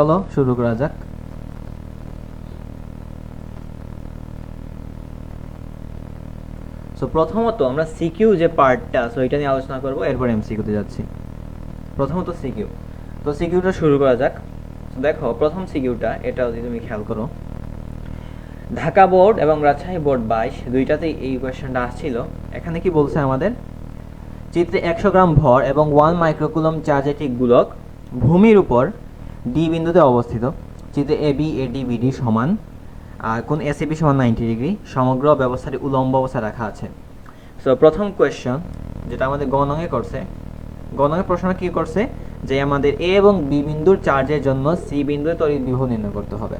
চলো শুরু করা যাক। সো প্রথমত আমরা সিকিউ যে পার্টটা সো এটা নিয়ে আলোচনা করব, এরপর এমসিকিউতে যাচ্ছি। প্রথমত সিকিউ, তো সিকিউটা শুরু করা যাক। দেখো প্রথম সিকিউটা, এটা যদি তুমি খেয়াল করো, ঢাকা বোর্ড এবং রাজশাহী বোর্ড 22 দুইটাতেই এই কোয়েশ্চেনটা আসছিল। এখানে কি বলছে আমাদের, চিত্রে 100 গ্রাম ভর এবং 1 মাইক্রোকুলম চার্জ একটি গোলক ভূমির উপর ডি বিন্দুতে অবস্থিত। চিত্রে এবি এডি বিডি সমান, আর কোন এসিবি সমান 90 ডিগ্রি, সমগ্র ব্যবস্থাটি উলম্ব অবস্থায় রাখা আছে। সো প্রথম কোয়েশ্চন যেটা আমাদের গণঙে করছে, গণঙের প্রশ্নটা কী করছে যে আমাদের এ এবং বি বিন্দুর চার্জের জন্য সি বিন্দুতে তড়িৎ বিভব নির্ণয় করতে হবে।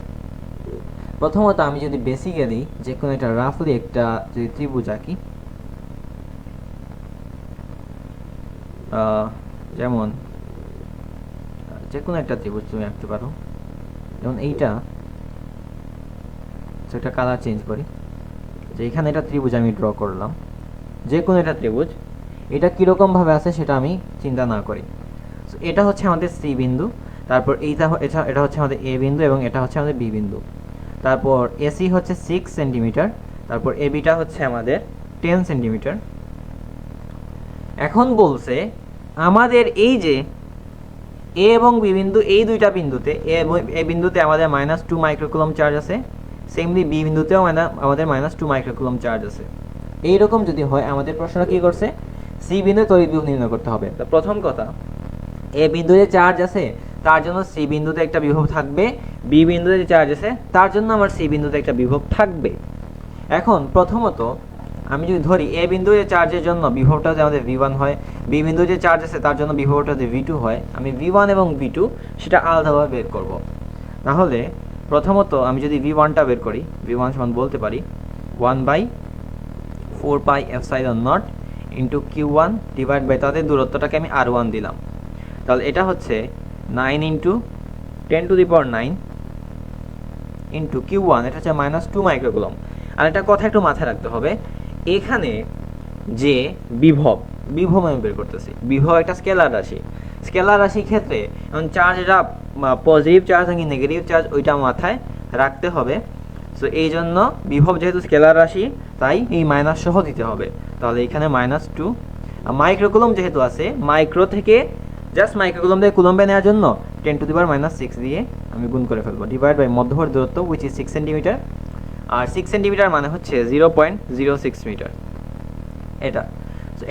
প্রথমত আমি যদি বেসিক্যালি যে কোনো একটা রাফলি একটা যদি ত্রিভুজ আঁকি, যেমন যে কোনো একটা ত্রিভুজ তুমি আঁকতে পারো, যেমন এইটা, সেটা কালার চেঞ্জ করি, যে এখানে এটা ত্রিভুজ আমি ড্র করলাম, যে কোনো একটা ত্রিভুজ, এটা কীরকমভাবে আছে সেটা আমি চিন্তা না করি। সো এটা হচ্ছে আমাদের সি বিন্দু, তারপর এটা হচ্ছে আমাদের এ বিন্দু এবং এটা হচ্ছে আমাদের বি বিন্দু। তারপর এসি হচ্ছে 6 সেন্টিমিটার, তারপর এবিটা হচ্ছে আমাদের 10 সেন্টিমিটার। এখন বলছে আমাদের এই যে এ এবং বি বিন্দু, এই দুইটা বিন্দুতে এ বিন্দুতে আমাদের -2 মাইক্রোকুলম চার্জ আছে, সেমলি বি বিন্দুতেও আমাদের -2 মাইক্রোকুলম চার্জ আছে। এইরকম যদি হয় আমাদের প্রশ্নটা কী করছে, সি বিন্দুতে তড়িৎ বিভব নির্ণয় করতে হবে। তো প্রথম কথা, এ বিন্দুতে চার্জ আছে তার জন্য সি বিন্দুতে একটা বিভব থাকবে, বি বিন্দুতে যে চার্জ আছে তার জন্য আমার সি বিন্দুতে একটা বিভব থাকবে। এখন প্রথমত আমি যদি ধরি এ বিন্দু যে চার্জের জন্য বিভবটা যদি আমাদের V1 হয়, বি বিন্দু যে চার্জ আছে তার জন্য বিভবটা যদি V2 হয়, আমি V1 এবং V2 সেটা আলাদাভাবে বের করব। তাহলে প্রথমত আমি যদি V1টা বের করি, V1 সমান বলতে পারি 1/4 pi epsilon not into Q1 divide by তাদের দূরত্বটাকে আমি R1 দিলাম। তাহলে এটা হচ্ছে 9 ইন্টু 10⁹ ইন্টু Q1, এটা হচ্ছে -2 মাইক্রোকুলম। আর একটা কথা একটু মাথায় রাখতে হবে, এখানে যে বিভব আমি বের করতেছি, বিভব একটা স্কেলার রাশি। স্কেলার রাশির ক্ষেত্রে এখন চার্জ, এটা পজিটিভ চার্জ নাকি নেগেটিভ চার্জ ওইটা মাথায় রাখতে হবে। সো এই জন্য বিভব যেহেতু স্কেলার রাশি তাই এই মাইনাস সহ দিতে হবে। তাহলে এখানে -2 মাইক্রোকুলম যেহেতু আছে, মাইক্রো থেকে জাস্ট মাইক্রোকুলম থেকে কুলম্বে নেওয়ার জন্য 10⁻⁶ দিয়ে আমি গুণ করে ফেলবো, ডিভাইড বাই মধ্যবর্তী দূরত্ব উইচ ইজ 6 সেন্টিমিটার, আর 6 সেন্টিমিটার মানে হচ্ছে 0.06 মিটার।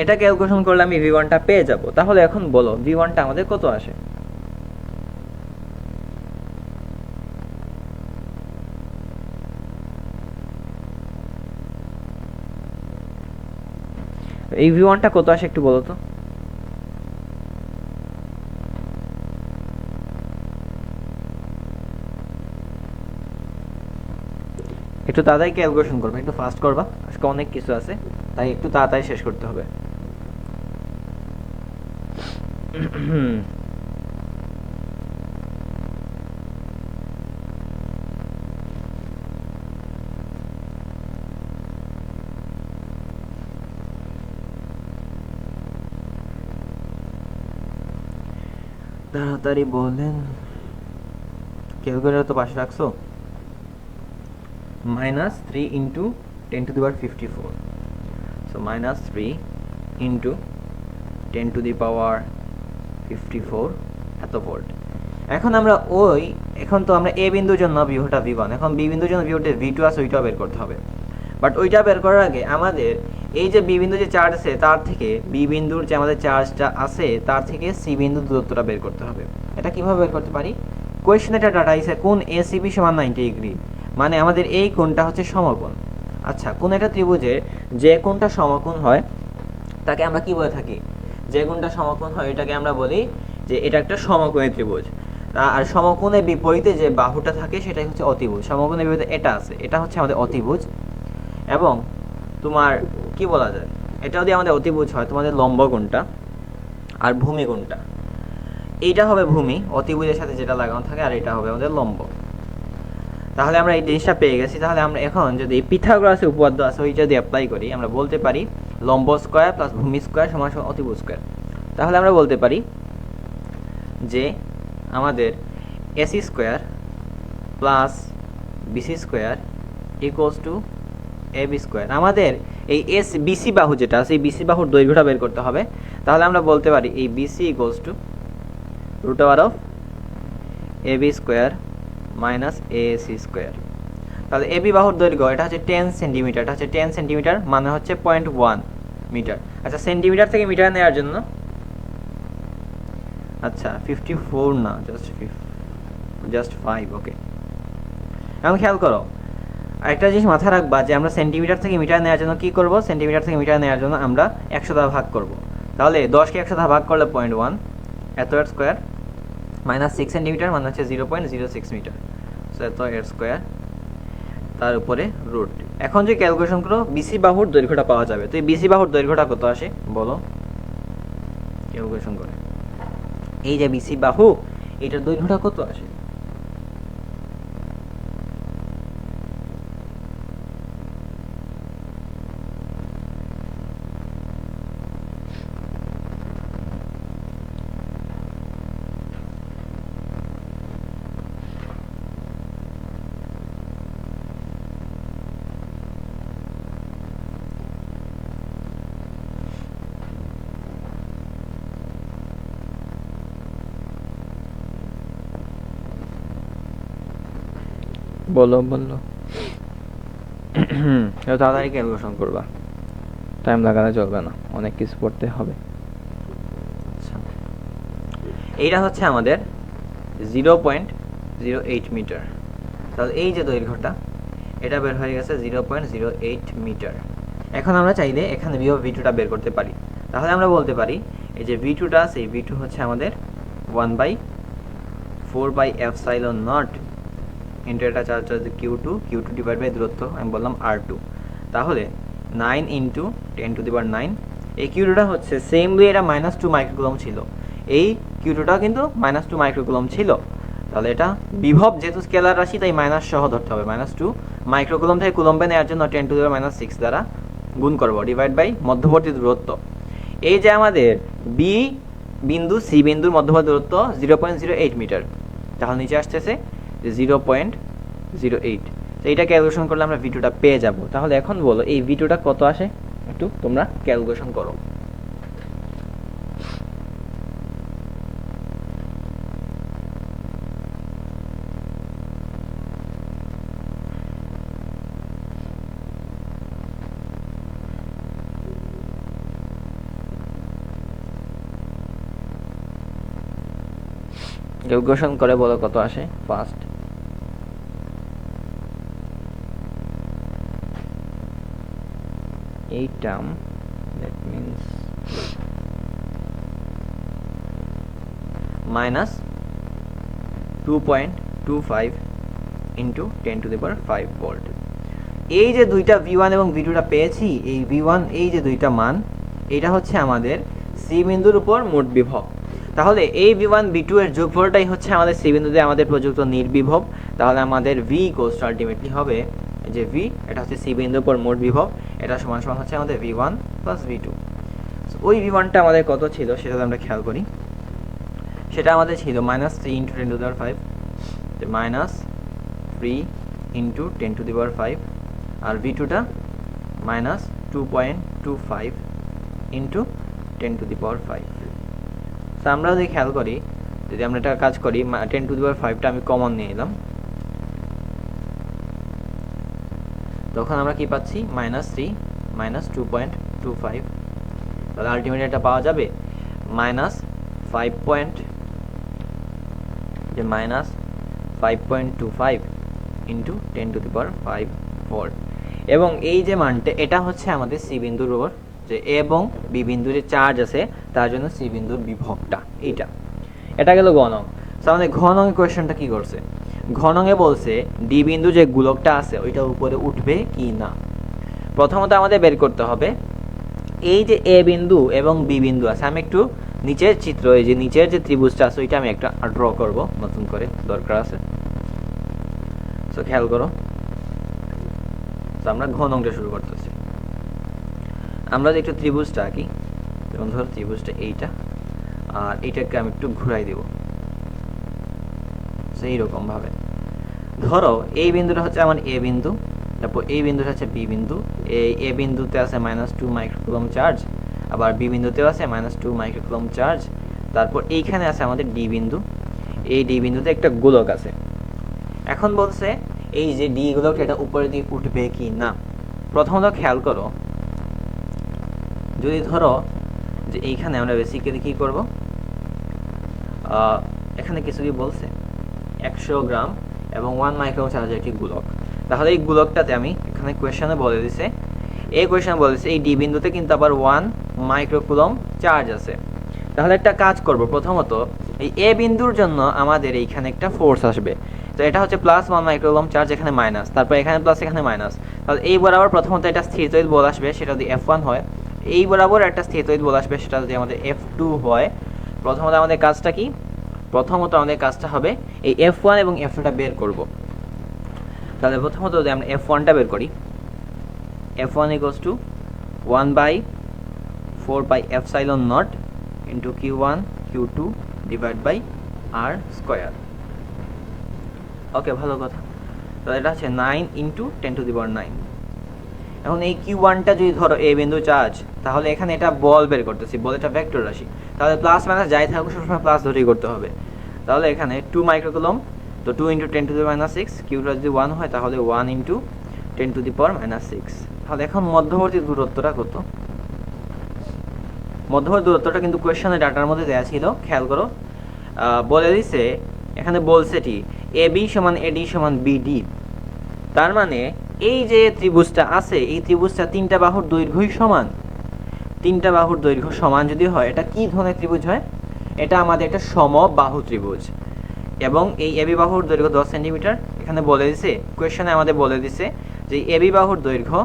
এটা ক্যালকুলেশন করলে আমি V1টা পেয়ে যাব। তাহলে এখন বলো V1টা আমাদের কত আসে? এই V1টা কত আসে একটু বলো তো। একটু তাড়াতাড়ি ক্যালকুলেশন করবে, একটু ফাস্ট করবা, আজকে অনেক কিছু আছে তাই একটু তাড়াতাড়ি শেষ করতে হবে। তাড়াতাড়ি বলেন, ক্যালকুলেটর তো পাশে রাখছো। -3 ইন্টু 10⁵, সো -3 ইন্টু 10⁵ এত ভোল্ট। এখন আমরা এখন তো আমরা এ বিন্দুর জন্য বিভবটা V1, এখন বি বিন্দুর জন্য বিভবটা V2 আছে, ওইটাও বের করতে হবে। বাট ওইটা বের করার আগে আমাদের এই যে বি বিন্দু যে চার্জ আছে তার থেকে বি বিন্দুর যে আমাদের চার্জটা আছে তার থেকে সি বিন্দুর দূরত্বটা বের করতে হবে। এটা কিভাবে বের করতে পারি? কোয়েশ্চেনে এটা ডাটা আছে কোণ এসিবি সমান 90 ডিগ্রি, মানে আমাদের এই কোণটা হচ্ছে সমকোণ। আচ্ছা, কোন একটা ত্রিভুজের যে কোণটা সমকোণ হয় তাকে আমরা কি বলে থাকি? যে কোণটা সমকোণ হয় এটাকে আমরা বলি যে এটা একটা সমকোণী ত্রিভুজ। আর সমকোণের বিপরীতে যে বাহুটা থাকে সেটাই হচ্ছে অতিভুজ। সমকোণের বিপরীতে এটা আছে, এটা হচ্ছে আমাদের অতিভুজ। এবং তোমার কি বলা যায়, এটা যদি আমাদের অতিভুজ হয়, তোমাদের লম্ব কোণটা আর ভূমি কোণটা, এইটা হবে ভূমি অতিভুজের সাথে যেটা লাগানো থাকে, আর এটা হবে আমাদের লম্ব। তাহলে আমরা এই জিনিসটা পেয়ে গেছি। তাহলে আমরা এখন যদি পিথাগোরাসের উপপাদ্য আছে ওইটা যদি অ্যাপ্লাই করি, আমরা বলতে পারি লম্ব স্কয়ার প্লাস ভূমি স্কয়ার সমান অতিভুজ স্কয়ার। তাহলে আমরা বলতে পারি যে আমাদের AC square plus BC square equals to AB square. আমাদের এই এস বিসি বাহু যেটা আছে এই বিসি বাহুর দৈর্ঘ্যটা বের করতে হবে। তাহলে আমরা বলতে পারি এই BC equals to root over of AB square minus AC square. তাহলে এবি বাহুর দৈর্ঘ্য এটা হচ্ছে 10 সেন্টিমিটার, এটা হচ্ছে 10 সেন্টিমিটার মানে হচ্ছে 0.1 মিটার। আচ্ছা সেন্টিমিটার থেকে মিটার নেওয়ার জন্য আচ্ছা 54 না জাস্ট 5। ওকে, এখন খেয়াল করো আরেকটা জিনিস মাথায় রাখবা যে আমরা সেন্টিমিটার থেকে মিটার নেওয়ার জন্য কি করব, সেন্টিমিটার থেকে মিটার নেওয়ার জন্য আমরা 100 দ্বারা ভাগ করব। তাহলে 10কে 100 দ্বারা ভাগ করলে 0.1 এত এর স্কোয়ার মাইনাস 6 সেন্টিমিটার মানে হচ্ছে 0.06 মিটার। সো এত এর স্কোয়ার তার উপরে রুট। এখন যে ক্যালকুলেশন করো বিসি বাহুর দৈর্ঘ্যটা পাওয়া যাবে। তো এই বিসি বাহুর দৈর্ঘ্যটা কত আসে বলো ক্যালকুলেশন করে। এই যে বিসি বাহু এটার দৈর্ঘ্যটা কত আসে? বলো তাড়াতাড়ি ক্যালকুলেশন করবা, টাইম লাগালে চলবে না, অনেক কিছু পড়তে হবে। আচ্ছা এইটা হচ্ছে আমাদের 0.08 মিটার। তাহলে এই যে দৈর্ঘ্যটা এটা বের হয়ে গেছে 0.08 মিটার। এখন আমরা চাইলে এখানে ভি অফ ভি2টা বের করতে পারি। তাহলে আমরা বলতে পারি এই যে ভি2টা আছে এই ভি2 হচ্ছে আমাদের 1/4/এপসাইলন নট ইন্টু এটা চার্জ হচ্ছে Q2 ডিভাইড বাই দূরত্ব আমি বললাম R2। তাহলে 9 ইন্টু 10⁹। এই Q2টা হচ্ছে সেমলি এটা -2 মাইক্রোকুলম ছিল, এই Q2টা কিন্তু -2 মাইক্রোকুলম ছিল। তাহলে এটা বিভব যেহেতু স্কেলার রাশি তাই মাইনাস সহ ধরতে হবে। -2 মাইক্রোকুলম থেকে কুলম্বে নেওয়ার জন্য 10⁻6 দ্বারা গুণ করব ডিভাইড বাই মধ্যবর্তী দূরত্ব। এই যে আমাদের বি বিন্দু সি বিন্দুর মধ্যবর্তী দূরত্ব 0.08 মিটার, তাহলে নিচে আসতেছে 0.08। তো এইটা ক্যালকুলেশন করলে আমরা ভি2টা পেয়ে যাব। তাহলে এখন বলো এই ভি2টা কত আসে একটু তোমরা ক্যালকুলেশন করো। ক্যালকুলেশন করে বলো কত আসে ফার্স্ট। এই term that means -2.25 into 10⁵ volt. এই যে দুইটা V1 এবং V2টা পেয়েছি, এই V1 এই যে দুইটা মান এটা হচ্ছে আমাদের সি বিন্দুর উপর মোট বিভব। তাহলে এই V1 V2 এর যোগফলটাই হচ্ছে আমাদের সি বিন্দুতে আমাদের প্রযুক্ত নির্বিভব। তাহলে আমাদের V ইকুয়ালস টু আলটিমেটলি হবে যে V এটা হচ্ছে সি বিন্দুর উপর মোট বিভব, এটা সমান সমান হচ্ছে আমাদের V1 প্লাস V2। ওই V1টা আমাদের কত ছিল সেটা আমরা খেয়াল করি। সেটা আমাদের ছিল -3 ইন্টু 10⁵, -3 ইন্টু 10⁵, আর V2টা -2.25 ইন্টু 10⁵। তো আমরা যদি খেয়াল করি, যদি আমরা একটা কাজ করি 10⁵টা আমি কমন নিয়ে নিলাম, তখন আমরা কি পাচ্ছি -3 -2.25। তাহলে আলটিমেট এটা পাওয়া যাবে -5.25 ইন্টু 10⁵ ভোল্ট। এবং এই যে মানটা এটা হচ্ছে আমাদের সি বিন্দুর উপর যে এ এবং বি বিন্দু যে চার্জ আছে তার জন্য সি বিন্দুর বিভবটা এটা গেল ঘ নং। সো আমাদের ঘ নং কোয়েশ্চেনটা কি করছে, ঘ নংয়ে বলছে ডি বিন্দু যে গোলকটা আছে ওইটা উপরে উঠবে কি না। প্রথমত আমাদের বের করতে হবে এই যে এ বিন্দু এবং বি বিন্দু আছে। আমি একটু নিচের চিত্র এই যে নিচের যে ত্রিভুজটা আছে ওইটা আমি একটা ড্র করব নতুন করে, দরকার আছে। সো খেয়াল করো, তো আমরা ঘ নংটা শুরু করতেছি। আমরা যে একটু ত্রিভুজটা আঁকি, যেমন ধরো ত্রিভুজটা এইটা আর এইটাকে আমি একটু ঘুরাই দেব। বলছে এইরকম ভাবে। ধরো এই বিন্দুটা হচ্ছে আমার এ বিন্দু, তারপর এই বিন্দুটা হচ্ছে বি বিন্দু। এই এ বিন্দুতে আছে -2 মাইক্রোকুলম চার্জ, আবার বি বিন্দুতেও আছে -2 মাইক্রোকুলম চার্জ। তারপর এইখানে আছে আমাদের ডি বিন্দু, এই ডি বিন্দুতে একটা গোলক আছে। এখন বলছে এই যে ডি গোলক এটা উপরের দিকে উঠবে কি না। প্রথমত খেয়াল করো, যদি ধরো যে এইখানে আমরা বেসিক্যালি কি করব, এখানে কিছু কি বলছে 100 গ্রাম এবং 1 মাইক্রোকুলম চার্জের একটি গোলক। তাহলে এই গোলকটাতে আমি এখানে কোয়েশ্চনে বলে দিছে, এই কোয়েশ্চনে বলেছে এই ডি বিন্দুতে কিন্তু আবার 1 মাইক্রোকুলম চার্জ আছে। তাহলে একটা কাজ করব, প্রথমত এই এ বিন্দুর জন্য আমাদের এইখানে একটা ফোর্স আসবে। তো এটা হচ্ছে +1 মাইক্রোকুলম চার্জ, এখানে মাইনাস, তারপর এখানে প্লাস, এখানে মাইনাস। তাহলে এই বরাবর প্রথমত একটা স্থিরতড়িৎ বল আসবে, সেটা যদি F1 হয়। এই বরাবর একটা স্থিরতড়িৎ বল আসবে, সেটা যদি আমাদের F2 হয়। প্রথমত আমাদের কাজটা কি, প্রথমত আমাদের কাজটা হবে এই F1 এবং F2টা বের করব। তাহলে প্রথমত যদি আমরা F1টা বের করি, F1 = 1/4πε0 into Q1 Q2 /r²। ওকে, ভালো কথা। তাহলে এটা হচ্ছে 9 × 10⁹। এখন এই Q1টা যদি ধরো এ বিন্দু চার্জ, তাহলে এখানে এটা বল বের করতেছি, বল এটা ভেক্টর রাশি, তাহলে প্লাস মাইনাস যাই থাকুক সবসময় প্লাস ধরেই করতে হবে। তাহলে এখানে 2 মাইক্রোকুলম, তো 2 × 10⁻⁶, কিউটা যদি 1 হয় তাহলে 1 × 10⁻⁶। তাহলে এখন মধ্যবর্তী দূরত্বটা কত? মধ্যবর্তী দূরত্বটা কিন্তু কোয়েশ্চনের ডাটার মধ্যে দেওয়া ছিল, খেয়াল করো। বলে দিছে এখানে, বলছে কি AB = AD = BD। তার মানে এই যে ত্রিভুজটা আছে, এই ত্রিভুজটা তিনটা বাহুর দৈর্ঘ্যই সমান। তিনটা বাহুর দৈর্ঘ্য সমান যদি হয়, এটা কি ধরনের ত্রিভুজ হয়? এটা আমাদের একটা সমবাহু ত্রিভুজ। এবং এই AB বাহুর দৈর্ঘ্য 10 সেন্টিমিটার। এখানে বলে দিছে, কোয়েশ্চনে আমাদের বলে দিছে যে AB বাহুর দৈর্ঘ্য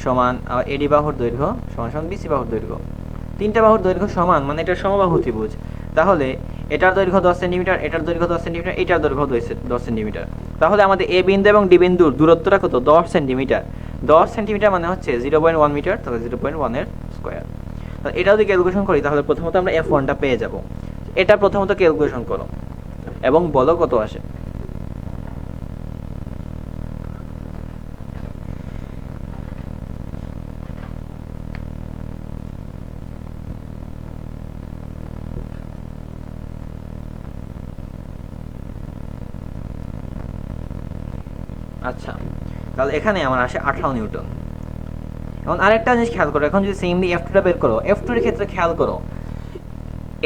সমান AD বাহুর দৈর্ঘ্য সমান BC বাহুর দৈর্ঘ্য। তিনটা বাহুর দৈর্ঘ্য সমান, মানে এটা সমবাহু ত্রিভুজ। তাহলে এটার দৈর্ঘ্য 10 সেন্টিমিটার, এটার দৈর্ঘ্য 10 সেন্টিমিটার, এটার দৈর্ঘ্য 10 সেন্টিমিটার। তাহলে আমাদের এ বিন্দু এবং ডি বিন্দুর দূরত্বটা কত? 10 সেন্টিমিটার। 10 সেন্টিমিটার মানে হচ্ছে 0.1 মিটার, তাহলে 0.1 এর স্কয়ার। তাহলে এটা যদি ক্যালকুলেশন করি, তাহলে প্রথমত আমরা F1টা পেয়ে যাব। এটা প্রথমত ক্যালকুলেশন করো এবং বলো কত আসে। আচ্ছা, তাহলে এখানে আমার আসে 18 নিউটন। এখন আরেকটা জিনিস খেয়াল করো, এখন যদি সেমলি F2টা বের করো, F2 এর ক্ষেত্রে খেয়াল করো,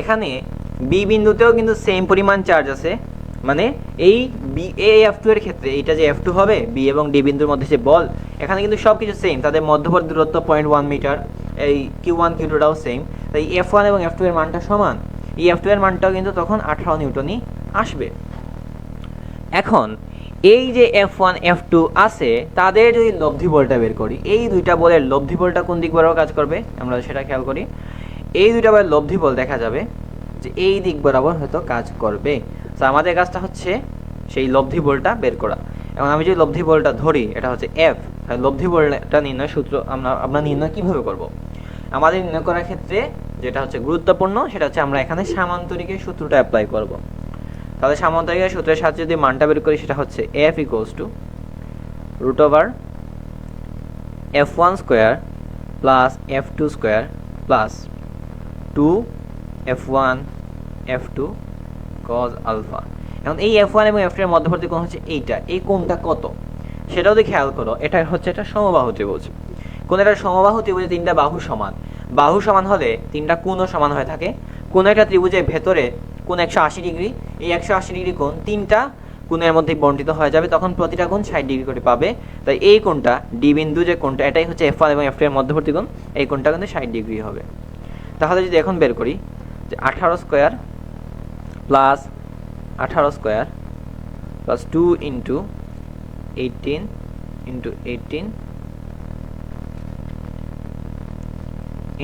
এখানে বি বিন্দুতেও কিন্তু সেম পরিমাণ চার্জ আছে। মানে এই F2 এর ক্ষেত্রে এইটা যে F2 হবে, বি এবং ডি বিন্দুর মধ্যে যে বল, এখানে কিন্তু সব কিছু সেম, তাদের মধ্যবর্তী দূরত্ব 0.1 মিটার, এই Q1 Q2টাও সেম, তাই F1 এবং F2 এর মানটা সমান। এই F2 এর মানটাও কিন্তু তখন 18 নিউটনই আসবে। এখন এই যে F1 F2 আছে, তাদের যদি লব্ধি বলটা বের করি, এই দুইটা বলের লব্ধি বলটা কোন দিক বরাবর কাজ করবে আমরা সেটা খেয়াল করি। এই দুইটা বলের লব্ধি বল দেখা যাবে যে এই দিক বরাবর হয়তো কাজ করবে। তো আমাদের কাজটা হচ্ছে সেই লব্ধি বলটা বের করা। এবং আমি যদি লব্ধি বলটা ধরি, এটা হচ্ছে F, তাহলে লব্ধি বলটা নির্ণয় সূত্র আমরা নির্ণয় কিভাবে করব? আমাদের নির্ণয় করার ক্ষেত্রে যেটা হচ্ছে গুরুত্বপূর্ণ, সেটা হচ্ছে আমরা এখানে সামান্তরিকের সূত্রটা অ্যাপ্লাই করব। তাহলে সামান্তরিকের সূত্রের সাহায্যে যদি মানটা বের করি, সেটা হচ্ছে F = √F1² + F2² + 2F1 F2 cos alpha. এখন এই F1 এবং F2 এর মধ্যবর্তী কোণ হচ্ছে এইটা, এই কোণটা কত সেটাও যদি খেয়াল করো, এটা হচ্ছে একটা সমবাহু ত্রিভুজ। কোন একটা সমবাহু ত্রিভুজে তিনটা বাহু সমান, বাহু সমান হলে তিনটা কোণও সমান হয়ে থাকে। কোন একটা ত্রিভুজের ভেতরে কোণ 180 ডিগ্রি, এই 180 ডিগ্রি কোণ তিনটা কোণের মধ্যে বণ্টিত হয়ে যাবে, তখন প্রতিটা কোণ 60 ডিগ্রি করে পাবে। তাই এই কোণটা ডি বিন্দু যে কোণটা, এটাই হচ্ছে F1 এবং F2 এর মধ্যবর্তী কোণ, এই কোণটা কিন্তু 60 ডিগ্রি হবে। তাহলে যদি এখন বের করি যে 18² + 18² + 2 × 18 × 18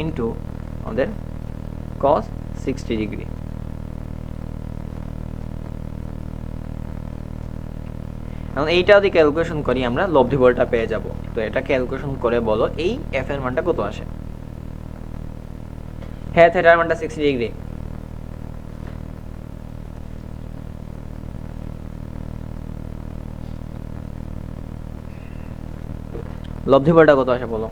ইন্টু আমাদের cos 60 ডিগ্রি। এখন এইটা যদি ক্যালকুলেশন করি, আমরা লব্ধি বলটা পেয়ে যাব। তো এটা ক্যালকুলেশন করে বলো এই F এর মানটা কত আসে। হ্যাঁ, থিটার মানটা 60 ডিগ্রি। লব্ধি বলটা কত আসে বলো?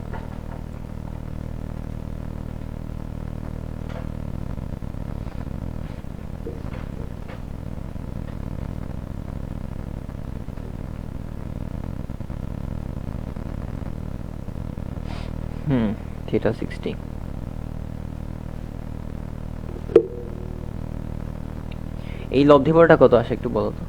থিটা 60। এই লব্ধি বলটা কত আসে একটু বলো তো?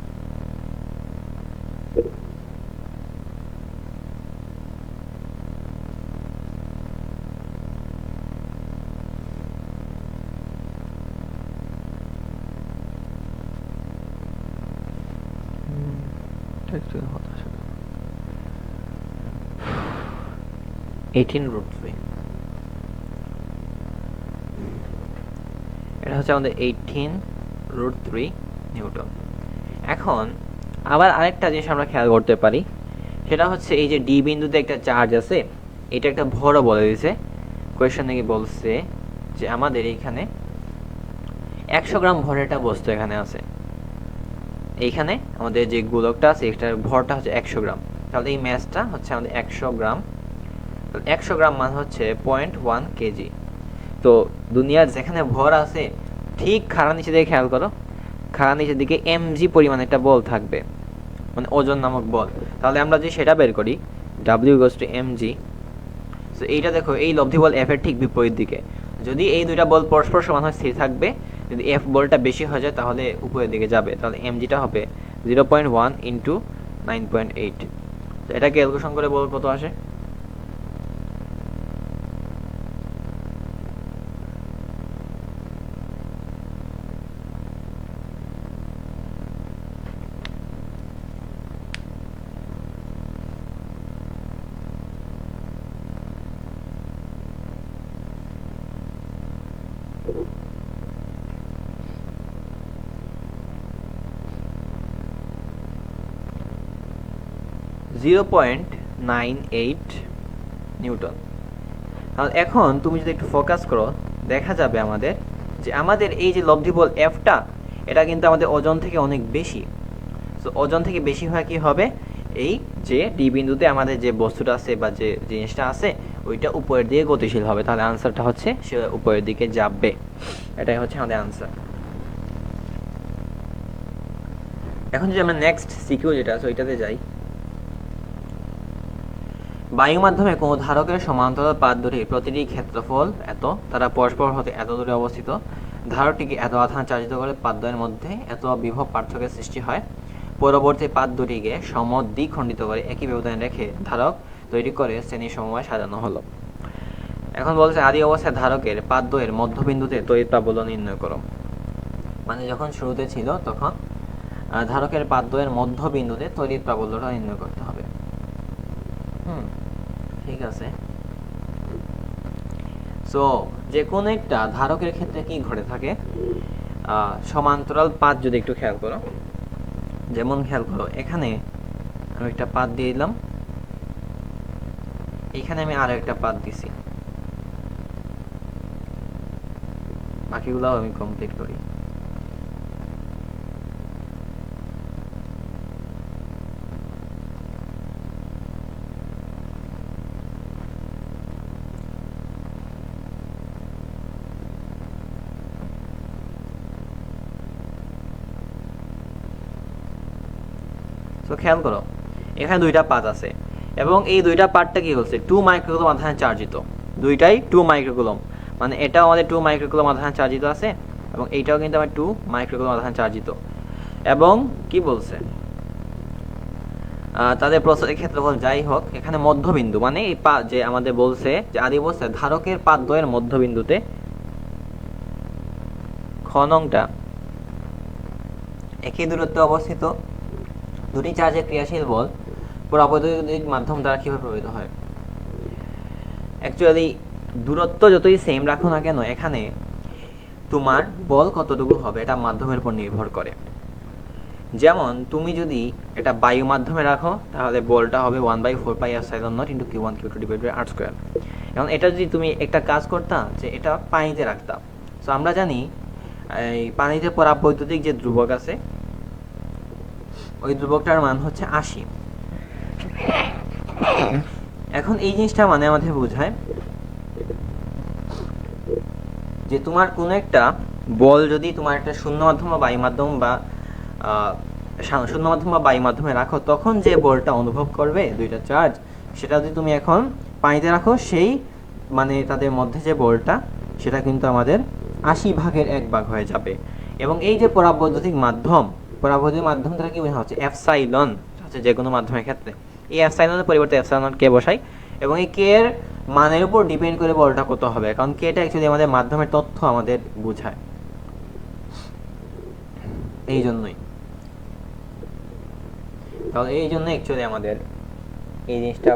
কত আসে? 18√3। এটা হচ্ছে আমাদের 18√3 নিউটন। এখন আবার আরেকটা জিনিস আমরা খেয়াল করতে পারি, সেটা হচ্ছে এই যে ডি বিন্দুতে একটা চার্জ আছে, এটা একটা ভরও বলে দিয়েছে কোয়েশ্চনে, কি বলছে যে আমাদের এইখানে 100 গ্রাম ভরের একটা বস্তু এখানে আছে। এইখানে আমাদের যে গোলকটা আছে এটার ভরটা হচ্ছে 100 গ্রাম। তাহলে এই ম্যাসটা হচ্ছে আমাদের 100 গ্রাম। 100 গ্রাম মান হচ্ছে 0.1 কেজি। তো দুনিয়ার যেখানে ভর আছে ঠিক খাড়া নিচে দিকে খেয়াল করো, খাড়া নিচের দিকে এমজি পরিমাণ একটা বল থাকবে, মানে ওজন নামক বল। তাহলে আমরা যদি সেটা বের করি W = mg, তো এইটা দেখো এই লব্ধি বল F এর ঠিক বিপরীত দিকে। যদি এই দুইটা বল পরস্পর সমান হয় স্থির থাকবে, যদি F বলটা বেশি হয়ে যায় তাহলে উপরের দিকে যাবে। তাহলে mgটা হবে 0.1 × 9.8। তো এটা ক্যালকুলেশন করে বল কত আসে? .98 নিউটন। তাহলে এখন তুমি যদি একটু ফোকাস করো, দেখা যাবে আমাদের যে আমাদের এই যে লব্ধি বল Fটা, এটা কিন্তু আমাদের ওজন থেকে অনেক বেশি। তো ওজন থেকে বেশি হয় কি হবে, এই যে ডি বিন্দুতে আমাদের যে বস্তুটা আছে বা যে জিনিসটা আছে ওইটা উপরের দিকে গতিশীল হবে। তাহলে আনসারটা হচ্ছে সে উপরের দিকে যাবে। এটাই হচ্ছে আমাদের আনসার। এখন যদি আমরা নেক্সট সিকিউ যেটা আছে ওইটাতে যাই। বায়ু মাধ্যমে কোনো ধারকের সমান্তরাল পাত দুটির প্রতিটি ক্ষেত্রফল এত, তারা পরস্পর হতে এত দূরে অবস্থিত, ধারকটিকে এত আধান চালিত করে পাতদ্বয়ের মধ্যে এত বিভব পার্থক্যের সৃষ্টি হয়, পরবর্তী পাত দুটিকে সমদ্বিখণ্ডিত করে একই ব্যবধানে রেখে ধারক তৈরি করে শ্রেণী সমবায় সাজানো হলো। এখন বলছে আদি অবস্থায় ধারকের পাতদ্বয়ের মধ্যবিন্দুতে তড়িৎ প্রাবল্য নির্ণয় করো। মানে যখন শুরুতে ছিল তখন ধারকের পাতদ্বয়ের মধ্যবিন্দুতে তড়িৎ প্রাবল্যটা নির্ণয় করতে হবে। ঠিক আছে। সো যে কোনো একটা ধারকের ক্ষেত্রে কি ঘটে থাকে, সমান্তরাল পাত যদি একটু খেয়াল করো, যেমন খেয়াল করো এখানে আমি একটা পাত দিয়ে দিলাম, এখানে আমি আরো একটা পাত দিছি, বাকিগুলো আমি কমপ্লিট করি। তো খেয়াল করো এখানে দুইটা পাত আছে এবং এই দুইটা পাতটা কি হচ্ছে 2 মাইক্রোকুলম আধানে চার্জিত, দুইটাই 2 মাইক্রোকুলম, মানে এটাও আমাদের 2 মাইক্রোকুলম আধানে চার্জিত আছে এবং এইটাও কিন্তু আমার 2 মাইক্রোকুলম আধানে চার্জিত। এবং কি বলছে তাদের প্রসারের ক্ষেত্রফল যাই হোক, এখানে মধ্যবিন্দু মানে এই যে আমাদের বলছে যে আদি অবস্থায় ধারকের পাতদ্বয়ের মধ্যবিন্দুতে খনংটা একই দূরত্বে অবস্থিত দুটি চার্জের ক্রিয়াশীল বল পরাবৈদ্যুতিক মাধ্যম দ্বারা কিভাবে প্রভাবিত হয়। অ্যাকচুয়ালি দূরত্ব যতই সেম রাখো না কেন, এখানে তোমার বল কতটুকু হবে এটা মাধ্যমের উপর নির্ভর করে। যেমন তুমি যদি এটা বায়ু মাধ্যমে রাখো তাহলে বলটা হবে 1/4πε0 × Q1 Q2 / r²। এখন এটা যদি তুমি একটা কাজ করতাম যে এটা পানিতে রাখতাম, সো আমরা জানি এই পানিতে পরাবৈদ্যুতিক যে ধ্রুবক আছে ওই ধ্রুবকটার মান হচ্ছে 80। এখন এই জিনিসটা মানে আমাদের বোঝায় যে তোমার কোনো একটা বল যদি তোমার একটা শূন্য মাধ্যম বা বায়ু মাধ্যম বা শূন্য মাধ্যম বা বায়ু মাধ্যমে রাখো, তখন যে বলটা অনুভব করবে দুইটা চার্জ, সেটা যদি তুমি এখন পানিতে রাখো, সেই মানে তাদের মধ্যে যে বলটা, সেটা কিন্তু আমাদের 80/1 হয়ে যাবে। এবং এই যে পরাবৈদ্যুতিক মাধ্যম, পরাবৈদ্যুতিক মাধ্যম দ্বারা কি বোঝা হচ্ছে, এপসাইলন হচ্ছে যে কোনো মাধ্যমের ক্ষেত্রে এই এপসাইলনের পরিবর্তে এপসাইলন কে বসাই, এবং এই কে এর মানের উপর ডিপেন্ড করে বলটা কত হবে, কারণ কেটা অ্যাকচুয়ালি আমাদের মাধ্যমের তথ্য আমাদের বোঝায়, এই জন্যই। তাহলে এই জন্য অ্যাকচুয়ালি আমাদের এই জিনিসটা,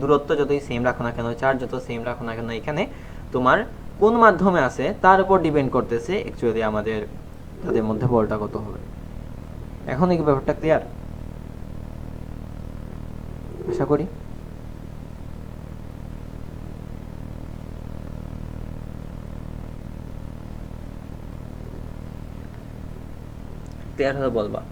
দূরত্ব যতই সেম রাখো না কেন, চার্জ যত সেম রাখো না কেন, এখানে তোমার কোন মাধ্যমে আছে তার উপর ডিপেন্ড করতেছে অ্যাকচুয়ালি আমাদের তাদের মধ্যে বলটা কত হবে। এখন এই ব্যাপারটা ক্লিয়ার আশা করি। ক্লিয়ার হলে বলবা।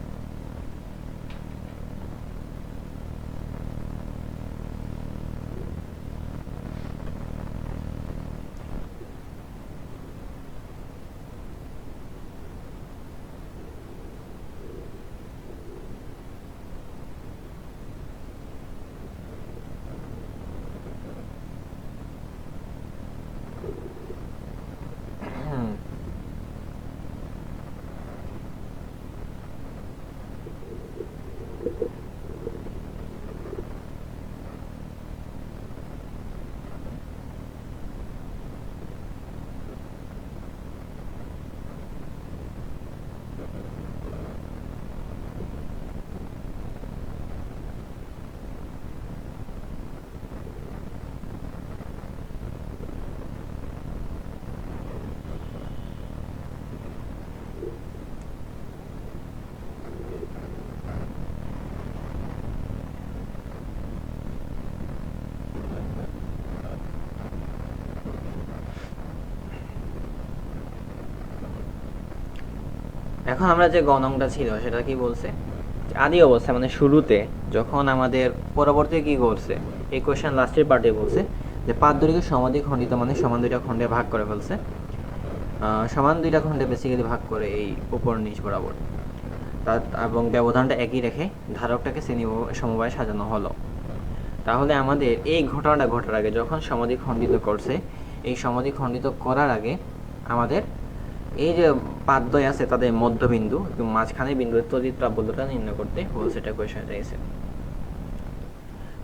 এখন আমরা যে গণংটা ছিল সেটা কি বলছে, আদি অবস্থা মানে শুরুতে যখন আমাদের, পরবর্তী কি করছে, এই কোয়েশ্চেন লাস্টের পার্টে বলছে যে পাত দৈর্ঘ্য সমদ্বিখণ্ডিত মানে সমান দুইটা খণ্ডে ভাগ করে ফেলছে, সমান দুইটা খণ্ডে বেসিক্যালি ভাগ করে এই উপর নিচ বরাবর, এবং ব্যবধানটা একই রেখে ধারকটাকে শ্রেণী সমবায়ে সাজানো হলো। তাহলে আমাদের এই ঘটনাটা ঘটার আগে, যখন সমদ্বিখণ্ডিত করছে, এই সমদ্বিখণ্ডিত করার আগে আমাদের এই যে পাতদ্বয় আছে তাদের মধ্যবিন্দু, মাঝখানে বিন্দু তড়িৎ প্রাবল্যতা নির্ণয় করতে বলছে, এটা কোয়েশ্চেন এসে।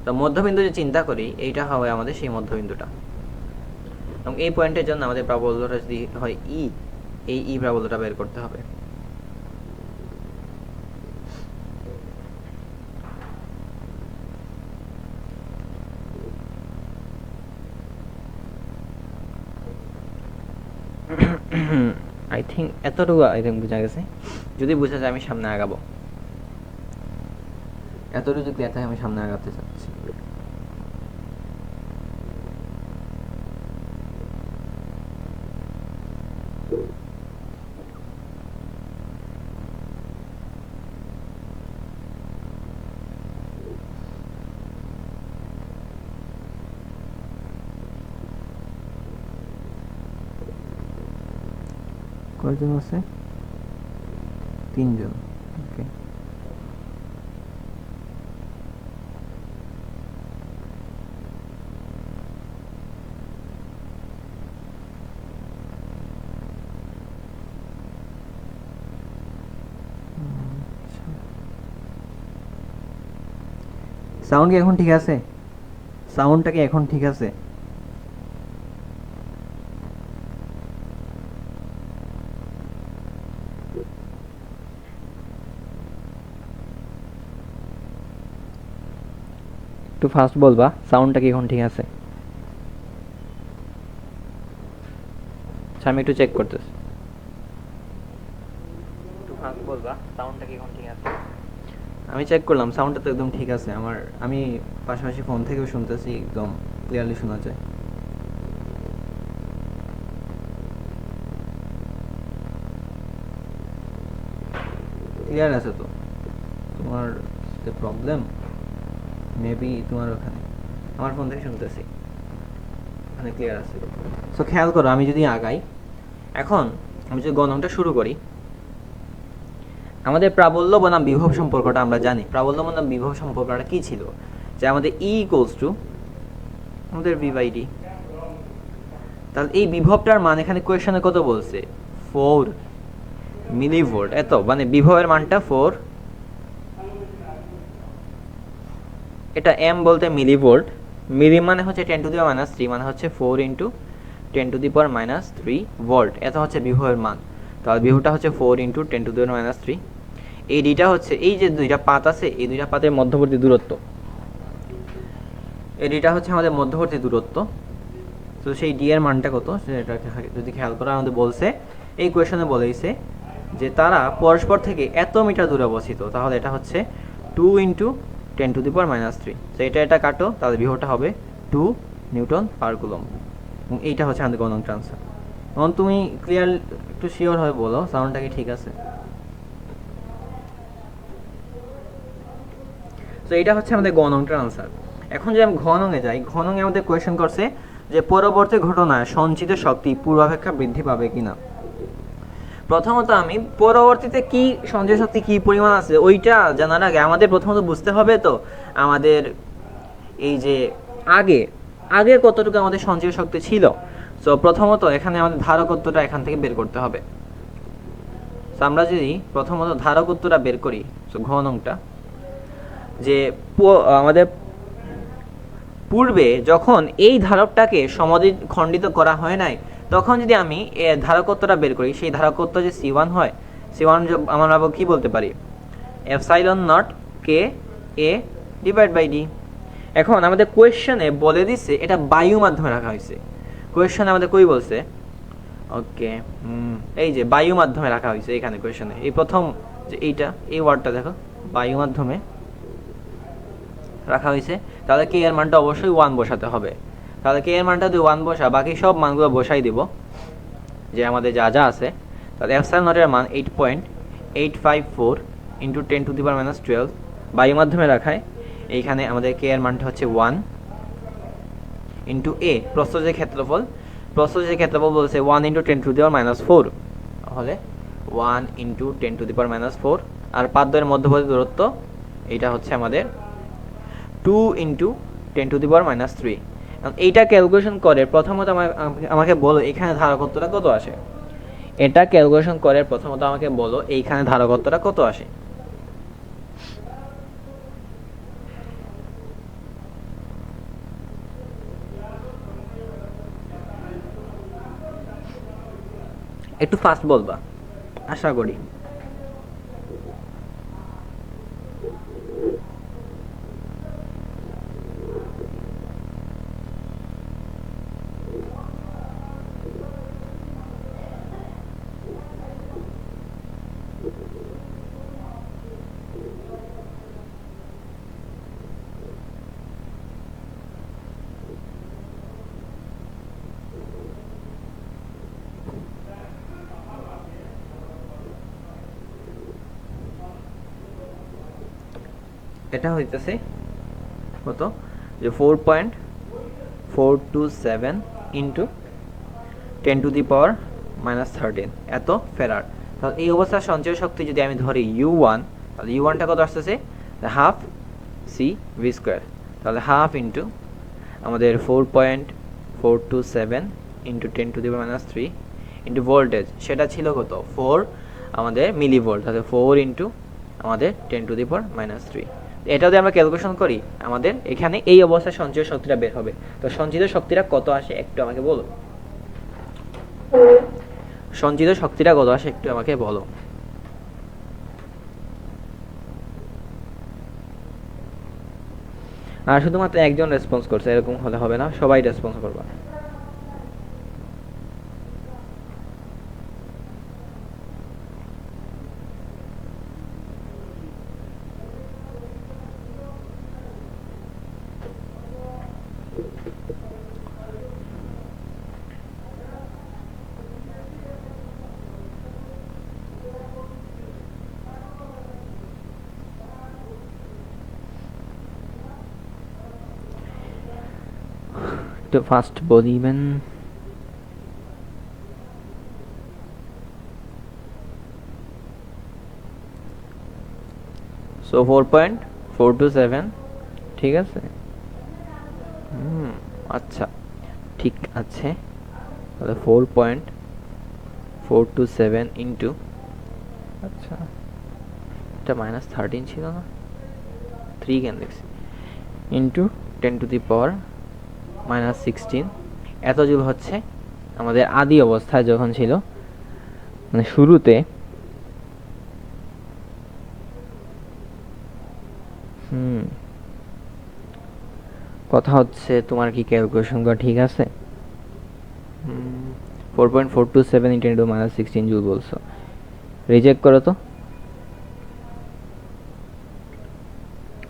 তো মধ্যবিন্দু যে চিন্তা করি, এইটা হবে আমাদের সেই মধ্যবিন্দুটা, এবং এই পয়েন্টের জন্য আমাদের প্রাবল্যতা যদি হয় ই, এই ই প্রাবল্যতা বের করতে হবে। আই থিঙ্ক এতটুকু বোঝা গেছে। যদি বোঝা যায় আমি সামনে আগাবো, এতটুকু যদি ক্লিয়ার থাকে আমি সামনে আগাতে চাচ্ছি। কয়জন আছে? 3 জন। ওকে, সাউন্ড কি এখন ঠিক আছে? সাউন্ডটা কি এখন ঠিক আছে? একটু ফাস্ট বলবা, সাউন্ডটা কি এখন ঠিক আছে? আচ্ছা, আমি একটু চেক করতেছি। একটু ফাস্ট বলবা, সাউন্ডটা কি এখন ঠিক আছে? আমি চেক করলাম, সাউন্ডটা তো একদম ঠিক আছে আমার। আমি পাশাপাশি ফোন থেকেও শুনতেছি, একদম ক্লিয়ারলি শোনা যায়। ক্লিয়ার আছে তো? তোমার প্রবলেম মেবি তোমার ওখানে, আমার ফোন থেকে শুনতেছি, মানে ক্লিয়ার আছে। সো খেয়াল করো, আমি যদি আগাই, এখন আমি যদি গণনটা শুরু করি, আমাদের প্রাবল্য বনাম বিভব সম্পর্কটা আমরা জানি। প্রাবল্য বনাম বিভব সম্পর্কটা কি ছিল, যে আমাদের ই ইকুয়ালস টু আমাদের ভি বাই ডি। তাহলে এই বিভবটার মান এখানে কোয়েশনে কত বলছে, 4 মিলিভোল্ট, এত মানে বিভবের মানটা 4, এটা এম বলতে মিলিভোল্ট, মিলি মানে হচ্ছে 10⁻³ মানে হচ্ছে 4 ইন্টু 10⁻³ ভোল্ট, এত হচ্ছে বিভবের মান। তাহলে বিভবটা হচ্ছে 4 ইন্টু 10⁻³। এই ডিটা হচ্ছে এই যে দুইটা পাত আছে, এই দুইটা পাতের মধ্যবর্তী দূরত্ব, এই ডিটা হচ্ছে আমাদের মধ্যবর্তী দূরত্ব। তো সেই ডি এর মানটা কত সেটা যদি খেয়াল করা, আমাদের বলছে এই কোয়েশনে বলেছে যে তারা পরস্পর থেকে এত মিটার দূরে অবস্থিত। তাহলে এটা হচ্ছে 2 ইন্টু 10⁻³ তো এটা কাটো, তাহলে বিভবটা হবে 2 নিউটন পার কুলম্ব। এবং এইটা হচ্ছে আমাদের গণন ট্রান্সফার। এখন তুমি ক্লিয়ার একটু শিওর হয়ে বলো সাউন্ডটা কি ঠিক আছে? তো এইটা হচ্ছে আমাদের গণন ট্রান্সফার। এখন যদি আমি ঘনঙে যাই, ঘনঙে আমাদের কোয়েশন করছে যে পরবর্তী ঘটনায় সঞ্চিত শক্তি পূর্বাপেক্ষা বৃদ্ধি পাবে কিনা। প্রথমত আমি পরবর্তীতে কি সঞ্চয় শক্তি কি পরিমাণ আছে ওইটা জানার আগে আমাদের প্রথমত বুঝতে হবে তো আমাদের এই যে আগে কতটুকু আমাদের সঞ্চয় শক্তি ছিল। তো প্রথমত এখানে আমাদের ধারকত্বটা এখান থেকে বের করতে হবে। তো আমরা যদি প্রথমত ধারকত্বটা বের করি, তো ঘনংটা যে আমাদের পূর্বে যখন এই ধারকটাকে সমদ্বিখণ্ডিত করা হয় নাই, তখন যদি আমি ধারকত্বটা বের করি, সেই ধারকত্ব যে C1 হয়, C1 আমরা কি বলতে পারি, এপসাইলন নট কে এ ডিভাইড বাই ডি। এখন আমাদের কোয়েশ্চনে বলে দিচ্ছে এটা বায়ু মাধ্যমে রাখা হয়েছে। কোয়েশ্চনে আমাদের কই বলছে, ওকে এই যে বায়ু মাধ্যমে রাখা হয়েছে এখানে কোয়েশ্চনে, এই প্রথম যে এইটা এই ওয়ার্ডটা দেখো, বায়ু মাধ্যমে রাখা হয়েছে। তাহলে কে এর মানটা অবশ্যই 1 বসাতে হবে। তাহলে কে এর মানটা যদি 1 বসা, বাকি সব মানগুলো বসাই দিব যে আমাদের যা যা আছে। তাহলে এপসাইলন নটের মান 8.854 ইন্টু 10⁻12 বায়ু মাধ্যমে রাখায় এইখানে আমাদের কে এর মানটা হচ্ছে 1 ইন্টু এ প্রস্থচ্ছেদের ক্ষেত্রফল, প্রস্থচ্ছেদের ক্ষেত্রফল বলছে 1 ইন্টু 10⁻⁴, তাহলে 1 ইন্টু 10⁻⁴, আর পাদ্যের মধ্যবর্তী দূরত্ব এইটা হচ্ছে আমাদের 2 ইন্টু 10⁻³ এইটা ক্যালকুলেশন করে প্রথমত আমাকে বলো এখানে ধারকত্বটা কত আসে। এটা ক্যালকুলেশন করে প্রথমত আমাকে বলো এইখানে ধারকত্বটা কত আসে। একটু ফাস্ট বলবা আশা করি। এটা হইতেছে কত, যে 4.427 ইন্টু 10⁻⁻13 এত ফেরাড। তাহলে এই অবস্থার সঞ্চয় শক্তি যদি আমি ধরি U1, তাহলে U1টা কত আসতেছে, হাফ CV²। তাহলে হাফ ইন্টু আমাদের 4.427 ইন্টু 10⁻³ ইন্টু ভোল্টেজ, সেটা ছিল কত 4 আমাদের মিলিভোল্ট। তাহলে 4 ইন্টু আমাদের 10⁻³ এটা যদি আমরা ক্যালকুলেশন করি আমাদের এখানে এই অবস্থায় সঞ্চয় শক্তিটা বের হবে। তো সঞ্চিত শক্তিটা কত আসে একটু আমাকে বলো, সঞ্চিত শক্তিটা কত আসে একটু আমাকে বলো। আর শুধুমাত্র একজন রেসপন্স করছে এরকম হলে হবে না, সবাই রেসপন্স করবা। একটু ফাস্ট বলিবেন। সো 4.427, ঠিক আছে। আচ্ছা, ঠিক আছে। তাহলে 4.427 ইন্টু, আচ্ছা এটা -13 ছিল না, 3 কেন লিখছি, ইন্টু 10⁻⁻16 এত জুল হচ্ছে আমাদের আদি অবস্থায় যখন ছিল, মানে শুরুতে। কথা হচ্ছে তোমার কি ক্যালকুলেশন করা ঠিক আছে? 4.427 ইন্টু 10⁻16 জুল বলছো, রিজেক্ট করো তো,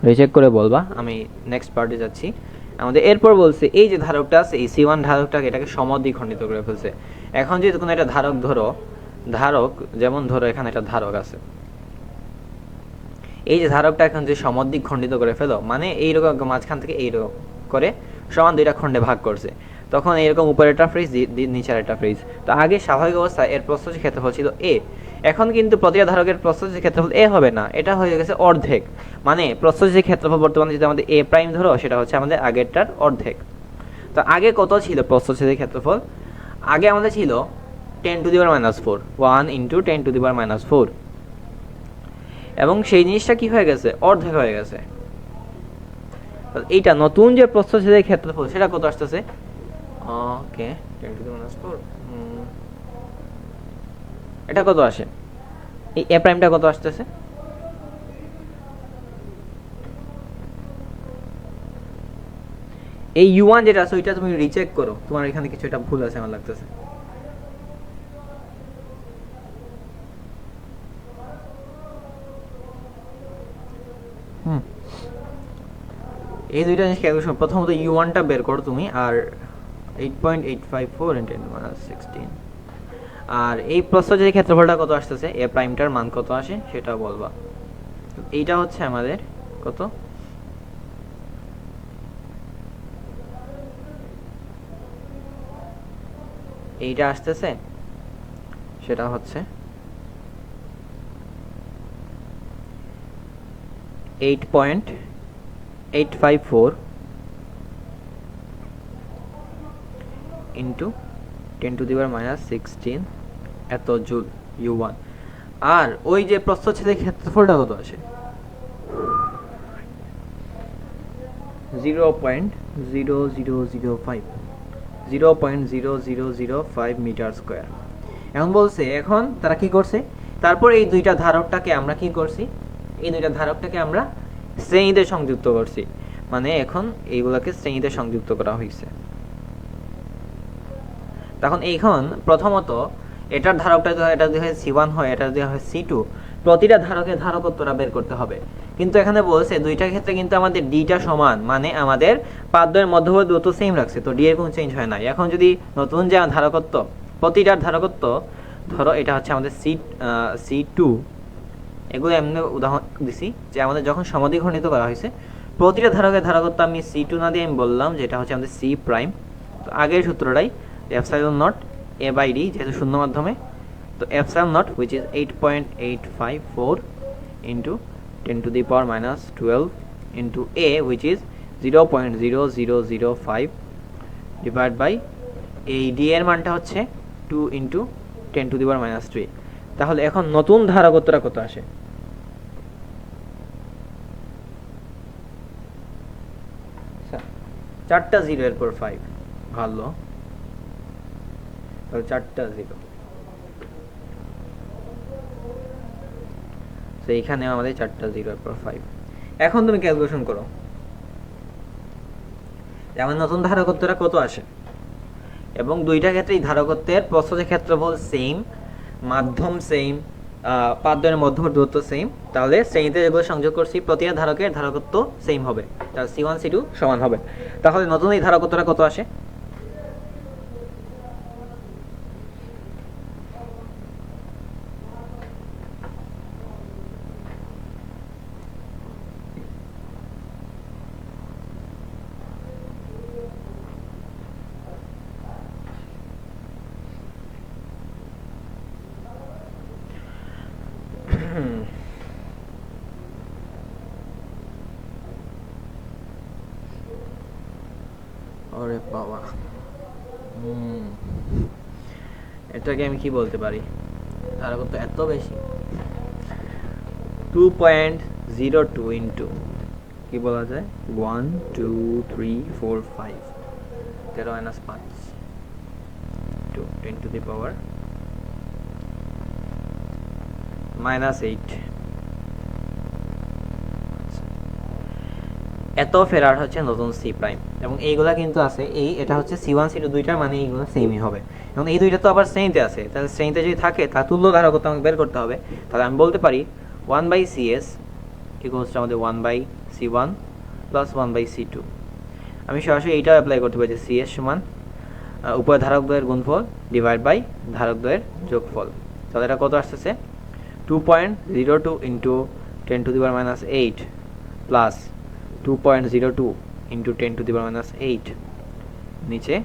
রিজেক্ট করে বলবা। আমি নেক্সট পার্টে যাচ্ছি। আমাদের এরপর বলছে এই যে ধারকটা আছে, এই C1 ধারকটাকে এটাকে সমদ্বিখণ্ডিত করে ফেলছে। এখন যদি কোনো একটা ধারক ধরো, ধারক যেমন ধরো এখানে একটা ধারক আছে, এই যে ধারকটা এখন যে সমদ্বিখণ্ডিত করে ফেলো, মানে এইরকম মাঝখান থেকে এইরকম করে সমান দুইটা খণ্ডে ভাগ করছে, তখন এইরকম উপরের একটা ফ্রিজ, নিচের একটা ফ্রিজ। তো আগে স্বাভাবিক অবস্থায় এর প্রস্থ ক্ষেত্রফল ছিল a, এখন কিন্তু প্রতিটা ধারকের প্রস্থ ক্ষেত্রফল a হবে না, এটা হয়ে গেছে অর্ধেক। মানে প্রস্থ ক্ষেত্রফল বর্তমানে যদি আমাদের a প্রাইম ধরো, সেটা হচ্ছে আমাদের আগেরটার অর্ধেক। তো আগে কত ছিল প্রস্থ ক্ষেত্রফল? আগে আমাদের ছিল 10⁻⁻4, 1 ইন্টু 10⁻⁻4, এবং সেই জিনিসটা কি হয়ে গেছে, অর্ধেক হয়ে গেছে। এইটা নতুন যে প্রস্থচ্ছেদের ক্ষেত্রফল সেটা কত আসতেছে? ওকে, 10⁻⁻4, এটা কত আসে? এই a প্রাইমটা কত আসতেছে? এই u1 যেটা আছে ওইটা তুমি রিচেক করো, তোমার এখানে কিছু একটা ভুল আছে আমার লাগতেছে। এই দুইটা জিনিস ক্যালকুলেশন, প্রথমত u1টা বের করো তুমি, আর 8.854 ইন্টু 10⁻16, আর এই প্রস্থচ্ছেদের ক্ষেত্রফলটা কত আসতেছে, a প্রাইমটার মান কত আসে সেটা বলবা। এইটা হচ্ছে আমাদের কত, এইটা আসতেছে, সেটা হচ্ছে 8.854 ইন্টু 10⁻⁻16 এত জুল u1। আর ওই যে প্রস্থচ্ছেদের ক্ষেত্রফলটা কত আসে, 0.0005 মিটার স্কোয়ার। এখন বলছে, এখন তারা কি করছে, তারপর এই দুইটা ধারকটাকে আমরা কি করছি, এই দুইটা ধারকটাকে আমরা শ্রেণীতে সংযুক্ত করছি, মানে এখন এইগুলাকে শ্রেণীতে সংযুক্ত করা হয়েছে। তখন এইখন প্রথমত এটার ধারকটা এটা যদি হয় C1 হয়, এটা যদি হয় C2, প্রতিটা ধারকের ধারকত্বটা বের করতে হবে। কিন্তু এখানে বলছে দুইটার ক্ষেত্রে কিন্তু আমাদের ডিটা সমান, মানে আমাদের পাদ্যের মধ্যবর্তী দূরত্ব সেম রাখছে, তো ডি এর কোনো চেঞ্জ হয় না। এখন যদি নতুন যে ধারকত্ব, প্রতিটার ধারকত্ব ধরো এটা হচ্ছে আমাদের C2, এগুলো এমনি উদাহরণ দিছি যে আমাদের যখন সমদ্বিখণ্ডিত করা হয়েছে, প্রতিটা ধারকের ধারকত্ব আমি C2 না দিয়ে আমি বললাম যে এটা হচ্ছে আমাদের C প্রাইম। তো আগের সূত্রটাই epsilon naught a by D, যেহেতু শূন্য মাধ্যমে, তো epsilon naught which is 8.854 into 10⁻⁻12 into a which is 0.0005 divide by এই ডি এর মানটা হচ্ছে 2 ইন্টু 10⁻⁻3। তাহলে এখন নতুন ধারকত্বটা কত আসে, চারটা জিরো এর পর 5, ভালো, চারটা জিরো, তো এইখানে আমাদের চারটা জিরো এর পর 5। এখন তুমি ক্যালকুলেশন করো আমার নতুন ধারকত্বটা কত আসে, এবং দুইটা ক্ষেত্রে এই ধারকত্বের প্রস্থচ্ছেদ ক্ষেত্রফল সেম, মাধ্যম সেম, পাদ্যের মধ্যবর্তী দূরত্ব সেম, তাহলে শ্রেণীতে যেগুলো সংযোগ করছি প্রতিটা ধারকের ধারকত্ব সেম হবে, তার C1 C2 সমান হবে। তাহলে নতুন এই ধারকত্বটা কত আসে, ওরে বাবা, এটাকে আমি কি বলতে পারি, ধারকত্ব এত বেশি। 2.02 ইন্টু কি বলা যায়, 1 2 3 4 5, 13 minus 5 two 10 to the power -8। এত ফেরার হচ্ছে নতুন সি প্রাইম, এবং এইগুলা কিন্তু আছে, এটা হচ্ছে C1 C2 দুইটার মানে এইগুলো সেমই হবে, এবং এই দুইটা তো আবার শ্রেণীতে আছে, তাহলে শ্রেণীতে যদি থাকে তার তুল্য ধারকত্ব আমাকে বের করতে হবে। তাহলে আমি বলতে পারি 1/CS ইকুয়ালস টু আমাদের 1/C1 প্লাস 1/C2। আমি সরাসরি এইটাও অ্যাপ্লাই করতে পারি যে CS সমান উপরে ধারকদ্বয়ের গুণফল ডিভাইড বাই ধারকদ্বয়ের যোগফল। তাহলে এটা কত আসতেছে, 2.02 into 10 to the power -8 plus 2.02 into 10 to the power -8, নিচে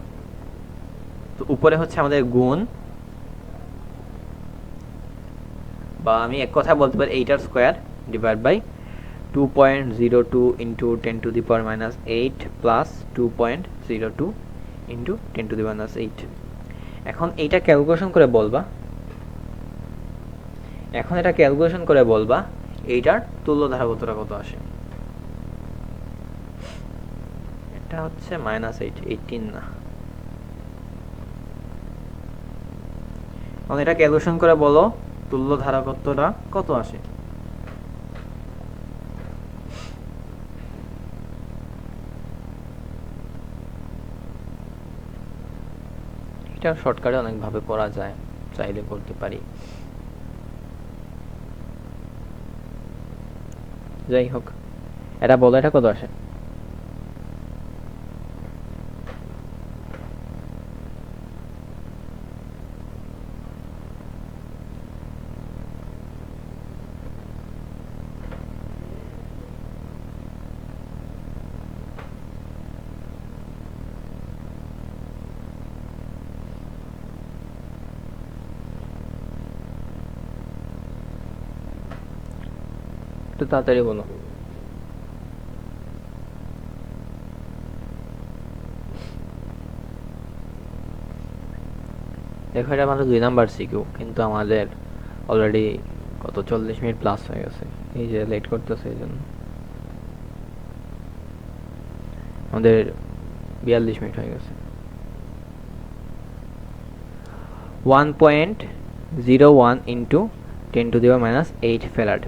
তো উপরে হচ্ছে আমাদের গুণ, বা আমি এক কথা বলতে পারি 8 square divide by 2.02 into 10 to the power -8 plus 2.02 into 10 to the power -8। এখন এইটা ক্যালকুলেশন করে বলবা, এইটার তুল্য ধারকত্বটা কত আসে। এটা হচ্ছে -8, 18 না। এখন এটা ক্যালকুলেশন করে বলো তুল্য ধারকত্বটা কত আসে। এটা শর্টকাটে অনেকভাবে করা যায়, চাইলে করতে পারি। যাই হোক, এটা বলো এটা কত আসে। একটু তাড়াতাড়ি বলো। দেখো এটা আমাদের 2 নাম্বার সিকিউ, কিন্তু আমাদের অলরেডি কত 40 মিনিট প্লাস হয়ে গেছে, এই যে লেট করতেছে এই জন্য আমাদের 42 মিনিট হয়ে গেছে। 1.01 into 10 to the power -8 farad.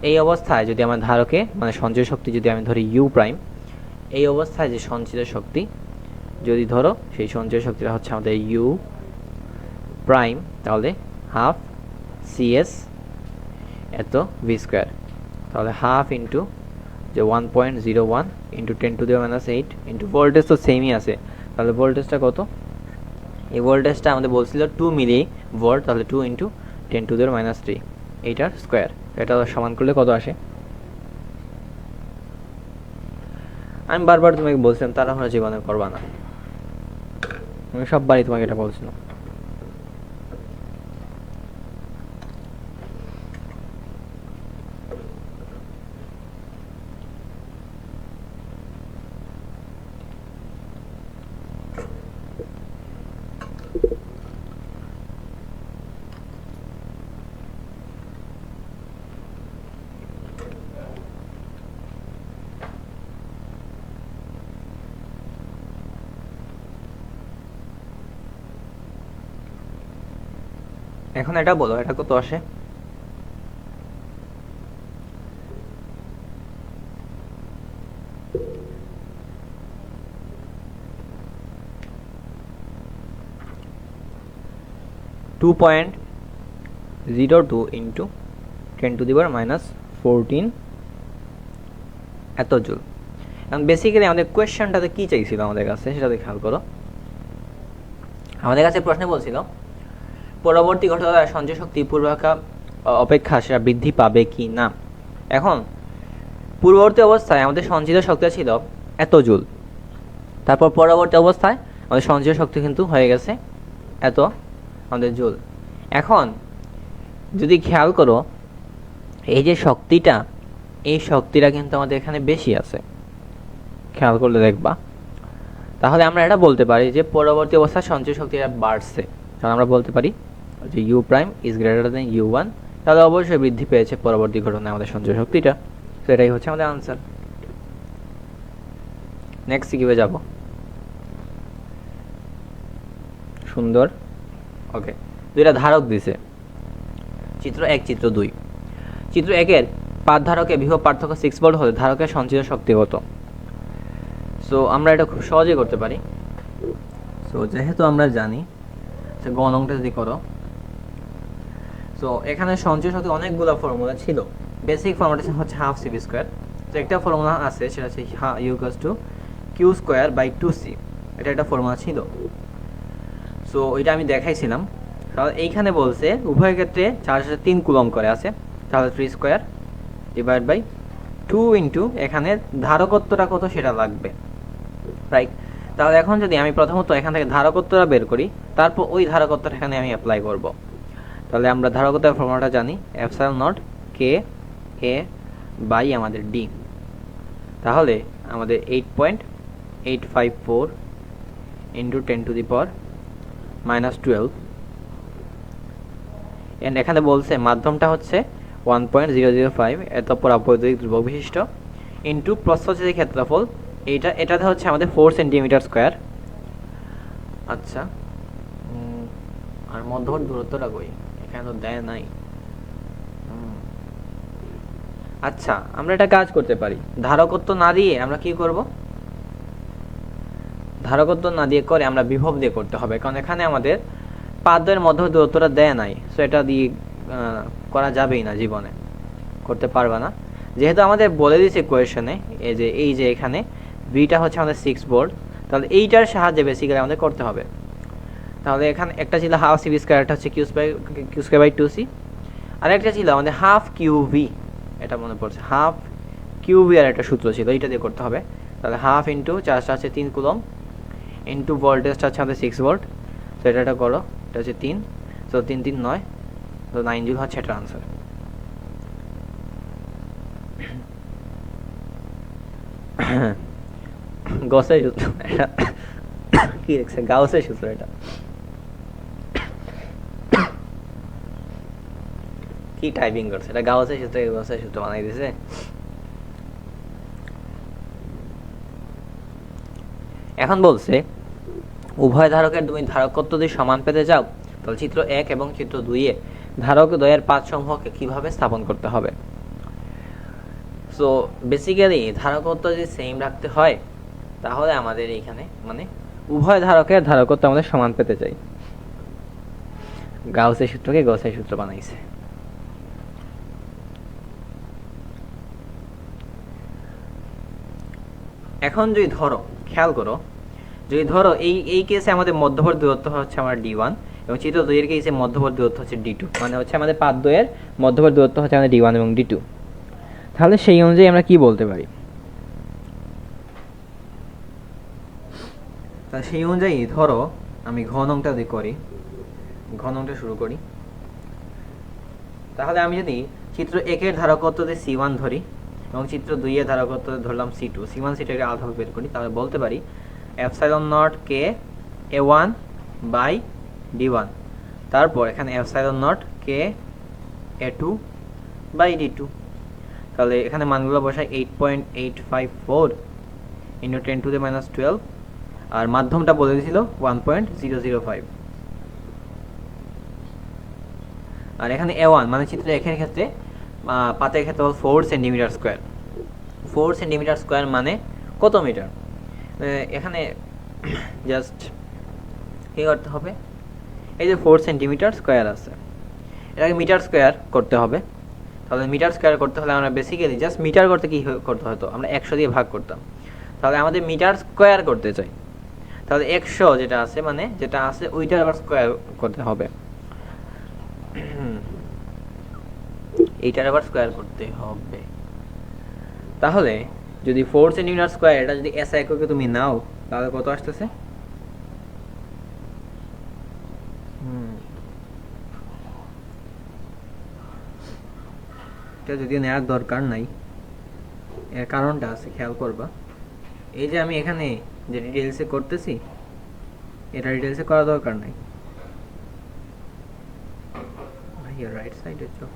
এই অবস্থায় যদি আমার ধারকে মানে সঞ্চয় শক্তি যদি আমি ধরি ইউ প্রাইম, এই অবস্থায় যে সঞ্চিত শক্তি যদি ধরো, সেই সঞ্চয় শক্তিটা হচ্ছে আমাদের ইউ প্রাইম, তাহলে হাফ CS এত ভি স্কোয়ার, তাহলে হাফ ইন্টু যে 1.01 into 10 to the power -8 into voltage তো সেমই আছে, তাহলে ভোল্টেজটা কত, এই ভোল্টেজটা আমাদের বলছিল 2 মিলি ভোল্ট, তাহলে 2 ইন্টু 10 টু দি পাওয়ার -3 এইটার স্কোয়ার। এটা সমান করলে কত আসে। আমি বারবার তোমাকে বলছিলাম তাড়াহুড়ো জীবনে করবা না, আমি সববারই তোমাকে এটা বলছিলাম। এখন এটা বলো এটা কত আসে। Two point 02 into 10 to the power -14 এত জুল। এখন বেসিক্যালি আমাদের কোয়েশ্চেনটাতে কি চাইছিল আমাদের কাছে সেটা খেয়াল করো। আমাদের কাছে প্রশ্নে বলছিল পরবর্তী ঘটনায় সঞ্চয় শক্তি পূর্বাপেক্ষা অপেক্ষা সেটা বৃদ্ধি পাবে কি না। এখন পূর্ববর্তী অবস্থায় আমাদের সঞ্চিত শক্তি ছিল এত জুল, তারপর পরবর্তী অবস্থায় আমাদের সঞ্চয় শক্তি কিন্তু হয়ে গেছে এত আমাদের জুল। এখন যদি খেয়াল করো এই যে শক্তিটা, এই শক্তিটা কিন্তু আমাদের এখানে বেশি আছে, খেয়াল করলে দেখবা তাহলে আমরা এটা বলতে পারি যে পরবর্তী অবস্থায় সঞ্চয় শক্তিটা বাড়ছে। কারণ আমরা বলতে পারি যে U prime is greater than U one, তাহলে অবশ্যই বৃদ্ধি পেয়েছে পরবর্তী ঘটনায় আমাদের সঞ্চয় শক্তিটা। তো এটাই হচ্ছে আমাদের আনসার। নেক্সট কিভাবে যাব? সুন্দর। ওকে, দুইটা ধারক দিছে, চিত্র 1 চিত্র 2। চিত্র 1-এর পাঁচ ধারকে বিভব পার্থক্য 6 ভোল্ট হলে ধারকের সঞ্চিত শক্তি কত? সো আমরা এটা খুব সহজেই করতে পারি। সো যেহেতু আমরা জানি যে গণংটা যদি করো, সো এখানে সঞ্চয় শক্তি অনেকগুলো ফর্মুলা ছিল। বেসিক ফর্মুলাটা হচ্ছে হাফ সিভি স্কোয়ার। তো একটা ফর্মুলা আছে, সেটা হচ্ছে U equals to Q square by 2c। এটা একটা ফর্মুলা ছিল। সো ওইটা আমি দেখাইছিলাম। তাহলে এইখানে বলছে উভয় ক্ষেত্রে 4 কুলম্ব করে আছে, তাহলে 3 স্কোয়ার ডিভাইড বাই 2 ইন্টু এখানে ধারকত্বটা কত সেটা লাগবে, রাইট? তাহলে এখন যদি আমি প্রথমত এখান থেকে ধারকত্বটা বের করি, তারপর ওই ধারকত্বটা এখানে আমি অ্যাপ্লাই করব। তাহলে আমরা ধারকত্বের ফর্মুলাটা জানি, এপসাইলন নট কে এ বাই আমাদের ডি। তাহলে আমাদের 8.854 ইন্টু 10⁻⁻12। এন্ড এখানে বলছে মাধ্যমটা হচ্ছে 1.005 এত পরাবৈদ্যুতিক ধ্রুবক বিশিষ্ট ইন্টু প্রস্থচ্ছেদের ক্ষেত্রফল, এটাতে হচ্ছে আমাদের 4 সেন্টিমিটার স্কোয়ার। আচ্ছা, আর মধ্যবর্তী দূরত্বটা কই? এখানে তো দেয় নাই। আচ্ছা, আমরা এটা কাজ করতে পারি, ধারকত্ব না দিয়ে আমরা কি করব? ধারকত্ব না দিয়ে করে আমরা বিভব দিয়ে করতে হবে, কারণ এখানে আমাদের পাদ্যের মধ্যে দূরত্বটা দেয় নাই। সো এটা দিয়ে করা যাবেই না, জীবনে করতে পারবে না। যেহেতু আমাদের বলে দিয়েছে কোয়েশনে এই যে এখানে ভিটা হচ্ছে আমাদের 6 ভোল্ট, তাহলে এইটার সাহায্যে বেসিক্যালি আমাদের করতে হবে। তাহলে এখানে একটা ছিল হাফ সিভি স্কোয়ার, একটা হচ্ছে কিউ স্কোয়ার বাই 2c, আর একটা ছিল আমাদের হাফ কিউভি। এটা মনে পড়ছে, হাফ কিউভি আর একটা সূত্র ছিল, এইটা দিয়ে করতে হবে। তাহলে হাফ ইন্টু চার্জটা হচ্ছে 3 কুলম্ব ইন্টু ভোল্টেজটা হচ্ছে আমাদের 6 ভোল্ট। তো এটা করো, এটা হচ্ছে 3, তো 3 3 9, তো 9 জুল হচ্ছে এটার আনসার। গসের সূত্র এটা কি লিখছে? গাউসের সূত্র। এটা কি টাইপিং করছে? এটা গাউসের সূত্র, গসের সূত্র বানাই দিয়েছে। এখন বলছে উভয় ধারকের তুমি ধারকত্ব যদি সমান পেতে চাও, তাহলে চিত্র 1 এবং চিত্র 2-এ ধারক দ্বয়ের পাঁচ সমূহকে কিভাবে স্থাপন করতে হবে। সো বেসিক্যালি ধারকত্ব যদি সেম রাখতে হয়, তাহলে আমাদের এইখানে মানে উভয় ধারকের ধারকত্ব আমাদের সমান পেতে চাই। গাউসের সূত্রকে গসের সূত্র বানাইছে। এখন যদি ধরো, খেয়াল করো, যদি ধরো এই কেসে আমাদের মধ্যবর্তী দূরত্ব হচ্ছে আমার d1 এবং চিত্র 2 এর কেসে মধ্যবর্তী দূরত্ব হচ্ছে d2, মানে হচ্ছে আমাদের পাদদ্বয়ের মধ্যবর্তী দূরত্ব হচ্ছে আমাদের d1 এবং d2। তাহলে সেই অনুযায়ী আমরা কি বলতে পারি? তাহলে সেই অনুযায়ী ধরো আমি ঘনংটা যদি করি, ঘনংটা শুরু করি, তাহলে আমি যদি চিত্র 1 এর ধারকত্ব দিয়ে c1 ধরি এবং চিত্র 2 এর ধারকত্ব ধরলাম c2, c1 c2 এর আধার বের করি, তাহলে বলতে পারি এপসাইলন নট কে a1 বাই d1, তারপর এখানে এপসাইলন নট কে a2 বাই d2। তাহলে এখানে মানগুলো বসাই 8.854 ইন্টু 10⁻12, আর মাধ্যমটা বলে দিয়েছিল 1.005, আর এখানে a1 মানে চিত্র 1 এর ক্ষেত্রে পাতের ক্ষেত্রফল 4 সেন্টিমিটার স্কোয়ার। 4 সেন্টিমিটার স্কোয়ার মানে কত মিটার? এখানে জাস্ট কি করতে হবে, এই যে 4 সেন্টিমিটার স্কোয়ার আছে, এটাকে মিটার স্কোয়ার করতে হবে। তাহলে মিটার স্কোয়ার করতে হলে আমরা বেসিক্যালি জাস্ট মিটার করতে কি করতে হতো, আমরা 100 দিয়ে ভাগ করতাম। তাহলে আমাদের মিটার স্কোয়ার করতে চাই, তাহলে 100 যেটা আছে মানে যেটা আছে ওইটার আবার স্কোয়ার করতে হবে, এইটার আবার স্কোয়ার করতে হবে। তাহলে যদি 4 সেন্টিমিটার স্কোয়ার এটা যদি এস এককে তুমি নাও, তাহলে কত আসতেছে? এটা যদিও নেওয়ার দরকার নাই, এর কারণটা আছে, খেয়াল করবা। এই যে আমি এখানে যে ডিটেলসে করতেছি এটা ডিটেলসে করা দরকার নাই। ভাইয়া রাইট সাইডে চোখ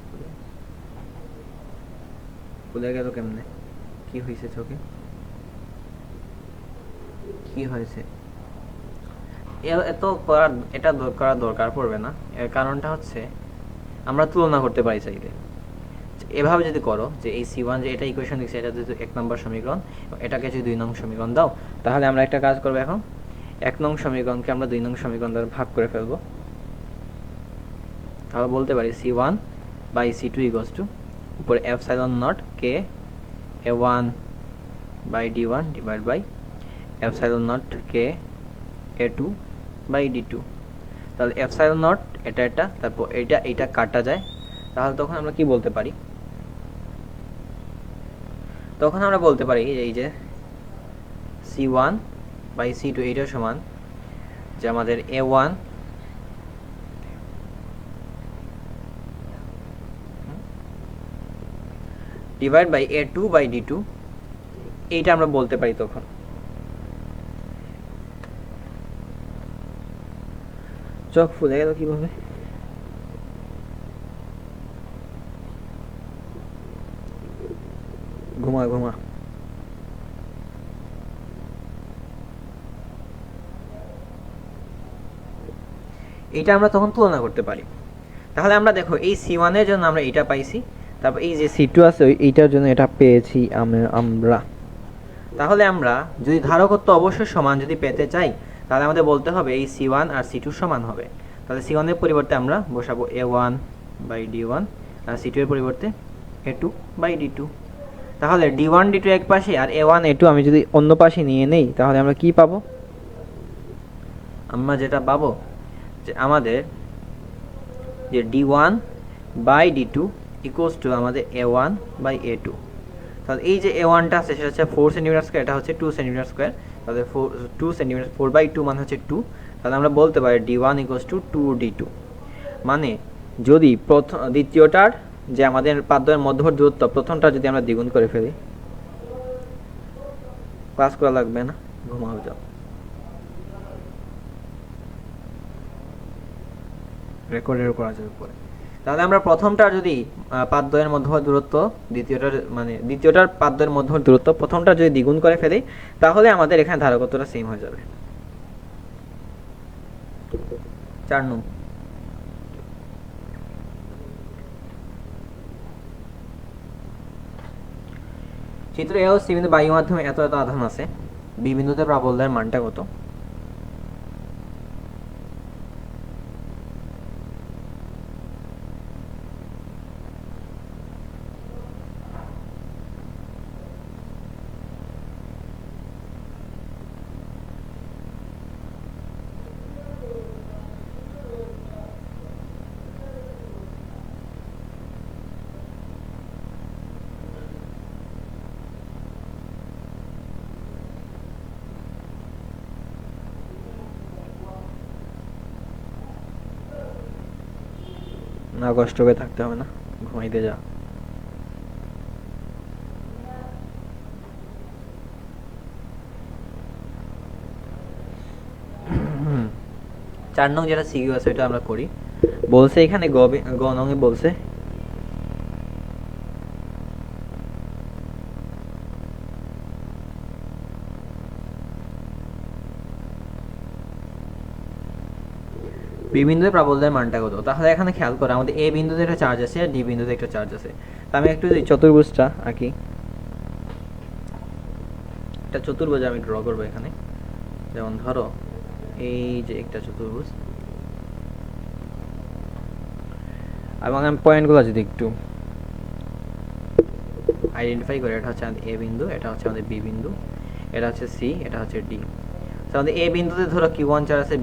খুলে গেল কেমনে? কি হয়েছে চোখে? কি হয়েছে? এত এটা করার দরকার পড়বে না। এর কারণটা হচ্ছে আমরা তুলনা করতে পারি চাইলে। এভাবে যদি করো যে এই C1 যে এটা ইকুয়েশন দিচ্ছে, এটা যদি 1 নম্বর সমীকরণ, এটাকে যদি 2 নং সমীকরণ দাও, তাহলে আমরা একটা কাজ করবো। এখন 1 নং সমীকরণকে আমরা 2 নং সমীকরণ দ্বারা ভাগ করে ফেলবো। তাহলে বলতে পারি C1 by C2 equals to উপরে এপসাইলন নট কে A1 by D1 divide by epsilon not কে A2 বাই D2। তাহলে এপসাইলন নট এটা তারপর এটা কাটা যায়। তাহলে তখন আমরা কি বলতে পারি? তখন আমরা বলতে পারি এই যে C1 বাই C2 এটা সমান যে আমাদের A1 divide by A2 by D2, এইটা আমরা বলতে পারি। তখন চোখ ফুলে গেল কিভাবে? ঘুমা ঘুমা। এটা আমরা তখন তুলনা করতে পারি। তাহলে আমরা দেখো এই C1 এর জন্য আমরা এটা পাইছি, তারপর এই যে C2 আছে এইটার জন্য এটা পেয়েছি আমরা। তাহলে আমরা যদি ধারকত্ব অবশ্যই সমান যদি পেতে চাই, তাহলে আমাদের বলতে হবে এই C1 আর C2 সমান হবে। তাহলে C1 এর পরিবর্তে আমরা বসাবো A1 by D1 R C2 এর পরিবর্তে A2 বাই D2। তাহলে D1 D2 এক পাশে আর A1 A2 আমি যদি অন্য পাশে নিয়ে নেই, তাহলে আমরা কি পাবো? আমরা যেটা পাবো যে আমাদের যে D1 by D2 equals to আমাদের A1 বাই A2। তাহলে এই যে A1টা আছে সেটা হচ্ছে 4 সেন্টিমিটার স্কয়ার, এটা হচ্ছে 2 সেন্টিমিটার স্কয়ার। তাহলে 2 সেন্টিমিটার 4/2 মানে হচ্ছে 2। তাহলে আমরা বলতে পারি D1 ইকুয়ালস টু 2D2। মানে যদি দ্বিতীয়টার যে আমাদের পাদ্যের মধ্যবর্তী দূরত্ব, প্রথমটা যদি আমরা দ্বিগুণ করে ফেলি, ক্লাস করা লাগবে না, ঘুমাও যাও, রেকর্ডের করা যাবে পরে। তাহলে আমরা প্রথমটার যদি পাদ্যের মধ্যবর্তী দূরত্ব দ্বিতীয়টার পাদ্যের মধ্যবর্তী দূরত্ব প্রথমটা যদি দ্বিগুণ করে ফেলি, তাহলে আমাদের এখানে ধারকত্বটা সেম হয়ে যাবে। 4 নং চিত্র এ ও সি বিন্দু বায়ু মাধ্যমে এত এত আধান আছে, বি বিন্দুতে প্রাবল্যের মানটা কত? না কষ্ট করে থাকতে হবে না, ঘুমাইতে যা। চার নং যেটা সিকিউ আছে ওটা আমরা করি। বলছে এখানে গ নং এ বলছে বি বিন্দুতে প্রাবল্যের মানটা কত। তাহলে এখানে খেয়াল করো আমাদের এ বিন্দুতে একটা চার্জ আছে আর ডি বিন্দুতে একটা চার্জ আছে। তো আমি একটু চতুর্ভুজটা আঁকি, একটা চতুর্ভুজ আমি ড্র করবো এখানে। যেমন ধরো এই যে একটা চতুর্ভুজ, এবং আমি পয়েন্টগুলো যদি একটু আইডেন্টিফাই করি, এটা হচ্ছে আমাদের এ বিন্দু, এটা হচ্ছে আমাদের বি বিন্দু, এটা হচ্ছে সি, এটা হচ্ছে ডি। আমাদের এ বিন্দুতে ধরো Q1 চার্জ আছে,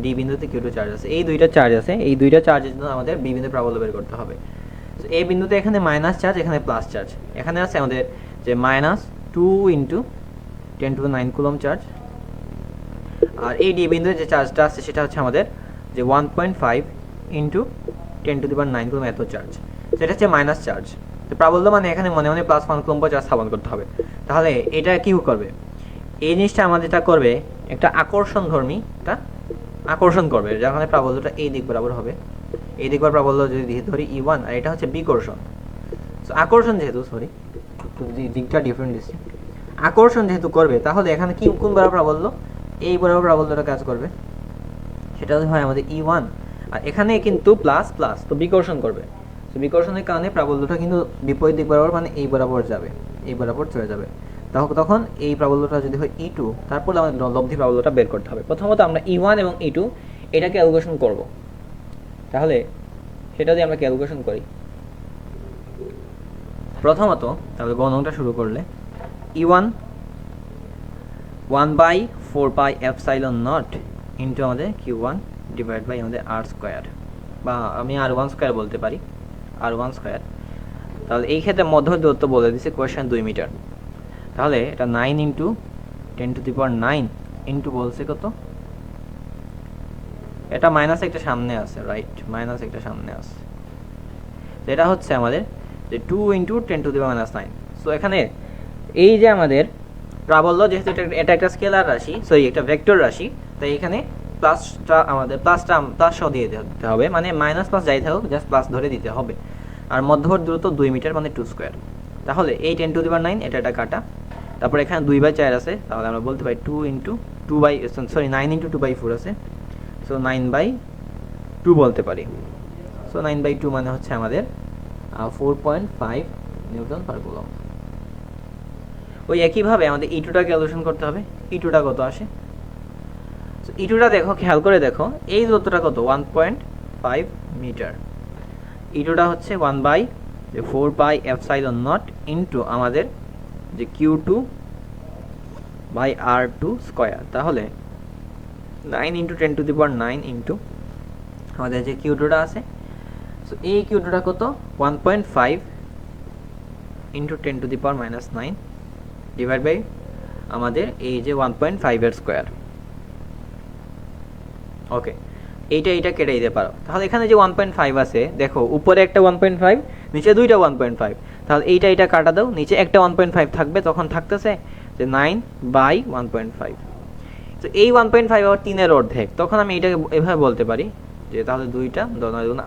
ডি বিন্দুতে Q2 চার্জ আছে, এই দুইটা চার্জ আছে। এই দুইটা চার্জের জন্য আমাদের বি বিন্দুর প্রাবল্য বের করতে হবে। তো এ বিন্দুতে এখানে মাইনাস চার্জ, এখানে প্লাস চার্জ। এখানে আছে আমাদের যে -2 × 10⁹ কুলম্ব চার্জ, আর এই ডি বিন্দুতে যে চার্জটা আছে সেটা হচ্ছে আমাদের যে 1.5 × 10⁹ কুলম্ব এত চার্জ। সেটা হচ্ছে মাইনাস চার্জ। তো প্রাবল্য মানে এখানে মনে মনে +1 কুলম্ব চার্জ স্থাপন করতে হবে। তাহলে এটা কি করবে? এই জিনিসটা আমাদের যেটা করবে, একটা আকর্ষণধর্মী একটা আকর্ষণ করবে, যখন প্রাবল্যটা এই দিক বরাবর হবে, এই দিক বরাবর প্রাবল্য যদি ধরি E1 আর এটা হচ্ছে বিকর্ষণ। সো আকর্ষণ যেহেতু, সরি দিকটা ডিফারেন্ট দিচ্ছি, আকর্ষণ যেহেতু করবে তাহলে এখানে কি কোন বরাবর প্রাবল্য, এই বরাবর প্রাবল্যটা কাজ করবে, সেটা হয় আমাদের E1, আর এখানে কিন্তু প্লাস প্লাস, তো বিকর্ষণ করবে। তো বিকর্ষণের কারণে প্রাবল্যটা কিন্তু বিপরীত দিক বরাবর, মানে এই বরাবর যাবে, এই বরাবর চলে যাবে। তখন এই প্রাবল্যটা যদি হয় E2, তারপর আমাদের লব্ধি প্রাবল্যটা বের করতে হবে। প্রথমত আমরা E1 এবং E2 এটা ক্যালকুলেশন করব। তাহলে সেটা দিয়ে আমরা ক্যালকুলেশন করি। প্রথমত তাহলে গণনটা শুরু করলে E1 1/4πε0 ইন্টু আমাদের Q1 ডিভাইড বাই আমাদের R², বা আমি R1² বলতে পারি, R1²। তাহলে এই ক্ষেত্রে মধ্য দূরত্ব বলে দিচ্ছে কোয়েশ্চেন 2 মিটার। তাহলে এটা 9 ইন্টু 10⁹ ইন্টু বলছে কত, এটা মাইনাস একটা সামনে আছে, রাইট, মাইনাস একটা সামনে আছে, এটা হচ্ছে আমাদের যে 2 ইন্টু 10⁻⁹। সো এখানে এই যে আমাদের প্রাবল্য, যেহেতু এটা একটা স্কেলার রাশি, সরি একটা ভেক্টর রাশি, তাই এখানে প্লাসটা আমাদের প্লাস সহ দিয়ে দিতে হবে, মানে মাইনাস প্লাস যাই থাকুক জাস্ট প্লাস ধরে দিতে হবে। আর মধ্যবর্তী দূরত্ব 2 মিটার, মানে 2²। তাহলে এই 10⁹ এটা কাটা, তারপর এখানে 2/4 আছে, তাহলে আমরা বলতে পারি 9 ইন্টু 2/4 আছে, সো 9/2 বলতে পারি। সো 9/2 মানে হচ্ছে আমাদের 4.5 নিউটন পার কুলম। ওই একইভাবে আমাদের E2টা ক্যালকুলেশন করতে হবে। E2টা কত আসে, সো E2টা দেখো, খেয়াল করে দেখো, এই দূরত্বটা কত, 1.5 মিটার। E2টা হচ্ছে 1/4πε0 ইন্টু আমাদের যে Q2/R2²। তাহলে 9 ইন্টু 10⁹ ইন্টু আমাদের যে Q2টা আছে, সো এই Q2টা কত, 1.5 ইন্টু 10⁻⁹ ডিভাইড বাই আমাদের এই যে 1.5² ওকে, এইটা কেটে দিতে পারো। তাহলে এখানে যে 1.5 আছে, দেখো উপরে একটা 1.5, নিচে দুইটা 1.5, তাহলে এইটা কাটা দাও, নিচে একটা 1.5 থাকবে, তখন থাকতেছে যে 9/1.5। তো এই 1.5 আবার 3-এর অর্ধেক, তখন আমি এইটাকে এভাবে বলতে পারি যে তাহলে 2টা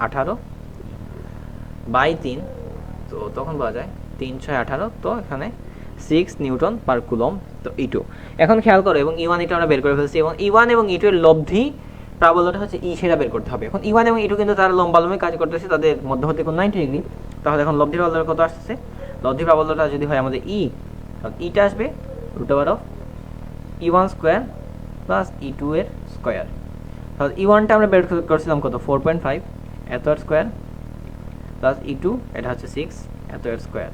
18/3, তো তখন বলা যায় 3×6 = 18, তো এখানে 6 নিউটন পার কুলম। তো E2 এখন খেয়াল করো, এবং E1 এটা আমরা বের করে ফেলছি, এবং E1 এবং E2 এর লব্ধি প্রাবল্যটা হচ্ছে E, সেটা বের করতে হবে। এখন E1 এবং E2 কিন্তু তারা লম্বালম্বি কাজ করতেছে, তাদের মধ্যবর্তী কোণ 90 ডিগ্রি। তাহলে এখন লব্ধি প্রাবল্যটা কত আসছে, লব্ধি প্রাবল্যটা যদি হয় আমাদের E, তাহলে Eটা আসবে √E1² প্লাস E2 এর স্কয়ার। তাহলে E1টা আমরা বের করছিলাম কত, 4.5 এত এর স্কয়ার, প্লাস E2 এটা হচ্ছে 6 এত এর স্কয়ার।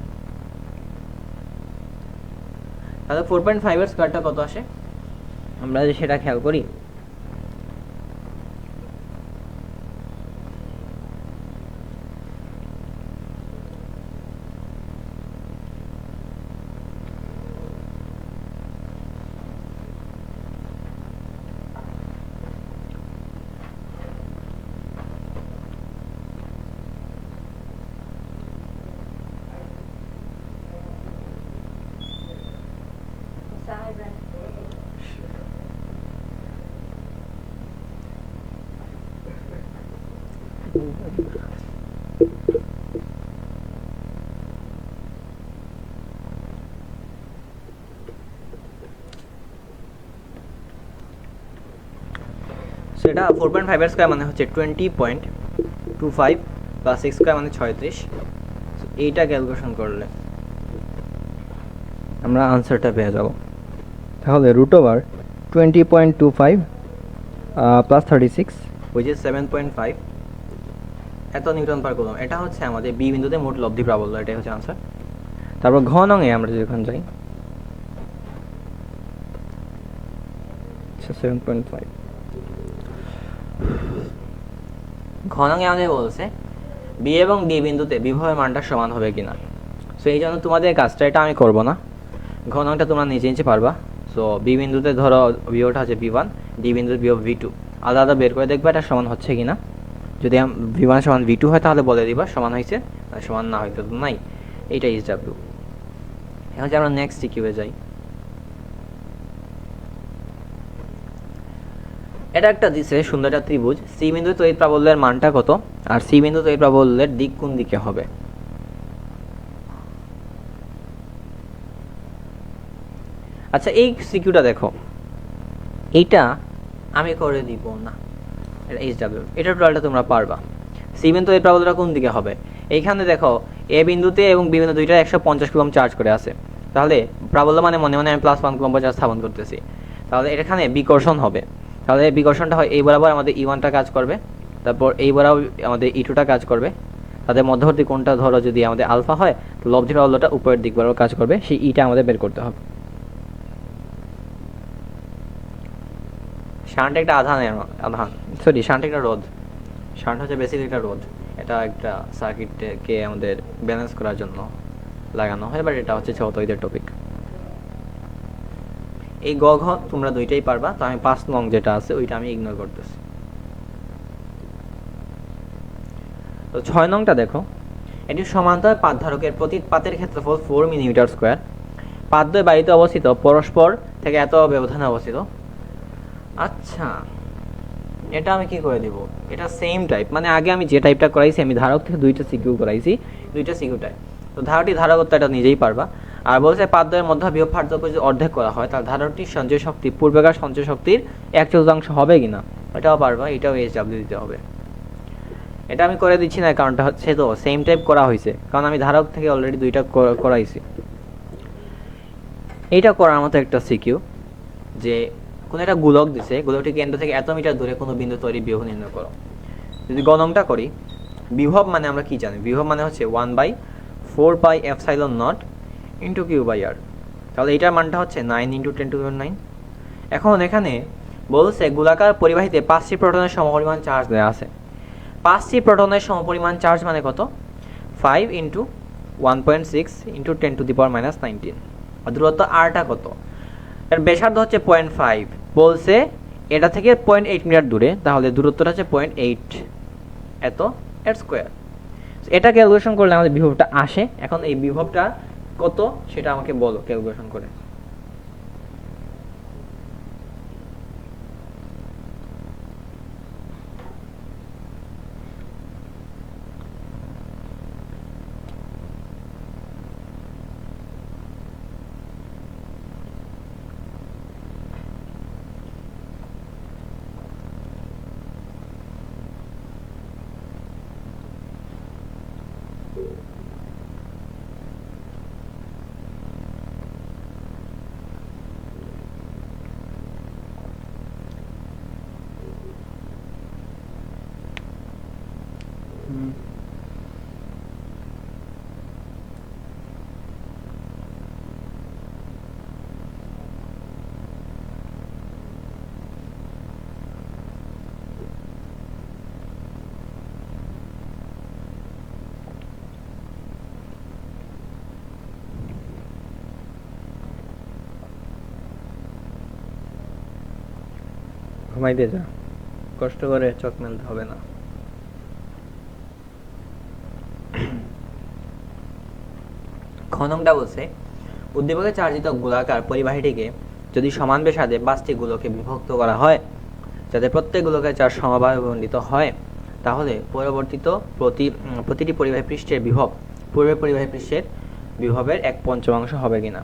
তাহলে 4.5 এর স্কয়ারটা কত আসে, আমরা যে সেটা খেয়াল করি। সেটা 4.5 এর স্কয়ার মানে হচ্ছে 20.25 প্লাস 6² মানে 36। এইটা ক্যালকুলেশন করলে আমরা আনসারটা পেয়ে যাব। তাহলে √20.25 প্লাস 36 which is 7.5 এত নিউটন পার কুলম। এটা হচ্ছে আমাদের বি বিন্দুতে মোট লব্ধি প্রাবল্য, এটাই হচ্ছে আনসার। তারপর ঘ নঙে আমরা যখন যাই, 7.5 ঘ নঙে আমাদের বলছে বি এবং ডি বিন্দুতে বিভবের মানটা সমান হবে কিনা। সো এই জন্য তোমাদের কাজটা এটা আমি করব না, ঘ নংটা তোমরা নিচে পারবা। সো বি বিন্দুতে ধরো বিভবটা হচ্ছে V1, ডি বিন্দুতে বিভব V2, আলাদা বের করে দেখবা এটা সমান হচ্ছে কিনা। যদি V1 সমান V2 হয় তাহলে বলে দিবা সমান হয়েছে, আর সমান না হয়তো নাই। এইটা ইজ ডাব্লিউ। এখন আমরা নেক্সট কিউবে যাই। এটা একটা দিছে সুন্দর একটা ত্রিভুজ, সি বিন্দু তড়িৎ প্রাবল্যের মানটা কত আর সি বিন্দু তড়িৎ প্রাবল্যের দিক কোন দিকে হবে। আচ্ছা এই সিকিউটা দেখো, এইটা আমি করে দিব না, এটা এইচডব্লিউ, এটা টোটালটা তোমরা পারবা। সি বিন্দু তড়িৎ প্রাবল্যটা কোন দিকে হবে, এইখানে দেখো এ বিন্দুতে এবং বি বিন্দু দুইটা 150 কুলম্ব চার্জ করে আছে, তাহলে প্রাবল্য মানে মনে মনে আমি +1 কুলম্ব চার্জ স্থাপন করতেছি, তাহলে এখানে বিকর্ষণ হবে, তাহলে বিকর্ষণটা হয় এই বরাবর আমাদের E1টা কাজ করবে, তারপর এই বরাবর আমাদের E2টা কাজ করবে, তাদের মধ্যবর্তী কোণটা ধরো যদি আমাদের আলফা হয় তো লব্ধি প্রাবল্যটা উপরের দিক বরাবর কাজ করবে, সেই ইটা আমাদের বের করতে হবে। শান্ট একটা আধান, সরি শান্ট একটা রোধ, শান্ট হচ্ছে বেসিক একটা রোধ, এটা একটা সার্কিটকে আমাদের ব্যালেন্স করার জন্য লাগানো হয়, বাট এটা হচ্ছে চৌতইদের টপিক। এই গ ঘ তোমরা দুইটাই পারবা, তো আমি 5 নং যেটা আছে ওইটা আমি ইগনোর করতেছি। তো 6 নংটা দেখো, এটি সমান্তর পাতধারকের প্রতি পাতের ক্ষেত্রফল 4 মিলিমিটার স্কয়ার, পাতদ্বয় বাড়িতে অবস্থিত, পরস্পর থেকে এত ব্যবধানে অবস্থিত। আচ্ছা এটা আমি কি করে দিব, এটা সেম টাইপ, মানে আগে আমি যে টাইপটা করাইছি আমি ধারক থেকে দুইটা সিকিউ করাইছি, দুইটা সিকিউ টাইপ, তো ধারকটি ধারকত্ব এটা নিজেই পারবা। আর বলছে পাতদ্বয়ের মধ্যে বিভব পার্থক্য যদি অর্ধেক করা হয় তাহলে ধারকটির সঞ্চয় শক্তি পূর্বেকার সঞ্চয় শক্তির 1/4 হবে কিনা, এটাও পারবা, এটাও এইচডব্লিউ দিতে হবে। এটা আমি করে দিচ্ছি না, কারণটা হচ্ছে তো সেম টাইপ করা হয়েছে, কারণ আমি ধারক থেকে অলরেডি দুইটা করাইছি। এইটা করার মতো একটা সিকিউ, যে কোনো একটা গোলক দিছে, গোলকটি কেন্দ্র থেকে এত মিটার দূরে কোনো বিন্দু তৈরি বিভব নির্ণয় করো। যদি গণনটা করি, বিভব মানে আমরা কি জানি, বিভব মানে হচ্ছে 1/4πε0 ইন্টু Q/R, তাহলে এটার মানটা হচ্ছে 9 × 10⁹। এখন এখানে বলছে গোলাকার পরিবাহীতে 5টি প্রোটনের সমপরিমাণ চার্জ দেওয়া আছে, 5টি প্রোটনের সমপরিমাণ চার্জ মানে কত, 5 × 1.6 × 10⁻⁻19, আর দূরত্ব আরটা কত, এর ব্যাসার্ধ হচ্ছে 0.5, বলছে এটা থেকে 0.8 মিটার দূরে, তাহলে দূরত্বটা হচ্ছে 0.8 এত এর স্কোয়ার। এটা ক্যালকুলেশন করলে আমাদের বিভবটা আসে, এখন এই বিভবটা কত সেটা আমাকে বলো ক্যালকুলেশন করে। ঘুমাই দিয়ে যা, কষ্ট করে চোখ মেলতে হবে না। খননটা বলছে উদ্দীপকে চার্জিত গোলাকার পরিবাহীটিকে যদি সমান ব্যাসার্ধে 5টি গোলকে বিভক্ত করা হয়, যাতে প্রত্যেক গোলকের চার্জ সমভাবে বণ্টিত হয়, তাহলে পরবর্তীত প্রতিটি পরিবাহী পৃষ্ঠের বিভব পূর্বের পরিবাহী পৃষ্ঠের বিভবের 1/5 হবে কিনা।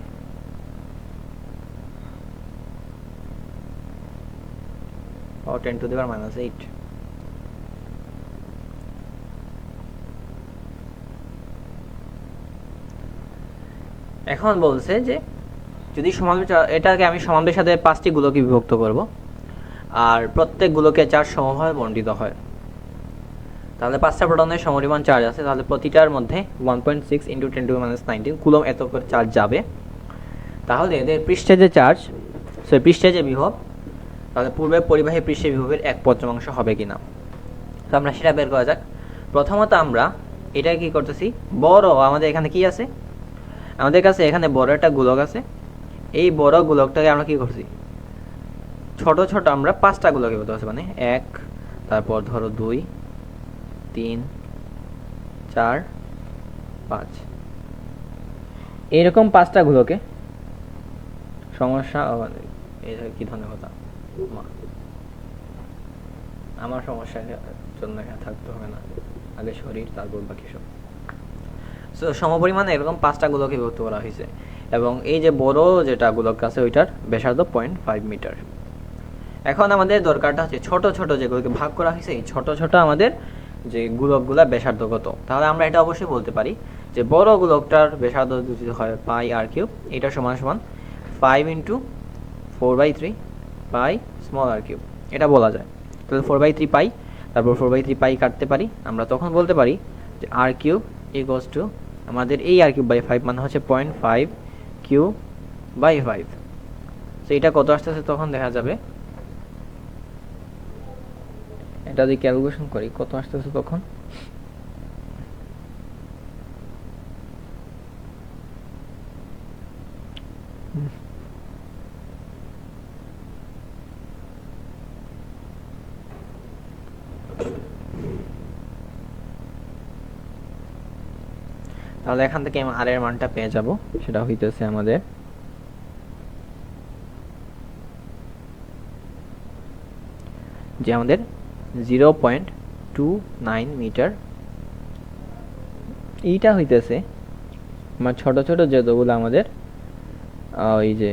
or 10⁻⁸। এখন বলছে যে যদি এটাকে আমি সমাবেশের সাথে 5টি গোলকে বিভক্ত করব আর প্রত্যেক গোলকে চার্জ সমভাবে বণ্টিত হয়, তাহলে 5টা প্রোটনের সমপরিমাণ চার্জ আছে, তাহলে প্রতিটার মধ্যে 1.6 × 10⁻⁹ কুলম্ব এত করে চার্জ যাবে, তাহলে এদের পৃষ্ঠে যে চার্জ পৃষ্ঠে যে বিভব, তাহলে পূর্বের পরিবাহী পৃষ্ঠের বিভবের 1/5 হবে কিনা। তো আমরা সেটা বের করা যাক। প্রথমত আমরা এটা কি করতেছি, বড় আমাদের এখানে কি আছে, আমাদের কাছে এখানে বড় একটা গোলক আছে, এই বড় গোলকটাকে আমরা কি করছি, ছোট ছোট আমরা 5টা গোলকে বলতে পারছি, মানে 1, তারপর ধরো 2, 3, 4, 5, এরকম 5টা গোলকে সমস্যা, এই কি ধরনের কথা, আমার সমস্যার জন্য এখানে থাকতে হবে না, আগে শরীর তারপর বাকি সব। সো সমপরিমাণে এরকম 5টা গোলকে বিভক্ত করা হয়েছে, এবং এই যে বড় যেটা গোলক আছে ওইটার ব্যাসার্ধ 0.5 মিটার। এখন আমাদের দরকারটা হচ্ছে ছোট ছোট যেগুলোকে ভাগ করা হয়েছে এই ছোট ছোট আমাদের যে গোলকগুলা ব্যাসার্ধ কত। তাহলে আমরা এটা অবশ্যই বলতে পারি যে বড় গোলকটার ব্যাসার্ধ যদি হয় পাই আর কিউব, এটা সমান সমান 5 ইন্টু 4/3 পাই স্মল আর কিউব, এটা বলা যায়। তাহলে 4/3 পাই, তারপর 4/3 পাই কাটতে পারি, আমরা তখন বলতে পারি যে আর কিউব ইকুয়ালস টু আমাদের এই আর কিউব বাই 5 মানে হচ্ছে 0.5 কিউব বাই 5। তো এটা কত আসতেছে তখন দেখা যাবে, এটা যদি ক্যালকুলেশন করি কত আসতেছে তখন, তাহলে এখান থেকে আমি আর এর মানটা পেয়ে যাব, সেটা হইতেছে আমাদের যে আমাদের 0.29 মিটার। এইটা হইতেছে আমার ছোট ছোট যেগুলো আমাদের ওই যে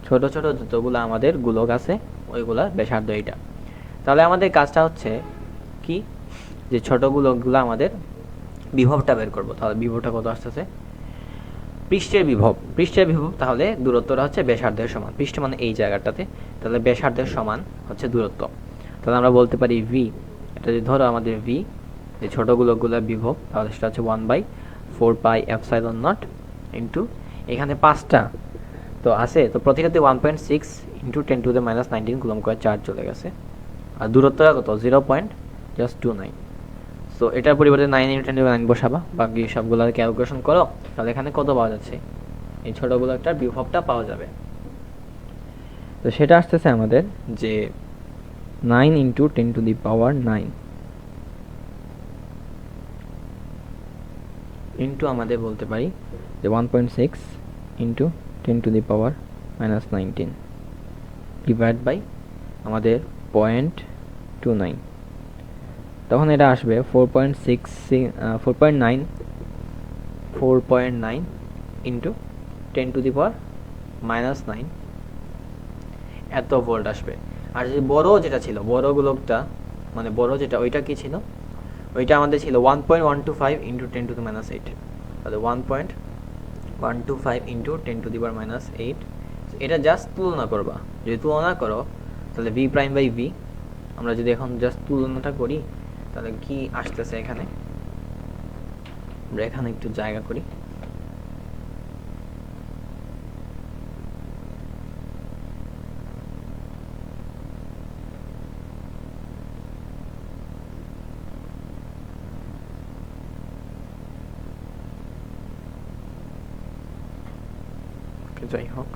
ছোট ছোট যতগুলো আমাদের গোলক আছে ওইগুলা ব্যাসার্ধ এইটা। তাহলে আমাদের কাজটা হচ্ছে কি, যে ছোট গোলকগুলো আমাদের বিভবটা বের করব। তাহলে বিভবটা কত আসতেছে, পৃষ্ঠের বিভব তাহলে দূরত্বটা হচ্ছে ব্যাসার্ধের সমান, পৃষ্ঠ মানে এই জায়গাটাতে, তাহলে ব্যাসার্ধের সমান হচ্ছে দূরত্ব। তাহলে আমরা বলতে পারি ভি, এটা যদি ধরো আমাদের ভি যে ছোট গোলকগুলোর বিভব, তাহলে সেটা হচ্ছে 1/4 পাই এপসাইলন নট ইন্টু এখানে 5টা তো আছে, তো প্রতিটাতে 1.6 ইন্টু 10⁻⁹ কুলম্ব করে চার্জ চলে গেছে। আর দূরত্বটা কত, 0.29। সো এটার পরিবর্তে 9 ইন্টু 10⁻⁹ বসাবা, বাকি সবগুলো ক্যালকুলেশন করো, তাহলে এখানে কত পাওয়া যাচ্ছে, এই ছোটগুলো একটা বিভবটা পাওয়া যাবে। তো সেটা আসতেছে আমাদের যে 9 ইন্টু 10⁹9 ইন্টু আমাদের বলতে পারি যে 1.6 ইন্টু 10⁻⁻19 ডিভাইড বাই আমাদের 0.29, তখন এটা আসবে 4.9 ইন্টু 10⁻⁹9 এত ভোল্ট আসবে। আর যদি বড় যেটা ছিল, বড় গোলকটা মানে বড় যেটা, ওইটা কি ছিল, ওইটা আমাদের ছিল 1.125 ইন্টু 10⁻⁸। তাহলে 1.125 ইন্টু 10⁻⁸। এটা জাস্ট তুলনা করবা, যদি তুলনা করো তাহলে ভি প্রাইম বাই ভি, আমরা যদি এখন জাস্ট তুলনাটা করি তাহলে কি আসতেছে এখানে, আমরা এখানে একটু জায়গা করি, যাই হোক।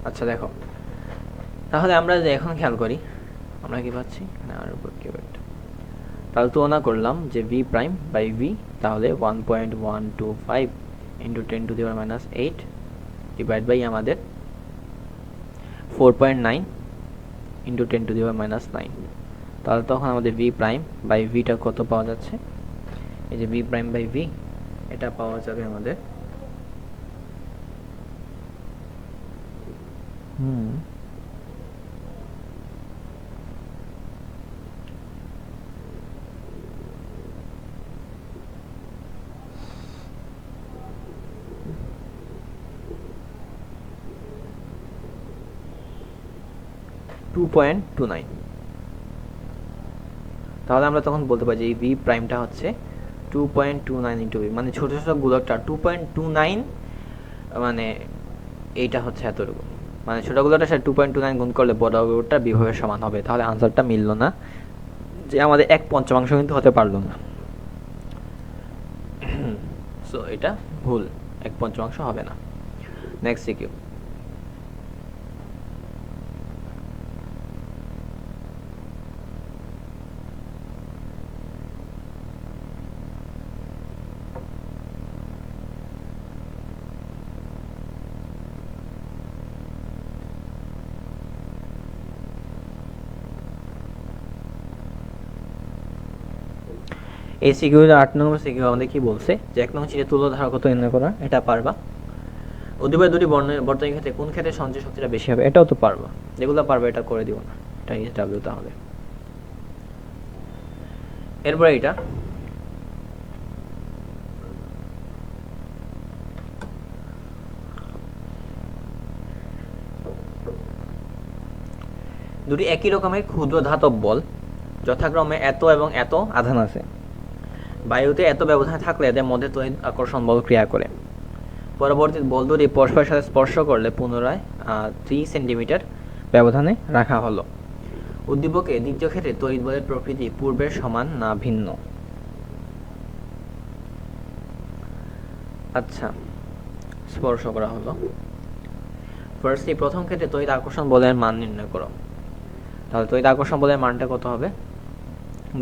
আচ্ছা দেখো, তাহলে আমরা যে এখন খেয়াল করি আমরা কি পাচ্ছি, আর উপর কিউবেট, তাহলে তুলনা করলাম যে ভি প্রাইম বাই ভি, তাহলে 1.125 ইন্টু 10⁻⁸ ডিভাইড বাই আমাদের 4.9 ইন্টু 10⁻⁹। তাহলে তখন আমাদের ভি প্রাইম বাই ভিটা কত পাওয়া যাচ্ছে, এই যে ভি প্রাইম বাই ভি এটা পাওয়া যাবে আমাদের 2.29। তাহলে আমরা তখন বলতে পারি যে এই ভি প্রাইমটা হচ্ছে 2.29 ইন্টু ভি, মানে ছোট ছোট গোলকটা 2.29, মানে এইটা হচ্ছে এতটুকু, মানে ছোটগুলোটা সে 2.29 গুণ করলে বড়গুলোটা বিভবের সমান হবে। তাহলে আনসারটা মিলল না, যে আমাদের 1/5 কিন্তু হতে পারলো না, সো এটা ভুল, 1/5 হবে না। নেক্সট সিকিউ, এই সিকিউ 8 নম্বর সিকিউ আমাদের কি বলছে যে 1 নং চিত্রে তুল্য ধারকত্ব নির্ণয় করা, এটা পারবা। উদ্দীপকের দুটি বর্তনীর ক্ষেত্রে কোন ক্ষেত্রে সঞ্চয় শক্তিটা বেশি হবে, এটাও তো পারবা। যেগুলো পারবে এটা করে দিব না, এটা SW তাহলে। এরপরে এটা দুটি একই রকমের ক্ষুদ্র ধাতব বল যথাক্রমে এত এবং এত আধান আছে। বায়ুতে এত ব্যবধান থাকলে এদের মধ্যে তড়িৎ আকর্ষণ বল ক্রিয়া করে। পরবর্তী বল দুটি পরস্পরের সাথে স্পর্শ করলে পুনরায় 3 সেন্টিমিটার ব্যবধানে রাখা হলো। উদ্দীপকে দ্বিতীয় ক্ষেত্রে তড়িৎ বলের প্রকৃতি পূর্বের সমান না ভিন্ন। আচ্ছা, স্পর্শ করা হলো। ফার্স্টলি প্রথম ক্ষেত্রে তড়িৎ আকর্ষণ বলের মান নির্ণয় করো। তাহলে তড়িৎ আকর্ষণ বলের মানটা কত হবে,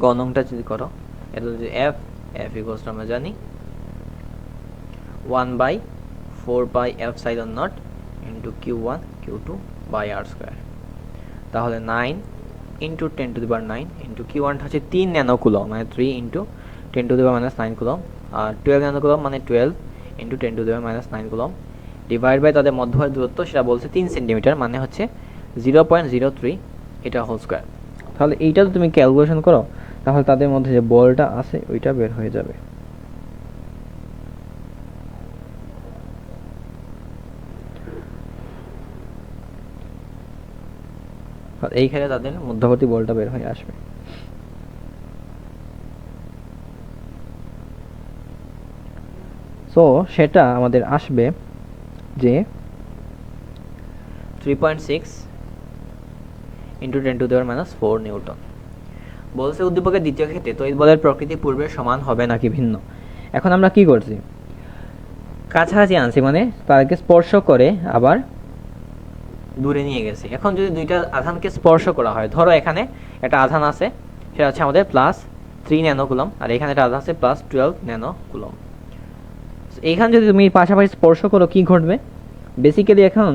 গণনটা যদি করো, এটা যদি F ইকুয়ালস আমরা জানি 1/4πε0 into Q1 Q2 by R²। তাহলে 9 ইন্টু 10⁹ ইন্টু Q1 হচ্ছে 3 ন্যানোকুলম, মানে 3 ইন্টু 10⁻⁹ কুলম, আর 12 ন্যানোকুলম মানে 12 ইন্টু 10⁻⁹ কুলম, ডিভাইড বাই তাদের মধ্যবর্তী দূরত্ব, সেটা বলছে 3 সেন্টিমিটার, মানে হচ্ছে 0.03, এটা হোল স্কোয়ার। তাহলে এইটা তো তুমি ক্যালকুলেশন করো, তাহলে তাদের মধ্যে যে বলটা আছে ওইটা বের হয়ে যাবে। এইখানে তাদের মধ্যবর্তী বলটা বের হয়ে আসবে। সো সেটা আমাদের আসবে যে 3.6 ইন্টু 10⁻⁴ নিউটন। বলছে উদ্দীপকের দ্বিতীয় ক্ষেত্রে তড়িৎ বলের প্রকৃতি পূর্বের সমান হবে নাকি ভিন্ন। এখন আমরা কি করছি, কাছাকাছি আনছি, মানে তাদেরকে স্পর্শ করে আবার দূরে নিয়ে গেছি। এখন যদি দুইটা আধানকে স্পর্শ করা হয়, ধরো এখানে একটা আধান আছে, সেটা হচ্ছে আমাদের +3 ন্যানোকুলম, আর এখানে একটা আধান আছে +12 ন্যানোকুলম। এইখানে যদি তুমি পাশাপাশি স্পর্শ করো, কি ঘটবে, বেসিক্যালি এখন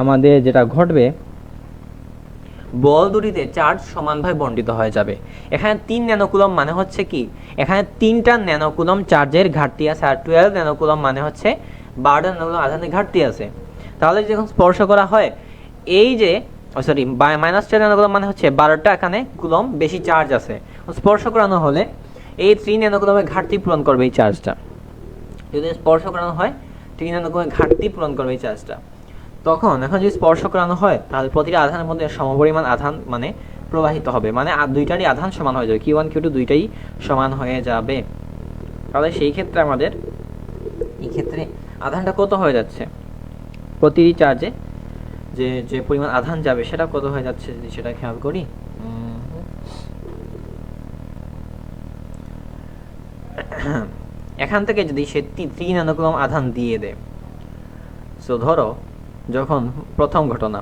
আমাদের যেটা ঘটবে, বল দুটিতে চার্জ সমানভাবে বণ্টিত হয়ে যাবে। এখানে 3 ন্যানোকুলম মানে হচ্ছে কি, এখানে 3টা ন্যানোকুলম চার্জের ঘাটতি আছে, আর 12 ন্যানোকুলম মানে হচ্ছে 12টা ন্যানোকুলম আধানের ঘাটতি আছে। তাহলে যখন স্পর্শ করা হয়, এই যে -10 ন্যানোকুলম মানে হচ্ছে 12টা এখানে কুলম বেশি চার্জ আছে, স্পর্শ করানো হলে এই 3 ন্যানোকুলমের ঘাটতি পূরণ করবে এই চার্জটা। যদি স্পর্শ করানো হয় 3 ন্যানোকুলমের ঘাটতি পূরণ করবে এই চার্জটা। তখন এখন যদি স্পর্শ করানো হয়, তাহলে প্রতিটা আধানের মধ্যে সমপরিমাণ আধান মানে প্রবাহিত হবে, মানে দুইটারই আধান সমান হয়ে যাবে, Q1 Q2 দুইটাই সমান হয়ে যাবে। তাহলে সেই ক্ষেত্রে আমাদের এই ক্ষেত্রে আধানটা কত হয়ে যাচ্ছে, প্রতিটি চার্জে যে যে পরিমাণ আধান যাবে সেটা কত হয়ে যাচ্ছে, যদি সেটা খেয়াল করি, এখান থেকে যদি সে 3 ন্যানোকুলম আধান দিয়ে দেয়, সো ধরো যখন প্রথম ঘটনা,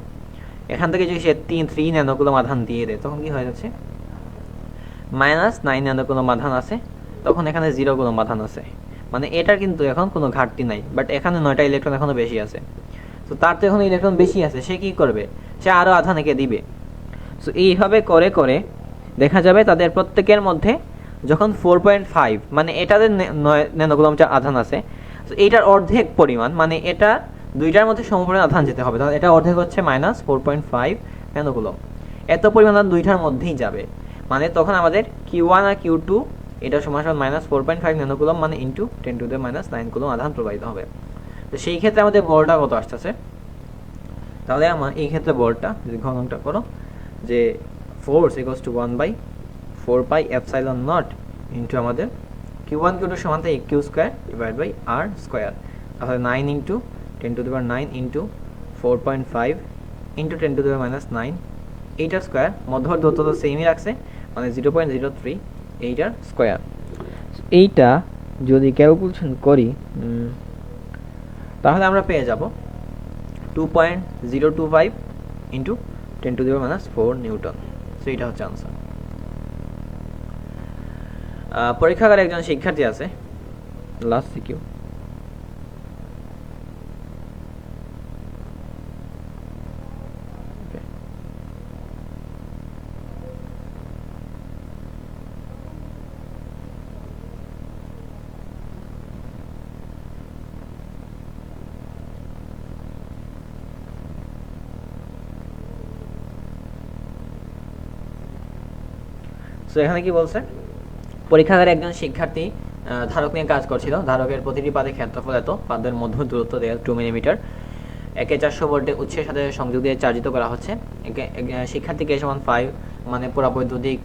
এখান থেকে যদি সে 3 ন্যানোকুলম আধান দিয়ে দেয়, তখন কি হয়ে যাচ্ছে, -9 ন্যানোকুলম আধান আছে, তখন এখানে 0 কুলম আধান আছে, মানে এটার কিন্তু এখন কোনো ঘাটতি নাই, বাট এখানে 9টা ইলেকট্রন এখনো বেশি আছে। তো তার তো এখন ইলেকট্রন বেশি আছে, সে কি করবে, সে আরও আধান একে দিবে। সো এইভাবে করে করে দেখা যাবে তাদের প্রত্যেকের মধ্যে যখন 4.5, মানে এটাতে 9 ন্যানোকুলম আধান আছে, তো এইটার অর্ধেক পরিমাণ, মানে এটা দুইটার মধ্যে সমপরিমাণ আধান যেতে হবে, তাহলে এটা অর্ধেক হচ্ছে -4.5 ন্যানোকুলম, এত পরিমাণ আধান দুইটার মধ্যেই যাবে। মানে তখন আমাদের Q1 আর Q2 এটা সমান -4.5 ন্যানোকুলম, মানে ইন্টু 10⁻⁹ কুলম আধান প্রবাহিত হবে। তো সেই ক্ষেত্রে আমাদের বলটা কত আসতেছে, তাহলে আমার এই ক্ষেত্রে বলটা যদি ঘনকটা করো, যে ফোর্স ইকুয়ালস টু 1/4πε0 ইন্টু আমাদের Q1 Q2 সমান থাকে Q² ডিভাইড বাই R²। তাহলে 9 ইন্টু 10⁹ ইন্টু 4.5 ইন্টু 10⁻⁹, এইটার স্কোয়ার, মধ্যবর্তী দূরত্ব তো সেমই রাখছে, মানে 0.03, এইটার স্কোয়ার। এইটা যদি ক্যালকুলেশন করি, তাহলে আমরা পেয়ে যাব 2.025 ইন্টু 10⁻⁴ নিউটন। সো এইটা হচ্ছে আনসার। পরীক্ষাগারে একজন শিক্ষার্থী আছে, লাস্ট সিকিউ। সো এখানে কি বলছে, পরীক্ষাগারে একজন শিক্ষার্থী ধারক নিয়ে কাজ করছিল। ধারকের প্রতিটি পাতে ক্ষেত্রফল এত, পাদের মধ্য দূরত্ব দেওয়া 2 মিলিমিটার, একে 400 ভোল্টের উৎসের সাথে সংযোগ দিয়ে চার্জিত করা হচ্ছে। শিক্ষার্থীকে সমান 5 মানে পরাবৈদ্যুতিক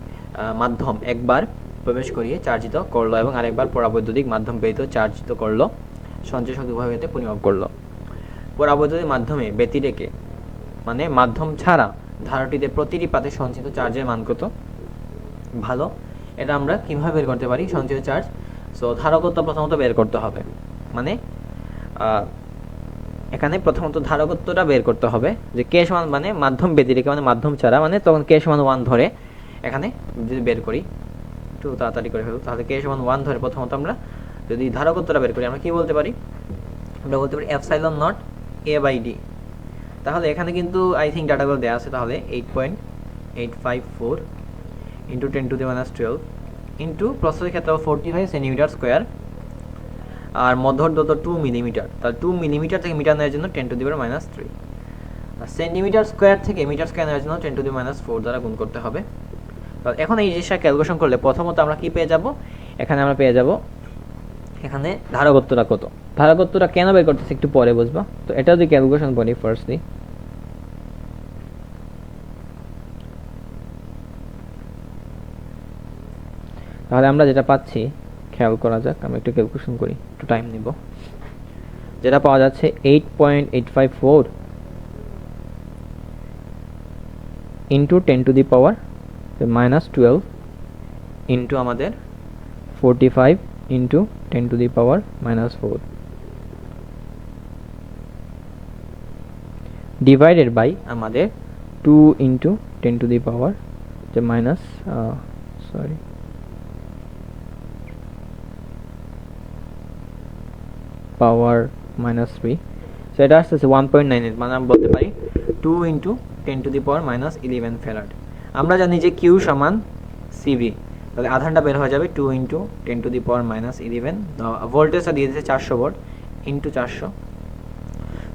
মাধ্যম একবার প্রবেশ করিয়ে চার্জিত করলো এবং আরেকবার পরাবৈদ্যুতিক মাধ্যম ব্যতীত চার্জিত করলো, সঞ্চয় শক্তি উভয়তে পরিমাপ করলো। পরাবৈদ্যুতিক মাধ্যমে ব্যতিরেকে মানে মাধ্যম ছাড়া ধারটিতে প্রতিটি পাতে সঞ্চিত চার্জের মান কত? ভালো, এটা আমরা কীভাবে বের করতে পারি সঞ্চিত চার্জ? সো ধারকত্ব প্রথমত বের করতে হবে, মানে এখানে প্রথমত ধারকত্বটা বের করতে হবে যে কে সমান মানে মাধ্যম ব্যতিরেকে মানে মাধ্যম ছাড়া, মানে তখন কে সমান 1 ধরে এখানে যদি বের করি, একটু তাড়াতাড়ি করে ফেলব, তাহলে কে সমান 1 ধরে প্রথমত আমরা যদি ধারকত্বটা বের করি আমরা কি বলতে পারি? আমরা বলতে পারি epsilon naught A by D. তাহলে এখানে কিন্তু আই থিঙ্ক ডাটাগুলো দেওয়া আছে, তাহলে 8.854 ইন্টু 10⁻12 ইন্টু প্রস্থের ক্ষেত্রে 45 সেন্টিমিটার স্কোয়ার আর মধ্যর দূরত্ব 2 মিলিমিটার। তাহলে 2 মিলিমিটার থেকে মিটার নেওয়ার জন্য 10⁻³ আর সেন্টিমিটার স্কোয়ার থেকে মিটার স্কোয়ার নেওয়ার জন্য 10⁻4 দ্বারা গুণ করতে হবে। তাহলে এখন এই জিনিসটা ক্যালকুলেশন করলে প্রথমত আমরা কি পেয়ে যাব? এখানে আমরা পেয়ে যাব এখানে ধারকত্বটা কত। ধারকত্বটা কেন বের করতেছি একটু পরে বুঝবো। তো এটা যদি ক্যালকুলেশন করি ফার্স্টলি, তাহলে আমরা যেটা পাচ্ছি খেয়াল করা যাক, আমি একটু ক্যালকুলেশন করি, একটু টাইম নিব। যেটা পাওয়া যাচ্ছে 8.854 ইন্টু 10⁻12 ইন্টু আমাদের 45 ইন্টু 10⁻4 ডিভাইডেড বাই আমাদের 2 ইন্টু 10⁻, যে মাইনাস পাওয়ার -3, সেটা আসতেছে 1.98, মানে আমি বলতে পারি 2 ইন্টু 10⁻11 ফ্যারাড। আমরা জানি যে কিউ সমান সিভি, তাহলে আধানটা বের হয়ে যাবে 2 ইন্টু 10⁻11। ভোল্টেজটা দিয়ে দিয়েছে 400 ভোল্ট ইন্টু 400,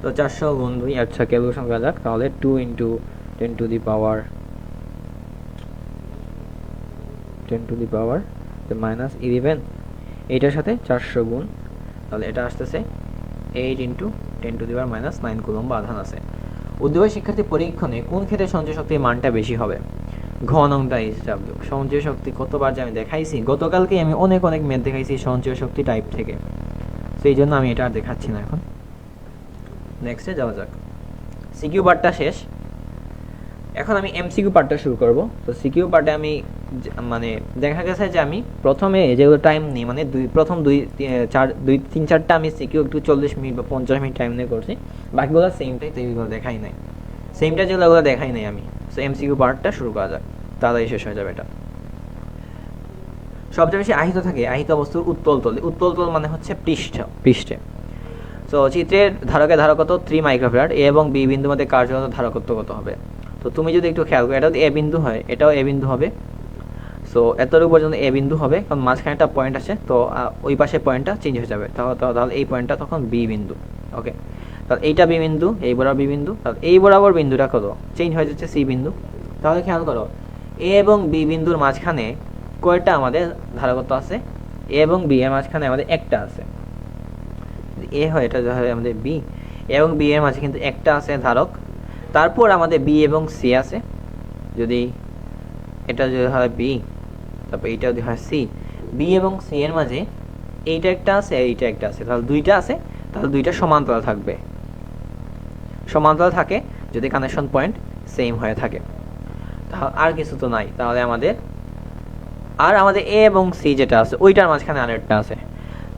তো 400 গুণ 2, আচ্ছা ক্যালকুলেশন করা যাক। তাহলে 2 ইন্টু 10⁻11 এইটার সাথে 400 গুণ, তাহলে এটা আসতেছে 8 ইন্টু 10⁻9 কুলম্ব আধান আছে। উদ্দীপক শিক্ষার্থী পরীক্ষণে কোন ক্ষেত্রে সঞ্চয় শক্তির মানটা বেশি হবে? ঘ নংটা SW। সঞ্চয় শক্তি কতবার যে আমি দেখাইছি, গতকালকে আমি অনেক ম্যাথ দেখাইছি সঞ্চয় শক্তি টাইপ থেকে, সেই জন্য আমি এটা আর দেখাচ্ছি না। এখন নেক্সটে যাওয়া যাক। সিকিউ পার্টটা শেষ, এখন আমি MCQ পার্টটা শুরু করব। তো সিকিউ পার্টে আমি মানে দেখা গেছে যে আমি প্রথমে যেগুলো টাইম নিই, মানে প্রথম 2-3-4টা আমি সিকিউ একটু 40 মিনিট বা 50 মিনিট টাইম নিয়ে করছি, বাকিগুলো সেমটাই, তো এইগুলো দেখাই নাই, সেমটা যেগুলো দেখাই নাই আমি। সো MCQ পার্টটা শুরু করা যাক, তাড়াতাড়ি শেষ হয়ে যাবে এটা। সবচেয়ে বেশি আহিত থাকে আহিত বস্তুর উত্তল তল। উত্তল তল মানে হচ্ছে পৃষ্ঠে। সো চিত্রের ধারকের ধারকত্ব 3 মাইক্রোফ্যারাড। এ এবং বি বিন্দুর মধ্যে কার্যরত ধারকত্ব কত হবে? তো তুমি যদি একটু খেয়াল করো, এটা যদি এ বিন্দু হয় এটাও এ বিন্দু হবে। সো এতটুকু পর্যন্ত এ বিন্দু হবে, কারণ মাঝখানে একটা পয়েন্ট আছে, তো ওই পাশে পয়েন্টটা চেঞ্জ হয়ে যাবে, তাহলে এই পয়েন্টটা তখন বি বিন্দু। ওকে, তাহলে এইটা বি বিন্দু, এই বরাবর বি বিন্দু, তাহলে এই বরাবর বিন্দুটা কত চেঞ্জ হয়ে যাচ্ছে সি বিন্দু। তাহলে খেয়াল করো এ এবং বি বিন্দুর মাঝখানে কয়টা আমাদের ধারকত্ব আছে? এ এবং বি এর মাঝখানে আমাদের একটা আছে। এ হয় এটা হয় আমাদের বি, এবং বি এর মাঝে কিন্তু একটা আছে ধারক। তারপর আমাদের বি এবং সি আছে, যদি এটা যদি হয় বি, তারপর এইটা যদি হয় সি, বি এবং সি এর মাঝে এইটা একটা আছে, এইটা একটা আছে, তাহলে দুইটা আছে, তাহলে দুইটা সমান্তরাল থাকবে। সমান্তরাল থাকে যদি কানেকশন পয়েন্ট সেম হয়ে থাকে, তাহলে আর কিছু তো নাই। তাহলে আমাদের এ এবং সি যেটা আছে ওইটার মাঝখানে আরেকটা আছে,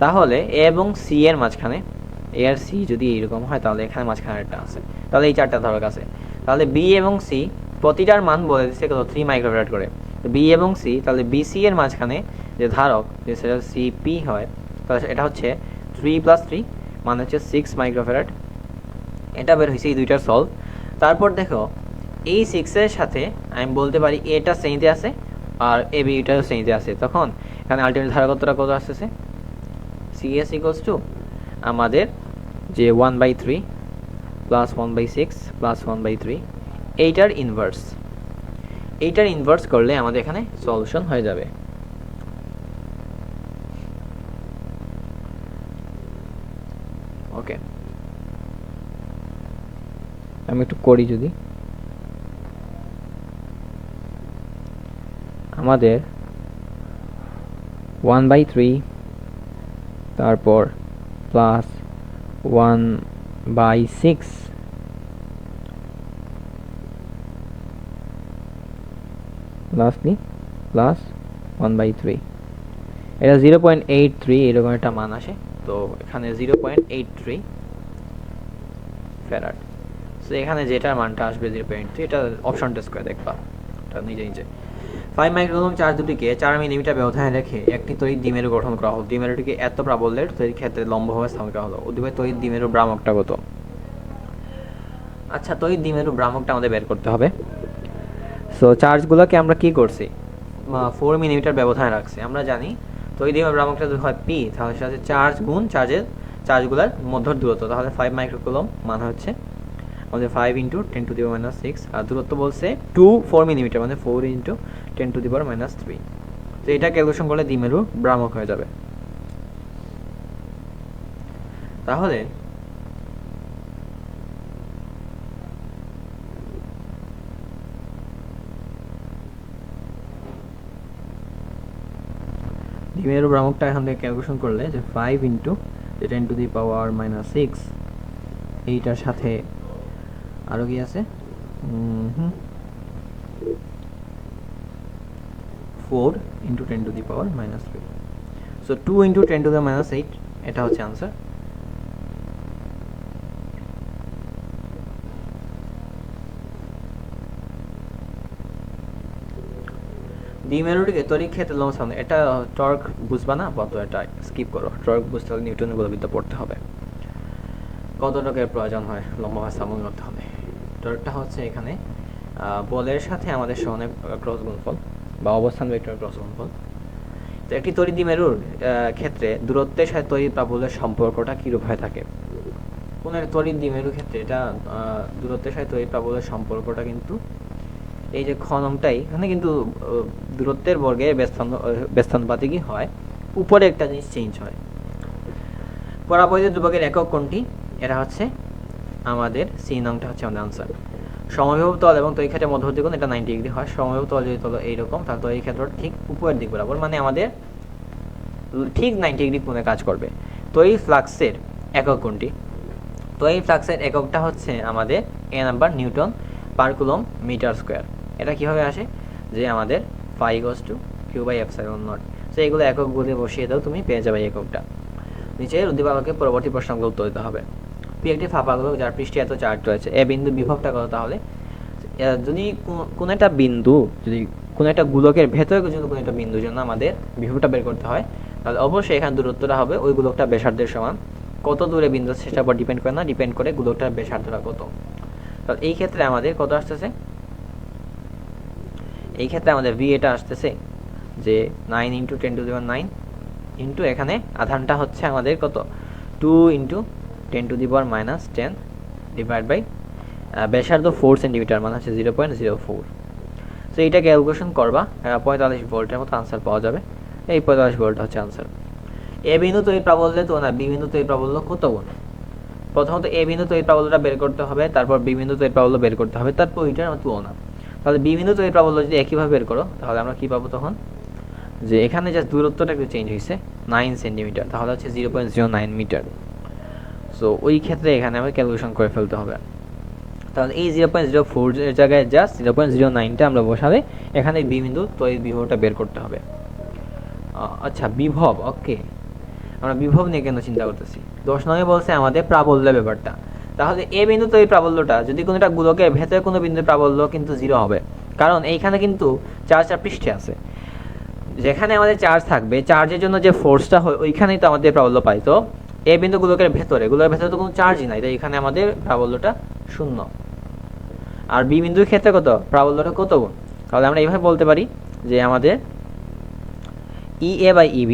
তাহলে এ এবং সি এর মাঝখানে, এ আর সি যদি এইরকম হয় তাহলে এখানে মাঝখানে আরেকটা আছে, তাহলে এই চারটা ধারক আছে। তাহলে বি এবং সি প্রতিটার মান বলে দিচ্ছে কত? 3 মাইক্রোফ্যারাড করে। তো বি এবং সি, তাহলে বিসি এর মাঝখানে যে ধারক, যে সেটা সিপি হয়, তাহলে এটা হচ্ছে 3 + 3 মানে হচ্ছে 6 মাইক্রোফ্যারাড। এটা বের হয়েছে এই দুইটার সলভ। তারপর দেখো এই 6 এর সাথে আমি বলতে পারি এটা শ্রেণীতে আছে আর এ বি এটাও শ্রেণীতে আছে, তখন এখানে আলটিমেট ধারকত্বটা কত আসতেছে? CS = আমাদের যে 1/3 + 1/6 + 1/3 এইটার ইনভার্স। এইটার ইনভার্স করলে আমাদের এখানে সলিউশন হয়ে যাবে। ওকে, আমি একটু করি, যদি আমাদের 1/3 তারপর প্লাস 1/6 লাস্টলি প্লাস 1/3, এটা 0.83 এরকম একটা মান আসে। তো এখানে 0.83 ফ্যারাড। সো এখানে যেটার মানটা আসবে 0.3, এটা অপশনটা স্কোয়ার দেখবা, এটা নিজে নিজে। 5 মাইক্রোকুলম্ব চার্জ দুটিকে 4 মিলিমিটার ব্যবধানে রেখে একটি তড়িৎ দ্বিমেরু গঠন করা হলো। দ্বিমেরুটিকে এত প্রাবল্যের তড়িৎ ক্ষেত্রে লম্বভাবে স্থাপন করা হলো। উদ্দীপকে তড়িৎ দ্বিমেরু ভ্রামকটা কত? আচ্ছা, তড়িৎ দ্বিমেরু ভ্রামকটা আমাদের বের করতে হবে। সো চার্জগুলোকে আমরা কি করছি, 4 মিলিমিটার ব্যবধানে রাখছি। আমরা জানি তড়িৎ দ্বিমেরু ভ্রামকটা যদি হয় পি, তাহলে সেটা হচ্ছে চার্জ গুণ চার্জগুলোর মধ্যর দূরত্ব। তাহলে 5 মাইক্রোকুলম্ব মান হচ্ছে আমাদের 5 × 10⁻⁶, আর দূরত্ব বলছে 4 মিলিমিটার, মানে 4 × 10⁻³ তো এটা ক্যালকুলেশন করলে দ্বিমেরু ভ্রামক হয়ে যাবে। তাহলে দ্বিমেরু ভ্রামকটা এখান থেকে ক্যালকুলেশন করলে যে 5 × 10⁻⁶, এইটার সাথে আরো কি আছে, 4 × 10⁻³ সো 2 × 10⁻⁸, এটা হচ্ছে আনসার। দ্বিমেরুটিকে তড়িৎ ক্ষেত্রে লম্ব স্থাপন, এটা টর্ক বুঝবা না, বলতো এটা স্কিপ করো। টর্ক বুঝতে হলে নিউটনের বলবিদ্যা পড়তে হবে। কত টর্কের প্রয়োজন হয় লম্বভাবে স্থাপন করতে হবে? টর্কটা হচ্ছে এখানে বলের সাথে আমাদের সহনের ক্রস গুণফল বা অবস্থান ভেক্টরের ক্রস গুণফল। তো একটি তড়িৎ দ্বিমেরুর ক্ষেত্রে দূরত্বের সাথে তড়িৎ প্রাবল্যের সম্পর্কটা কীরূপ হয়ে থাকে? কোন একটা তড়িৎ দ্বিমেরুর ক্ষেত্রে এটা দূরত্বের সাথে তড়িৎ প্রাবল্যের সম্পর্কটা কিন্তু এই যে ক্ষণমটাই এখানে কিন্তু দূরত্বের বর্গে ব্যস্তানুপাতিকই হয়, উপরে একটা জিনিস চেঞ্জ হয়। পরাপরিত ধ্রুবকের একক কোনটি? এটা হচ্ছে আমাদের সি নংটা হচ্ছে আমাদের আনসার। সমবিভব তল এবং তড়িৎ ক্ষেত্রের মধ্যবর্তী কোণ এটা 90 ডিগ্রি হয়। সমবিভব তল যদি তল এইরকম, তাহলে তড়িৎ ক্ষেত্রটা ঠিক উপরের দিক বরাবর, মানে আমাদের ঠিক 90 ডিগ্রি কোণে কাজ করবে। তড়িৎ ফ্লাক্সের একক কোনটি? তড়িৎ ফ্লাক্সের এককটা হচ্ছে আমাদের এ number newton per coulomb metre square. এটা কীভাবে আসে, যে আমাদের phi = q/ε0। সো এগুলো এককগুলি বসিয়ে দাও, তুমি পেয়ে যাবে এককটা। নিচে উদ্দীপকে পরবর্তী প্রশ্নগুলো উত্তর দিতে হবে। পি একটি ফাঁপা গোলক যার পৃষ্ঠে এত চার্জ রয়েছে। এ বিন্দু বিভবটা কত? তাহলে যদি কোনো একটা বিন্দু, যদি কোনো একটা গোলকের ভেতরে যদি কোনো একটা বিন্দুর জন্য আমাদের বিভবটা বের করতে হয়, তাহলে অবশ্যই এখানে দূরত্বটা হবে ওই গোলকটা ব্যাসার্ধের সমান। কত দূরে বিন্দু সেটার উপর ডিপেন্ড করে না, ডিপেন্ড করে গোলকটার ব্যাসার্ধটা কত। তাহলে এই ক্ষেত্রে আমাদের কত আসতেছে? এই ক্ষেত্রে আমাদের ভি এটা আসতেছে যে 9 × 10⁹ ইন্টু এখানে আধানটা হচ্ছে আমাদের কত, 2 × 10⁻⁻10 ডিভাইড বাই ব্যাসার্ধ 4 সেন্টিমিটার, মানে হচ্ছে 0.04। সো এইটা ক্যালকুলেশন করবা, 45 ভোল্টের মতো আনসার পাওয়া যাবে। এই 45 ভোল্ট হচ্ছে আনসার। এ বিন্দু তড়িৎ প্রাবল্যের তুলনায় বি বিন্দু তড়িৎ প্রাবল্য কত গুণ? প্রথমত এ বিন্দু তড়িৎ প্রাবল্যটা বের করতে হবে, তারপর বি বিন্দু তড়িৎ প্রাবল্য বের করতে হবে, তারপর ওইটার তুলনা। তাহলে বি বিন্দু তড়িৎ প্রাবল্য যদি একইভাবে বের করো, তাহলে আমরা কী পাবো তখন, যে এখানে জাস্ট দূরত্বটা একটু চেঞ্জ হয়েছে 9 সেন্টিমিটার, তাহলে হচ্ছে 0.09 মিটার। সো ওই ক্ষেত্রে এখানে আমাকে ক্যালকুলেশন করে ফেলতে হবে। তাহলে এই 0.04 এর জায়গায় জাস্ট 0.09টা আমরা বসালে এখানে বি বিন্দু তড়িৎ বিভবটা বের করতে হবে। আচ্ছা, বিভব, ওকে, আমরা বিভব নিয়ে কেন চিন্তা করতেছি? 10 নয় বলছে আমাদের প্রাবল্য ব্যাপারটা। তাহলে এ বিন্দু তড়িৎ প্রাবল্যটা যদি কোনো একটা গোলকের ভেতরে কোনো বিন্দুর প্রাবল্য কিন্তু 0 হবে, কারণ এইখানে কিন্তু চার্জটা পৃষ্ঠে আছে। যেখানে আমাদের চার্জ থাকবে, চার্জের জন্য যে ফোর্সটা হয় ওইখানেই তো আমাদের প্রাবল্য পাই। তো এ বিন্দু গোলকের ভেতরে তো কোনো চার্জই নাই, তাই এখানে আমাদের প্রাবল্যটা 0। আর বি বিন্দুর ক্ষেত্রে কত, প্রাবল্যটা কত গুণ? তাহলে আমরা এইভাবে বলতে পারি যে আমাদের EA/EB,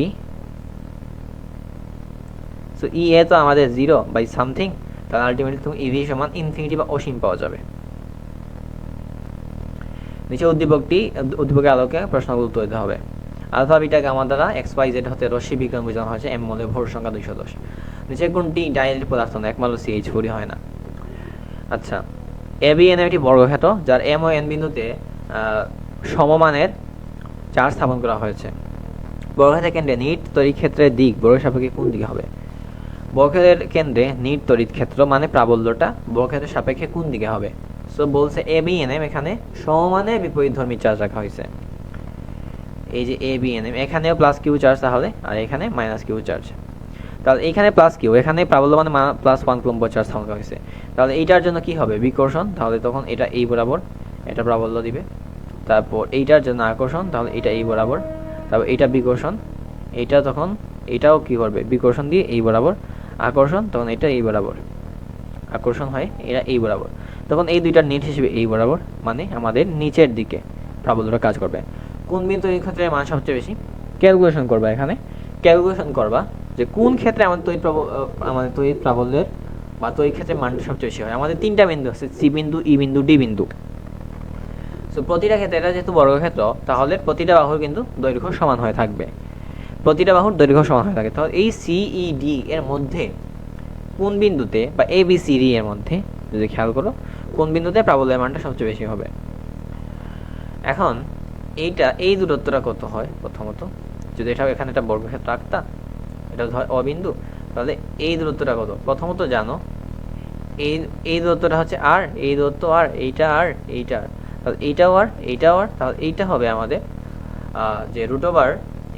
সো EA তো আমাদের 0/something, তাহলে আলটিমেটলি তুমি EB সমান ইনফিনিটি বা অসীম পাওয়া যাবে। নিচে উদ্দীপকের আলোকে প্রশ্নগুলো উত্তর দিতে হবে। আলফা বিটা গামা দ্বারা XYZ হতে রশ্মি বিকিরণ বোঝানো হয়েছে m মোলে ভর সংখ্যা 210। নিচে কোনটি ডাইইলেকট্রিক পদার্থ না, একমাত্র CH4 হয় না। আচ্ছা, ABN একটি বর্গক্ষেত্র যার m ও n বিন্দুতে সমমানের চার্জ স্থাপন করা হয়েছে। বর্গক্ষেত্রের কেন্দ্রে নিট তড়িৎ ক্ষেত্রের দিক বর্গের সাপেক্ষে কোন দিকে হবে? বর্গক্ষেত্রের কেন্দ্রে নিট তড়িৎ ক্ষেত্র মানে প্রাবল্যটা বর্গক্ষেত্রের সাপেক্ষে কোন দিকে হবে? সো বলছে ABNM এখানে সমমানের বিপরীতধর্মী চার্জ রাখা হয়েছে। এই যে ABNM এখানেও প্লাস কিউ চার্জ তাহলে, আর এখানে মাইনাস কিউ চার্জ। তাহলে এখানে প্লাস কিউ, এখানে প্রাবল্য মানে +1 কুলম্ব চার্জ স্থাপন করা হয়েছে। তাহলে এইটার জন্য কি হবে? বিকর্ষণ। তাহলে তখন এটা এই বরাবর, এটা প্রাবল্য দিবে। তারপর এইটার জন্য আকর্ষণ, তাহলে এটা এই বরাবর। তারপর এটা বিকর্ষণ, এইটা তখন এটাও কি করবে? বিকর্ষণ দিয়ে এই বরাবর আকর্ষণ, তখন এটা এই বরাবর আকর্ষণ হয়, এরা এই বরাবর। তখন এই দুইটার নিট হিসেবে এই বরাবর, মানে আমাদের নিচের দিকে প্রাবল্যটা কাজ করবে। কোন বিন্দু এই ক্ষেত্রে মান সবচেয়ে বেশি? ক্যালকুলেশন করবা, এখানে ক্যালকুলেশন করবা যে কোন ক্ষেত্রে আমাদের তড়িৎ প্রাবল্যের বা তড়িৎ ক্ষেত্রে মানটা সবচেয়ে বেশি হয়। আমাদের তিনটা বিন্দু আছে, সি বিন্দু, ই বিন্দু, ডি বিন্দু। সো প্রতিটা ক্ষেত্রে, এটা যেহেতু বর্গক্ষেত্র, তাহলে প্রতিটা বাহুর কিন্তু দৈর্ঘ্য সমান হয়ে থাকবে। প্রতিটা বাহুর দৈর্ঘ্য সমান হয়ে থাকে। তাহলে এই CED এর মধ্যে কোন বিন্দুতে, বা ABCD এর মধ্যে যদি খেয়াল করো, কোন বিন্দুতে প্রাবল্যের মানটা সবচেয়ে বেশি হবে? এখন এই দূরত্বটা কত হয়? প্রথমত যদি এটা এখানে একটা বর্গক্ষেত্র আঁকতা, এটা হয় অবিন্দু, তাহলে এই দূরত্বটা কত? প্রথমত জানো এই দূরত্বটা হচ্ছে আর, এই দূরত্ব আর, এইটা আর, এইটা আর, তাহলে এইটাও আর, এইটাও আর, তাহলে এইটা হবে আমাদের যে √,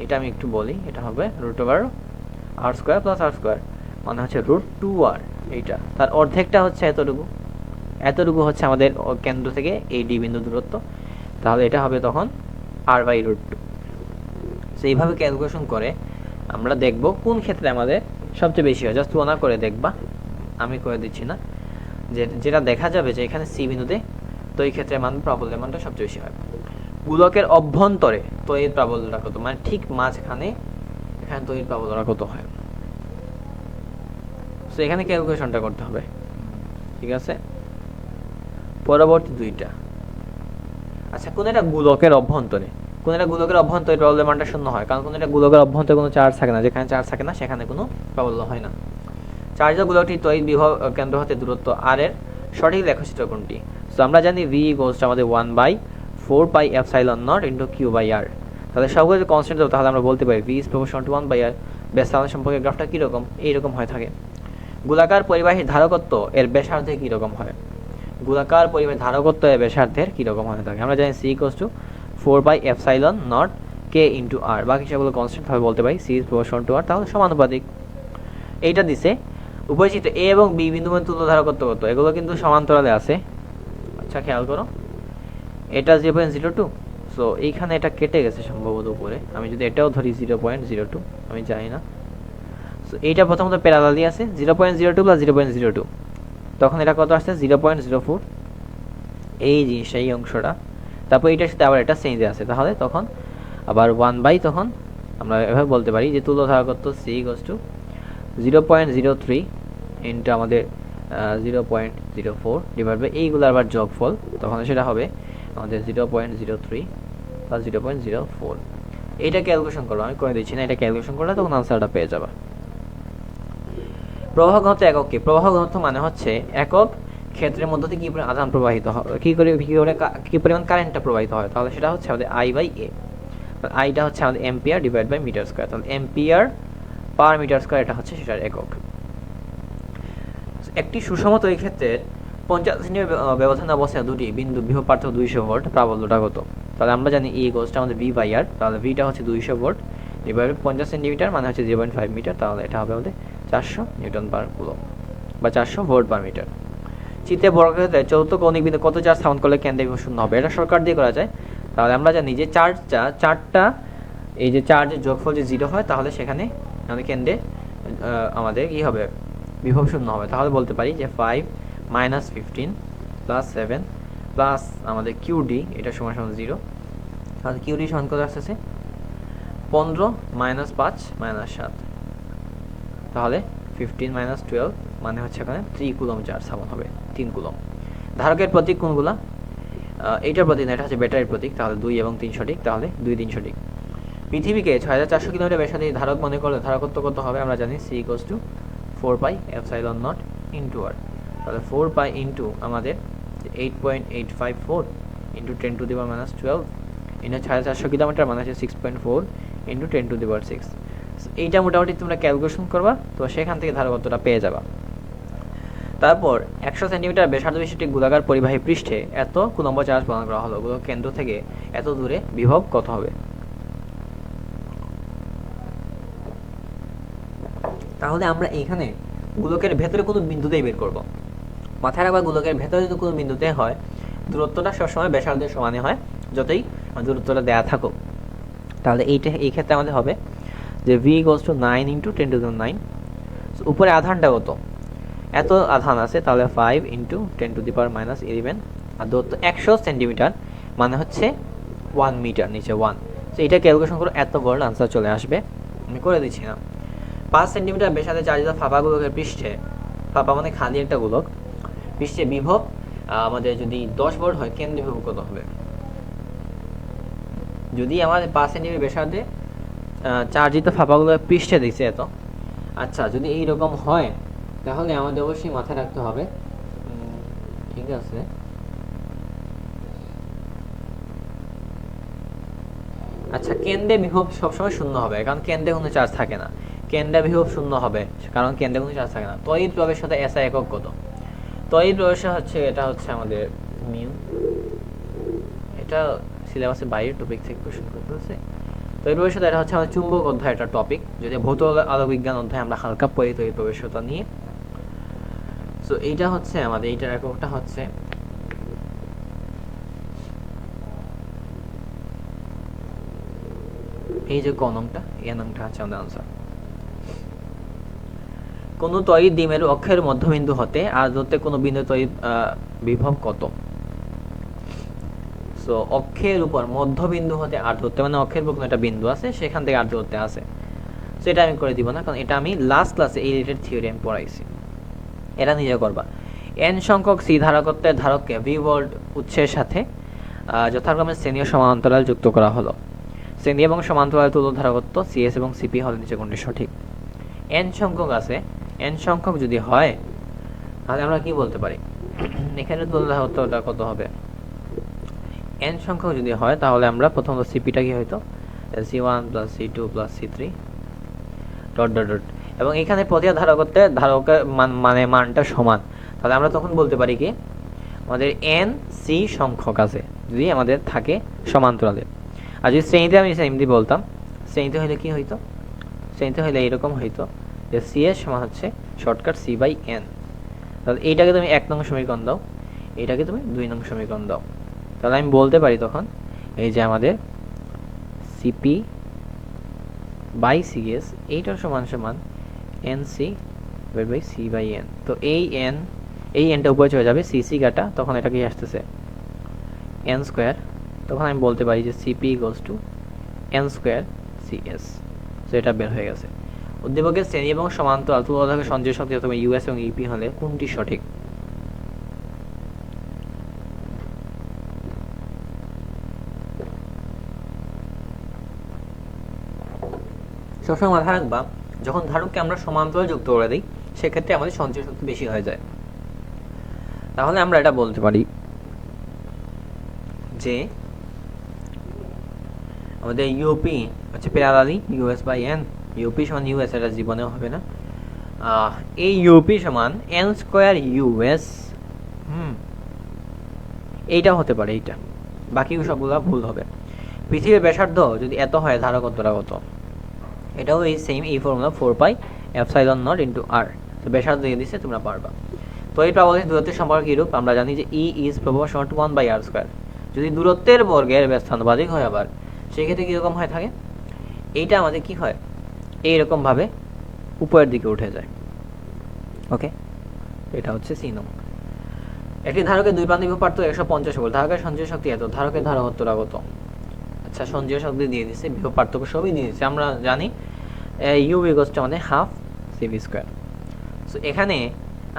এটা আমি একটু বলি, এটা হবে √r² + r², মানে হচ্ছে √2r। এইটা তার অর্ধেকটা হচ্ছে এতটুকু হচ্ছে আমাদের কেন্দ্র থেকে এই ডি বিন্দু দূরত্ব। তাহলে এটা হবে তখন r/√2। সো এইভাবে ক্যালকুলেশন করে আমরা দেখব কোন ক্ষেত্রে আমাদের সবচেয়ে বেশি হয়। জাস্ট তুলনা করে দেখবা, আমি করে দিচ্ছি না, যেটা দেখা যাবে যে এখানে সি বিন্দুতে তড়িৎ ক্ষেত্রের মান, প্রাবল্যের মানটা সবচেয়ে বেশি হয়। গোলকের অভ্যন্তরে তড়িৎ প্রাবল্যটা কত? মানে ঠিক মাঝখানে এখানে তড়িৎ প্রাবল্যটা কত হয়? সো এখানে ক্যালকুলেশনটা করতে হবে, ঠিক আছে? পরবর্তী দুইটা, আচ্ছা, কোন একটা গোলকের অভ্যন্তরে প্রাবল্যের মানটা 0 হয়, কারণ কোন একটা গোলকের অভ্যন্তরে কোনো চার্জ থাকে না। যেখানে চার্জ থাকে না সেখানে কোনো প্রাবল্য হয় না। চার্জ গোলকটির তড়িৎ বিভব কেন্দ্র হতে দূরত্ব r এর সঠিক লেখচিত্র কোনটি? সো আমরা জানি v = আমাদের 1/4πε0 × q/r। তাহলে সবগুলো যদি কনস্ট্যান্ট হবে, তাহলে আমরা বলতে পারি v = 1/r। ব্যাসার্ধ সম্পর্কে গ্রাফটা কীরকম? এইরকম হয়ে থাকে। গোলাকার পরিবাহীর ধারকত্ব এর ব্যাসার্ধে কীরকম হয়? গোলাকার পরিবাহীর ধারকত্ব এর ব্যাসার্ধের কীরকম হয়ে থাকে? আমরা জানি c = 4πε0 k × r। বাকি সেগুলো কনস্ট্যান্ট ভাবে বলতে পারি, c = r, তাহলে সমানুপাতিক। এইটা দিছে উপরিচিত এ এবং বি বিন্দু মধ্যে তুল্য ধারকত্ব কত? এগুলো কিন্তু সমান্তরালে আছে। আচ্ছা, খেয়াল করো, এটা 0.02। সো এইখানে এটা কেটে গেছে সম্ভবত উপরে। আমি যদি এটাও ধরি 0.02, আমি জানি না। সো এইটা প্রথমত প্যারালালি আছে, 0.02 + 0.02, তখন এটা কত আসছে? 0.04। এই জিনিসটা, এই অংশটা। তারপর এইটার সাথে আবার এটা চেঞ্জ আছে, তাহলে তখন আবার 1/, তখন আমরা এভাবে বলতে পারি যে তুল্য ধারকত্ব c = 0.03 ইন্টু আমাদের 0.04 ডিভাইড বাই এইগুলো আবার যোগফল, তখন সেটা হবে আমাদের 0.03 + 0.04। এইটা ক্যালকুলেশন করবো, আমি করে দিচ্ছি না, এটা ক্যালকুলেশন করলে তখন আনসারটা পেয়ে যাবা। প্রবাহ ঘনত্ব একক কি? প্রবাহ ঘনত্ব মানে হচ্ছে একক ক্ষেত্রের মধ্য থেকে কি পরিমাণ আধান প্রবাহিত হয়, কি পরিমাণ কারেন্টটা প্রবাহিত হয়, তাহলে সেটা হচ্ছে আমাদের I/A। আইটা হচ্ছে আমাদের ampere divide by metre square, তাহলে এম্পিয়ার/মিটার স্কয়ার এটা হচ্ছে সেটার একক। একটি সুষম তড়িৎ ক্ষেত্রের 50 সেন্টিমিটার ব্যবধান অবস্থায় দুটি বিন্দু বিভব পার্থক্য 200 ভোল্ট, প্রাবল্যটা কত? তাহলে আমরা জানি E = আমাদের V/R, তাহলে Vটা হচ্ছে 200 ভোল্ট ডিভাইড বাই 50 সেন্টিমিটার, মানে হচ্ছে 0.5 মিটার, তাহলে এটা হবে আমাদের 400 নিউটন পার কুলম্ব বা 400 ভোল্ট পার মিটার। চিত্রে বর্গক্ষেত্রে চতুর্থ কৌণিক বিন্দু কত চার্জ স্থাপন করলে কেন্দ্রে বিভব 0 হবে? এটা শর্টকাট দিয়ে করা যায়। তাহলে আমরা জানি যে চারটা এই যে চার্জের যোগফল যে 0 হয়, তাহলে সেখানে আমাদের কেন্দ্রে আমাদের কি হবে? বিভব 0 হবে। তাহলে বলতে পারি যে 5 - 15 + 7 প্লাস আমাদের QD, এটা সমান 0। তাহলে QD সমান কত আসতেছে? 15 - 5 - 7, তাহলে 15 - 12, মানে হচ্ছে এখানে 3 কুলম্ব চার্জ স্থাপন হবে, 3 কুলম্ব। ধারকের প্রতীক কোনগুলা? এইটার প্রতীক না, এটা হচ্ছে ব্যাটারির প্রতীক, তাহলে 2 এবং 3 সঠিক, তাহলে 2 3 সঠিক। পৃথিবীকে 6400 কিলোমিটার ব্যাসার্ধের ধারক মনে করলে ধারকত্ব কত হবে? আমরা জানি c = 4 pi epsilon not into r, তাহলে 4 পাই ইন্টু আমাদের 8.854 into 10 to the power -12 into 6400 kilometre মানে হচ্ছে 6.4 ইন্টু 10 টু দি পাওয়ার 6। এইটা মোটামুটি তোমরা ক্যালকুলেশন করবা, তো সেখান থেকে ধারকত্বটা পেয়ে যাবা। তারপর 100 সেন্টিমিটার ব্যাসার্ধ বিশিষ্ট গোলাকার পরিবাহী পৃষ্ঠে এত কুলম্ব চার্জ প্রদান করা হলো, গোলক কেন্দ্র থেকে এত দূরে বিভব কত হবে? তাহলে আমরা এইখানে গোলকের ভেতরে কোনো বিন্দুতেই বের করব। মাথায় রাখবা, গোলকের ভেতরে যদি কোনো বিন্দুতে হয় দূরত্বটা সবসময় ব্যাসার্ধের সমানে হয়, যতই দূরত্বটা দেয়া থাকুক। তাহলে এই ক্ষেত্রে আমাদের হবে যে v = 9 × 10⁹। উপরে আধানটা কত? এত আধান আছে, তাহলে 5 × 10⁻11 আর দূরত্ব 100 সেন্টিমিটার মানে হচ্ছে 1 মিটার, নিচে 1। তো এটা ক্যালকুলেশন করে এত ভোল্ট আনসার চলে আসবে। আমি করে দিচ্ছি না। 5 সেন্টিমিটার ব্যাসার্ধে চার্জিত ফাঁপা গোলকের পৃষ্ঠে, ফাঁপা মানে খালি একটা গোলক, পৃষ্ঠে বিভব আমাদের যদি 10 ভোল্ট হয়, কেন্দ্র বিভব কত হবে? যদি আমাদের 5 সেন্টিমিটার ব্যাসার্ধে চার্জিত ফাঁপা গোলকের পৃষ্ঠে দিচ্ছে এত, আচ্ছা যদি এইরকম হয় তাহলে আমাদের অবশ্যই মাথায় রাখতে হবে, ঠিক আছে, আচ্ছা কেন্দ্রে বিভব সবসময় শূন্য হবে, কারণ কেন্দ্রে কোনো চার্জ থাকে না। কেন্দ্রে বিভব শূন্য হবে কারণ কেন্দ্রে কোনো চার্জ থাকে না। তড়িৎ প্রবেশতা এসআই একক কত? তড়িৎ প্রবেশতা হচ্ছে, এটা হচ্ছে আমাদের মিউ, এটা সিলেবাসে বাইরের টপিক থেকে কোশ্চেন করতেছে। তড়িৎ প্রবেশতা এটা হচ্ছে আমাদের চুম্বক অধ্যায় একটা টপিক, যদি ভৌত আলোক বিজ্ঞান অধ্যায় আমরা হালকা পড়ি তড়িৎ প্রবেশতা নিয়ে। সো এইটা হচ্ছে আমাদের, এইটার এককটা হচ্ছে এই যে কনংটা, এই নংটা হচ্ছে আমাদের আনসার। কোন তড়িৎ দ্বিমেরু অক্ষের মধ্যবিন্দু হতে আর দূরত্বে কোন বিন্দু তড়িৎ বিভব কত? সো অক্ষের উপর মধ্যবিন্দু হতে আর দূরত্বে, মানে অক্ষের উপর কোনো একটা বিন্দু আছে, সেখান থেকে আর দূরত্বে আছে। সো এটা আমি করে দিব না, কারণ এটা আমি লাস্ট ক্লাসে এই রিলেটেড থিওরি আমি পড়াইছি, এটা নিজে করবা। n সংখ্যক সি ধারকত্বের ধারককে ভি ভোল্ট উৎসের সাথে যথাক্রমে শ্রেণী ও সমান্তরাল যুক্ত করা হলো। শ্রেণী এবং সমান্তরাল তুল্য ধারকত্ব সিএস এবং সিপি হলে নিচে কোনটি সঠিক? n সংখ্যক আছে, n সংখ্যক যদি হয় তাহলে আমরা কি বলতে পারি? এখানে তুল্য ধারকত্বটা কত হবে? n সংখ্যক যদি হয় তাহলে আমরা প্রথমত সিপিটা কি হইতো c1 + c2 + c3 dot dot dot, এবং এখানে প্রতি ধারকত্বের ধারকের মানে মানটা সমান, তাহলে আমরা তখন বলতে পারি কি আমাদের n c সংখ্যক আছে যদি আমাদের থাকে সমান্তরালে। আর যদি শ্রেণীতে আমি সেমদি বলতাম, শ্রেণীতে হইলে কি হইতো? শ্রেণীতে হইলে এরকম হইতো যে c এর সমান হচ্ছে শর্টকাট c/n। তাহলে এইটাকে তুমি 1 নং সমীকরণ দাও, এইটাকে তুমি 2 নং সমীকরণ দাও, তাহলে আমি বলতে পারি তখন এই যে আমাদের cp/cs এইটার সমান সমান nc/c/n। তো এই nটা উপরে চলে যাবে, cc কাটা, তখন এটা কি আসতেছে n স্কয়ার। তখন আমি বলতে পারি যে cp = n² cs। সো এটা বের হয়ে গেছে। উদ্দীপকের শ্রেণী এবং সমান্তরাল তুল্যধারকের সঞ্চয় শক্তি অথবা ইউএস এবং ইপি হলে কোনটি সঠিক? সবসময় মাথায় রাখবা, যখন ধারককে আমরা সমান্তরাল যুক্ত করে দিই সেক্ষেত্রে আমাদের সঞ্চয় শক্তি বেশি হয়ে যায়। তাহলে আমরা এটা বলতে পারি যে আমাদের ইউপি হচ্ছে প্যারালালি US/n, ইউপি সমান ইউএস, এটা জীবনেও হবে না। এই ইউপি সমান n² US, এইটা হতে পারে, এইটা, বাকি সবগুলো ভুল হবে। পৃথিবীর ব্যাসার্ধ যদি এত হয় ধারকত্বটা কত? এটাও এই সেম, এই ফর্মুলা 4πε0 × r। তো ব্যাসার্ধ দিয়ে দিচ্ছে, তোমরা পারবা। তো এই প্রাবল্যের দূরত্বের সম্পর্ক কিরূপ? আমরা জানি যে E is proportional to 1/r²। যদি দূরত্বের বর্গের ব্যস্তানুপাতিক হয় আবার সেক্ষেত্রে কীরকম হয় থাকে? এইটা আমাদের কি হয়, এইরকম ভাবে উপরের দিকে উঠে যায়। ওকে, এটা হচ্ছে সি নং। একটি ধারকের দুই প্রান্তে বিভব পার্থক্য 150 ভোল্ট, ধারকের সঞ্চয় শক্তি এত, ধারকের ধারকত্বটা কত? আচ্ছা, সঞ্চয় শক্তি দিয়ে দিচ্ছে, বিভব পার্থক্য সবই দিয়ে দিচ্ছে। আমরা জানি ইউ = আমাদের হাফ cv²। সো এখানে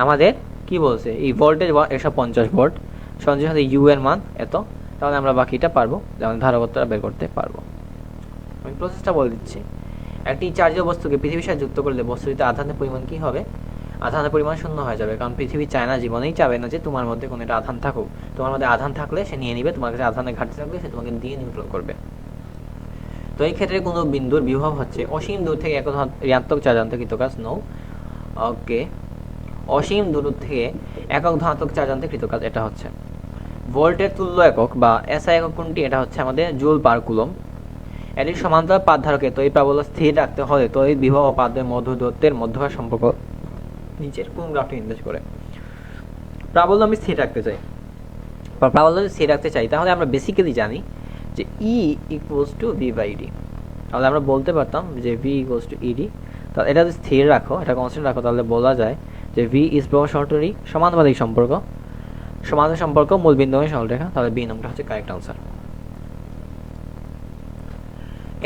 আমাদের কি বলছে, এই ভোল্টেজ 150 ভোল্ট, সঞ্চয় সাথে ইউ এর মান এত, তাহলে আমরা বাকিটা পারবো, যেমন ধারকত্বটা বের করতে পারবো। আমি প্রসেসটা বলে দিচ্ছি। একটি চার্জীয় বস্তুকে পৃথিবীর সাথে যুক্ত করলে বস্তুটিতে আধানের পরিমাণ কি হবে? আধানের পরিমাণ শূন্য হয়ে যাবে, কারণ পৃথিবী চায় না, জীবনেই চাবে না যে তোমার মধ্যে কোনো একটা আধান থাকুক। তোমার মধ্যে আধান থাকলে সে নিয়ে নিবে, তোমার কাছে আধানের ঘাটতি থাকলে সে তোমাকে দিয়ে নিউট্রাল করবে। তো এই ক্ষেত্রে কোনো বিন্দুর বিভব হচ্ছে অসীম দূর থেকে একক ঋণাত্মক চার্জান্ত কৃতকাজ নৌ। ওকে, অসীম দূর থেকে একক ধনাত্মক চার্জান্তে কৃতকাজ, এটা হচ্ছে ভোল্টের তুল্য একক বা এসআই একক কোনটি? এটা হচ্ছে আমাদের জুল পার কুলম। এটির সমান্তরাল পাত ধারকে তড়িৎ প্রাবল্য স্থির রাখতে হলে তড়িৎ বিভব ও পাতের মধ্য দূরত্বের মধ্যকার সম্পর্ক নিচের কোন গ্রাফটি নির্দেশ করে? প্রাবল্য আমি স্থির রাখতে চাই, বা প্রাবল্য যদি স্থির রাখতে চাই, তাহলে আমরা বেসিক্যালি জানি যে E equals to V by D. তাহলে আমরা বলতে পারতাম যে ভি ইকুয়ালস টু ইডি। তাহলে এটা যদি স্থির রাখো, এটা কনস্ট্যান্ট রাখো, তাহলে বলা যায় যে ভি ইজ প্রবাহ সহটরি সমানুপাতিক সম্পর্ক, সমানুপাতিক সম্পর্ক মূল বিন্দু সরলরেখা। তাহলে বি নামটা হচ্ছে কারেক্ট আনসার।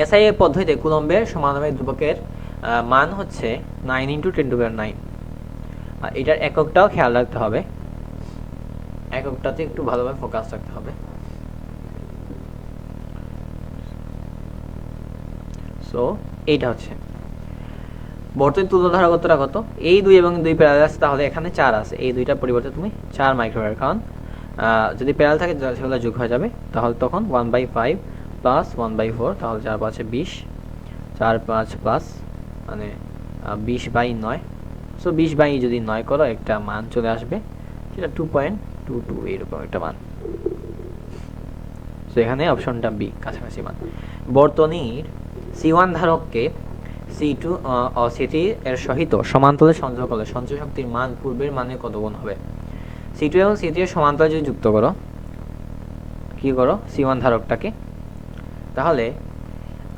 এসআই এর পদ্ধতিতে কুলম্বের সমানুপাতিক ধ্রুবকের মান হচ্ছে 9 × 10⁹। আর এটার এককটাও খেয়াল রাখতে হবে, এককটাতে একটু ভালোভাবে ফোকাস রাখতে হবে। সো এইটা হচ্ছে বর্তনী তুল্য ধারকত্বটা কত? এই 2 এবং 2 প্যারালাল আছে, তাহলে এখানে 4 আছে, এই দুইটার পরিবর্তে তুমি 4 মাইক্রোফ্যারাড, কারণ যদি প্যারালাল থাকে সেগুলো যোগ হয়ে যাবে, তাহলে তখন 1/5 প্লাস 1/4, তাহলে 4 5 20, 4 5 প্লাস মানে 20/9। সো 20/9 যদি 9 করো, একটা মান চলে আসবে, সেটা 2.22 এরকম একটা মান। সো এখানে অপশনটা বি, কাছাকাছি মান। বর্তনীর C1 ধারককে C2 ও C3 এর সহিত সমান্তরালে সংযোগ করলে সঞ্চয় শক্তির মান পূর্বের মানের কত গুণ হবে? C2 এবং C3 এর সমান্তরালে যদি যুক্ত করো, কি করো C1 ধারকটাকে, তাহলে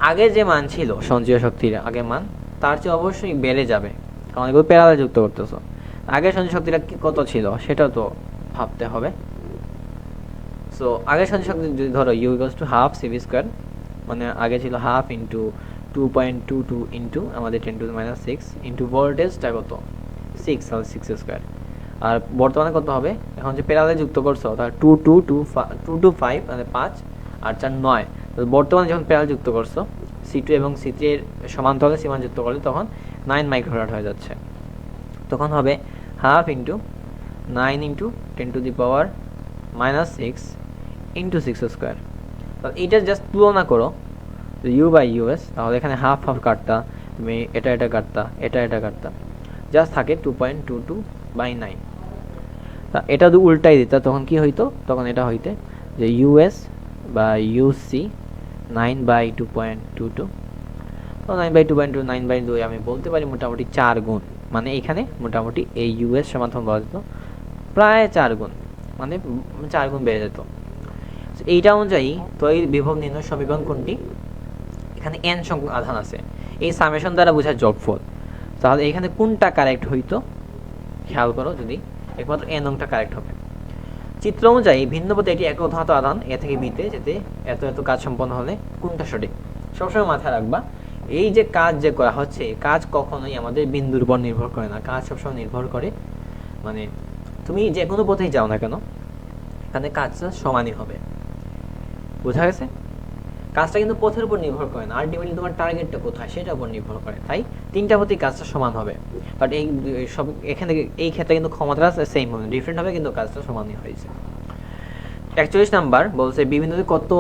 আগে যে মান ছিল সঞ্চয় শক্তির আগের মান, তার চেয়ে অবশ্যই বেড়ে যাবে, কারণ এগুলো প্যারালালে যুক্ত করতেছো। আগের সঞ্চয় শক্তিটা কত ছিল সেটাও তো ভাবতে হবে। সো আগের সঞ্চয় শক্তি যদি ধরো U equals to half CV square, মানে আগে ছিল হাফ ইন্টু 2.22 ইন্টু আমাদের 10⁻6 ইন্টু ভোল্টেজটা কত 6, তাহলে 6 স্কোয়ার। আর বর্তমানে কত হবে? এখন যে প্যারালালে যুক্ত করছো, তাহলে 2 মানে 5 আর 4 9। তাহলে বর্তমানে যখন প্যারালাল যুক্ত করছো C2 এবং C3 এর সমান্তরালে C1 যুক্ত করলে তখন 9 মাইক্রোফ্যারাড হয়ে যাচ্ছে। তখন হবে half into 9 into 10⁻6 into 6 square. তাহলে এইটা জাস্ট তুলনা করো ইউ বাই ইউএস, তাহলে এখানে হাফ হাফ কাটতা, তুমি এটা কাটতা, এটা কাটতা, জাস্ট থাকে 2.22/9। তা এটা যদি উল্টাই দিতা তখন কি হইতো? তখন এটা হইতে যে ইউএস বা ইউসি 9/2.22, তো 9/2.2 9/2 আমি বলতে পারি মোটামুটি 4 গুণ, মানে এখানে মোটামুটি এই ইউএস সমাধান বলা যেত প্রায় 4 গুণ, মানে 4 গুণ বেড়ে যেত। এইটা অনুযায়ী তড়িৎ বিভব নির্ণয় সমীকরণ কোনটি? এখানে n সংখ্যক আধান আছে, এই সামেশন দ্বারা বোঝায় যোগফল। তাহলে এখানে কোনটা কারেক্ট হইতো খেয়াল করো, যদি একমাত্র n অংশটা কারেক্ট হবে। চিত্র অনুযায়ী ভিন্ন পথে এটি একক ধাতু আধান এ থেকে বিতে যেতে এত এত কাজ সম্পন্ন হলে কোনটা সঠিক? সবসময় মাথায় রাখবা, এই যে কাজ যে করা হচ্ছে, কাজ কখনোই আমাদের বিন্দুর উপর নির্ভর করে না, কাজ সবসময় নির্ভর করে, মানে তুমি যে কোনো পথেই যাও না কেন এখানে কাজটা সমানই হবে। বোঝা গেছে? কাজটা কিন্তু পথের উপর নির্ভর করে না, আলটিমেটলি তোমার টার্গেটটা কোথায় সেটার উপর নির্ভর করে। তাই তিনটা পথেই কাজটা সমান হবে, বাট এই সব এখানে এই ক্ষেত্রে কিন্তু ক্ষমতাটা সেম হবে, ডিফারেন্ট হবে, কিন্তু কাজটা সমানই হয়েছে। 41 নাম্বার বলছে বি বিন্দুতে কত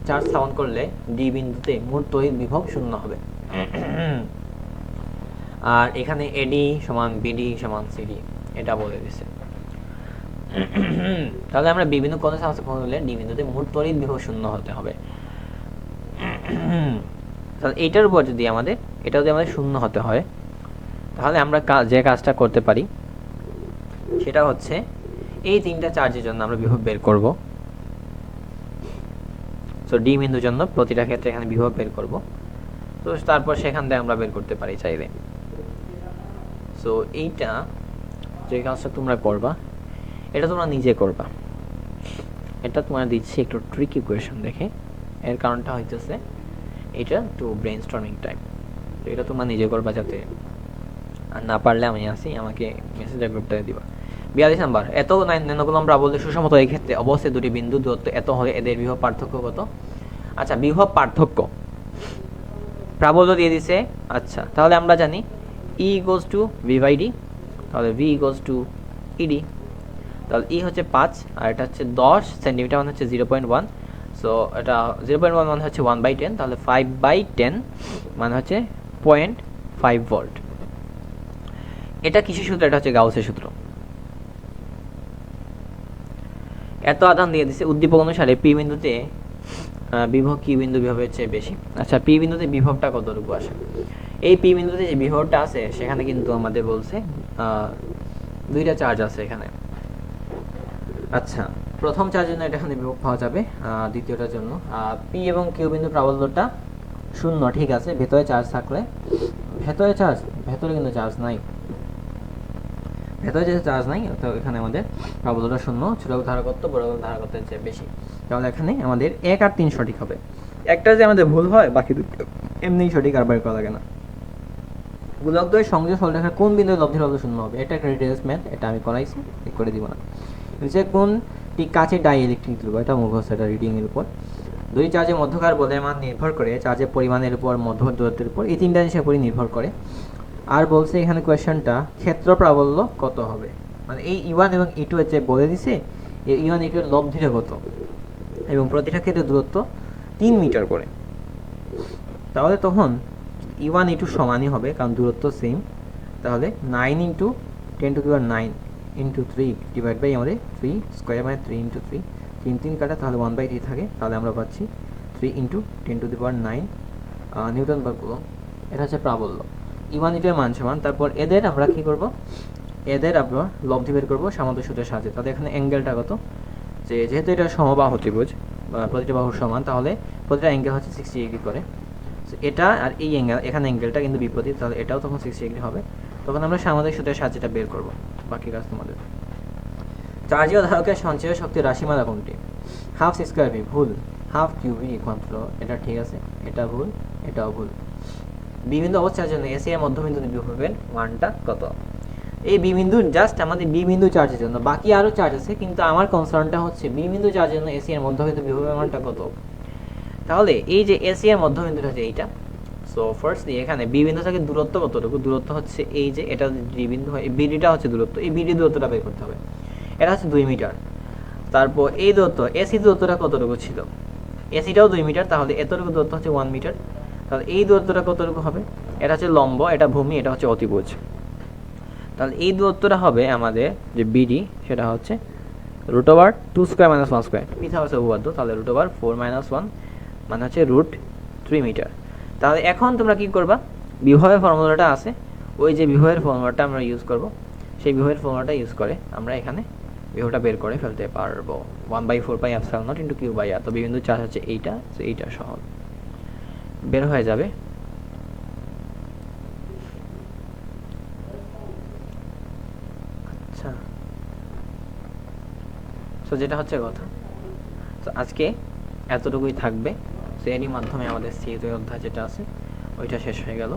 চার্জ স্থাপন করলে ডি বিন্দুতে মোট তড়িৎ বিভব শূন্য হবে। আর এখানে এডি সমান বিডি সমান সিডি এটা বলে দিছে। তাহলে আমরা বি বিন্দু কত চার্জ স্থাপন করলে ডি বিন্দুতে মোট তড়িৎ বিভব শূন্য হতে হবে। তাহলে এইটার উপর যদি আমাদের এটা যদি আমাদের শূন্য হতে হয়, তাহলে আমরা যে কাজটা করতে পারি সেটা হচ্ছে এই তিনটা চার্জের জন্য আমরা বিভব বের করব। সো ডি বিন্দুর জন্য প্রতিটা ক্ষেত্রে এখানে বিভব বের করব, তো তারপর সেখান থেকে আমরা বের করতে পারি চাইলে। সো এইটা যে কাজটা তোমরা করবা এটা তোমরা নিজে করবা, এটা তোমরা দিচ্ছি একটু ট্রিকি কোয়েশ্চন দেখে, এর কারণটা হইতেছে এটা একটু ব্রেইনস্টর্মিং টাইপ, তো এটা তোমরা নিজে করবা, যাতে আর না পারলে আমি আসি আমাকে মেসেজ গ্রুপটাতে দিবা। 42 নাম্বার, এত ন্যানোকুলম্ব প্রাবল্য সুষমত এই ক্ষেত্রে অবশ্যই দুটি বিন্দু দূরত্ব এত হলে এদের বিভব পার্থক্য কত? আচ্ছা, বিভব পার্থক্য প্রাবল্য দিয়ে দিছে। আচ্ছা, তাহলে আমরা জানি E equals to V by D, তাহলে ভি ইকুয়ালস টু ইডি। তাহলে ই হচ্ছে 5 আর এটা হচ্ছে 10 সেন্টিমিটার, মানে হচ্ছে 0.1। সো এটা 0.1 মানে হচ্ছে 1/10, তাহলে 5/10 মানে হচ্ছে 0.5 ভোল্ট। এটা কিসের সূত্র? এটা হচ্ছে গাউসের সূত্র। এত আধান দিয়ে দিচ্ছে উদ্দীপক অনুসারে পি বিন্দুতে বিভব কি বিন্দু বিভবের চেয়ে বেশি। আচ্ছা, পি বিন্দুতে বিভবটা কতটুকু আসে? এই পি বিন্দুতে যে বিভবটা আছে সেখানে কিন্তু আমাদের বলছে দুইটা চার্জ আছে এখানে। আচ্ছা, প্রথম চার্জের জন্য এটা এখানে বিভব পাওয়া যাবে, দ্বিতীয়টার জন্য পি এবং কিউ বিন্দু প্রাবল্যটা 0, ঠিক আছে। ভেতরে চার্জ থাকলে, ভেতরে কিন্তু চার্জ নাই, ভেতরে যেহেতু চার্জ নাই তো এখানে আমাদের প্রাবল্যটা 0, ছোট ধারকত্ব বড় ধারকত্বের চেয়ে বেশি। তাহলে এখানে আমাদের 1 আর 3 সঠিক হবে। একটা যে আমাদের ভুল হয়, বাকি দুটো এমনিই সঠিক, আর বের করা লাগে না। গোলকদ্বয়ের সংযোগ সরলরেখার কোন বিন্দুতে লব্ধির প্রাবল্য 0 হবে? এটা একটা ডিটেইলস ম্যাথ, এটা আমি করাইছি, ঠিক করে দিব না। নিচে কোনটি কাছে ডাইইলেকট্রিক ধ্রুব? এটা মুখস্থ, এটা রিডিং এর উপর। দুই চার্জের মধ্যকার বলের মান নির্ভর করে চার্জের পরিমাণের উপর, মধ্যবর্তী দূরত্বের উপর, এই তিনটা জিনিসের উপরই নির্ভর করে। আর বলছে এখানে কোয়েশ্চেনটা ক্ষেত্র প্রাবল্য কত হবে, মানে এই E1 এবং E2 এর যে বলে দিছে এই E1 E2 এর লব্ধিটা কত, এবং প্রতিটা ক্ষেত্রে দূরত্ব 3 মিটার করে। তাহলে তখন E1 E2 সমানই হবে, কারণ দূরত্ব সেম। তাহলে 9 into 10 to the power 9 into 3 divide by আমাদের 3 স্কোয়ার, মানে 3 ইন্টু 3, 3 কাটা, তাহলে 1/3 থাকে। তাহলে আমরা পাচ্ছি 3 into 10 to the power 9 Newton per coulomb. এটা হচ্ছে প্রাবল্য। E1 E2 এর মান সমান। তারপর এদের আমরা কি করব? এদের আমরা লব্ধি বের করবো সামান্তরিক সূত্রের সাহায্যে। তাহলে এখানে অ্যাঙ্গেলটা কত? যেহেতু এটা সমবাহু ত্রিভুজ, প্রতিটা বাহুর সমান, তাহলে প্রতিটা অ্যাঙ্গেল হচ্ছে 60 ডিগ্রি করে। এটা আর এই অ্যাঙ্গেল, এখানে অ্যাঙ্গেলটা কিন্তু বিপরীত, তাহলে এটাও তখন 60 ডিগ্রি হবে। তখন আমরা সামান্তরিক সূত্রের সাহায্যে এটা বের করব। বাকি কাজ তোমাদের। চার্জীয় ধারকের সঞ্চয় শক্তির রাশিমালা কোনটি? হাফ স্কোয়ার ভি, ভুল। হাফ কিউ ভি ইকুয়াল, এটা ঠিক আছে, এটা ভুল, এটাও ভুল। বিভিন্ন অবস্থার জন্য এসি এর মধ্যবিন্দু বিভবের মানটা কত? এই বি বিন্দু জাস্ট আমাদের বি বিন্দু চার্জের জন্য, বাকি আরও চার্জ আছে, কিন্তু আমার কনসার্নটা হচ্ছে বি বিন্দু চার্জের জন্য এসি এর মধ্যবিন্দু বিভবের মানটা কত। তাহলে এই যে এসি এর মধ্যবিন্দুটা হচ্ছে এইটা। সো ফার্স্টলি এখানে বি বিন্দু থেকে দূরত্ব কতটুকু? দূরত্ব হচ্ছে এই যে এটা ডি বিন্দু হয়, বিডিটা হচ্ছে দূরত্ব, এই বিডি দূরত্বটা বের করতে হবে। এটা হচ্ছে 2 মিটার। তারপর এই দূরত্ব এসি দূরত্বটা কতটুকু ছিল? এসিটাও 2 মিটার, তাহলে এতটুকু দূরত্ব হচ্ছে 1 মিটার। তাহলে এই দূরত্বটা কতটুকু হবে? এটা হচ্ছে লম্ব, এটা ভূমি, এটা হচ্ছে অতিভুজ। তাহলে এই দূরত্বটা হবে আমাদের যে বিডি, সেটা হচ্ছে √2² - 1², পিঠা হচ্ছে উপপাদ্য, তাহলে √4 - 1 মানে হচ্ছে √3 মিটার। তাহলে এখন তোমরা কি করবা? বিভবের ফর্মুলাটা আছে, ওই যে বিভবের ফর্মুলাটা আমরা ইউজ করব, সেই বিভবের ফর্মুলাটা ইউজ করে আমরা এখানে বিভবটা বের করে ফেলতে পারবো। 1/4πε0 × Q/r। তো বিন্দু চার্জ হচ্ছে এইটা, তো এইটা সহজ বের হয়ে যাবে। আচ্ছা, তো যেটা হচ্ছে কথা, তো আজকে এতটুকুই থাকবে। তো এরই মাধ্যমে আমাদের C2 অধ্যায় যেটা আছে ওইটা শেষ হয়ে গেল।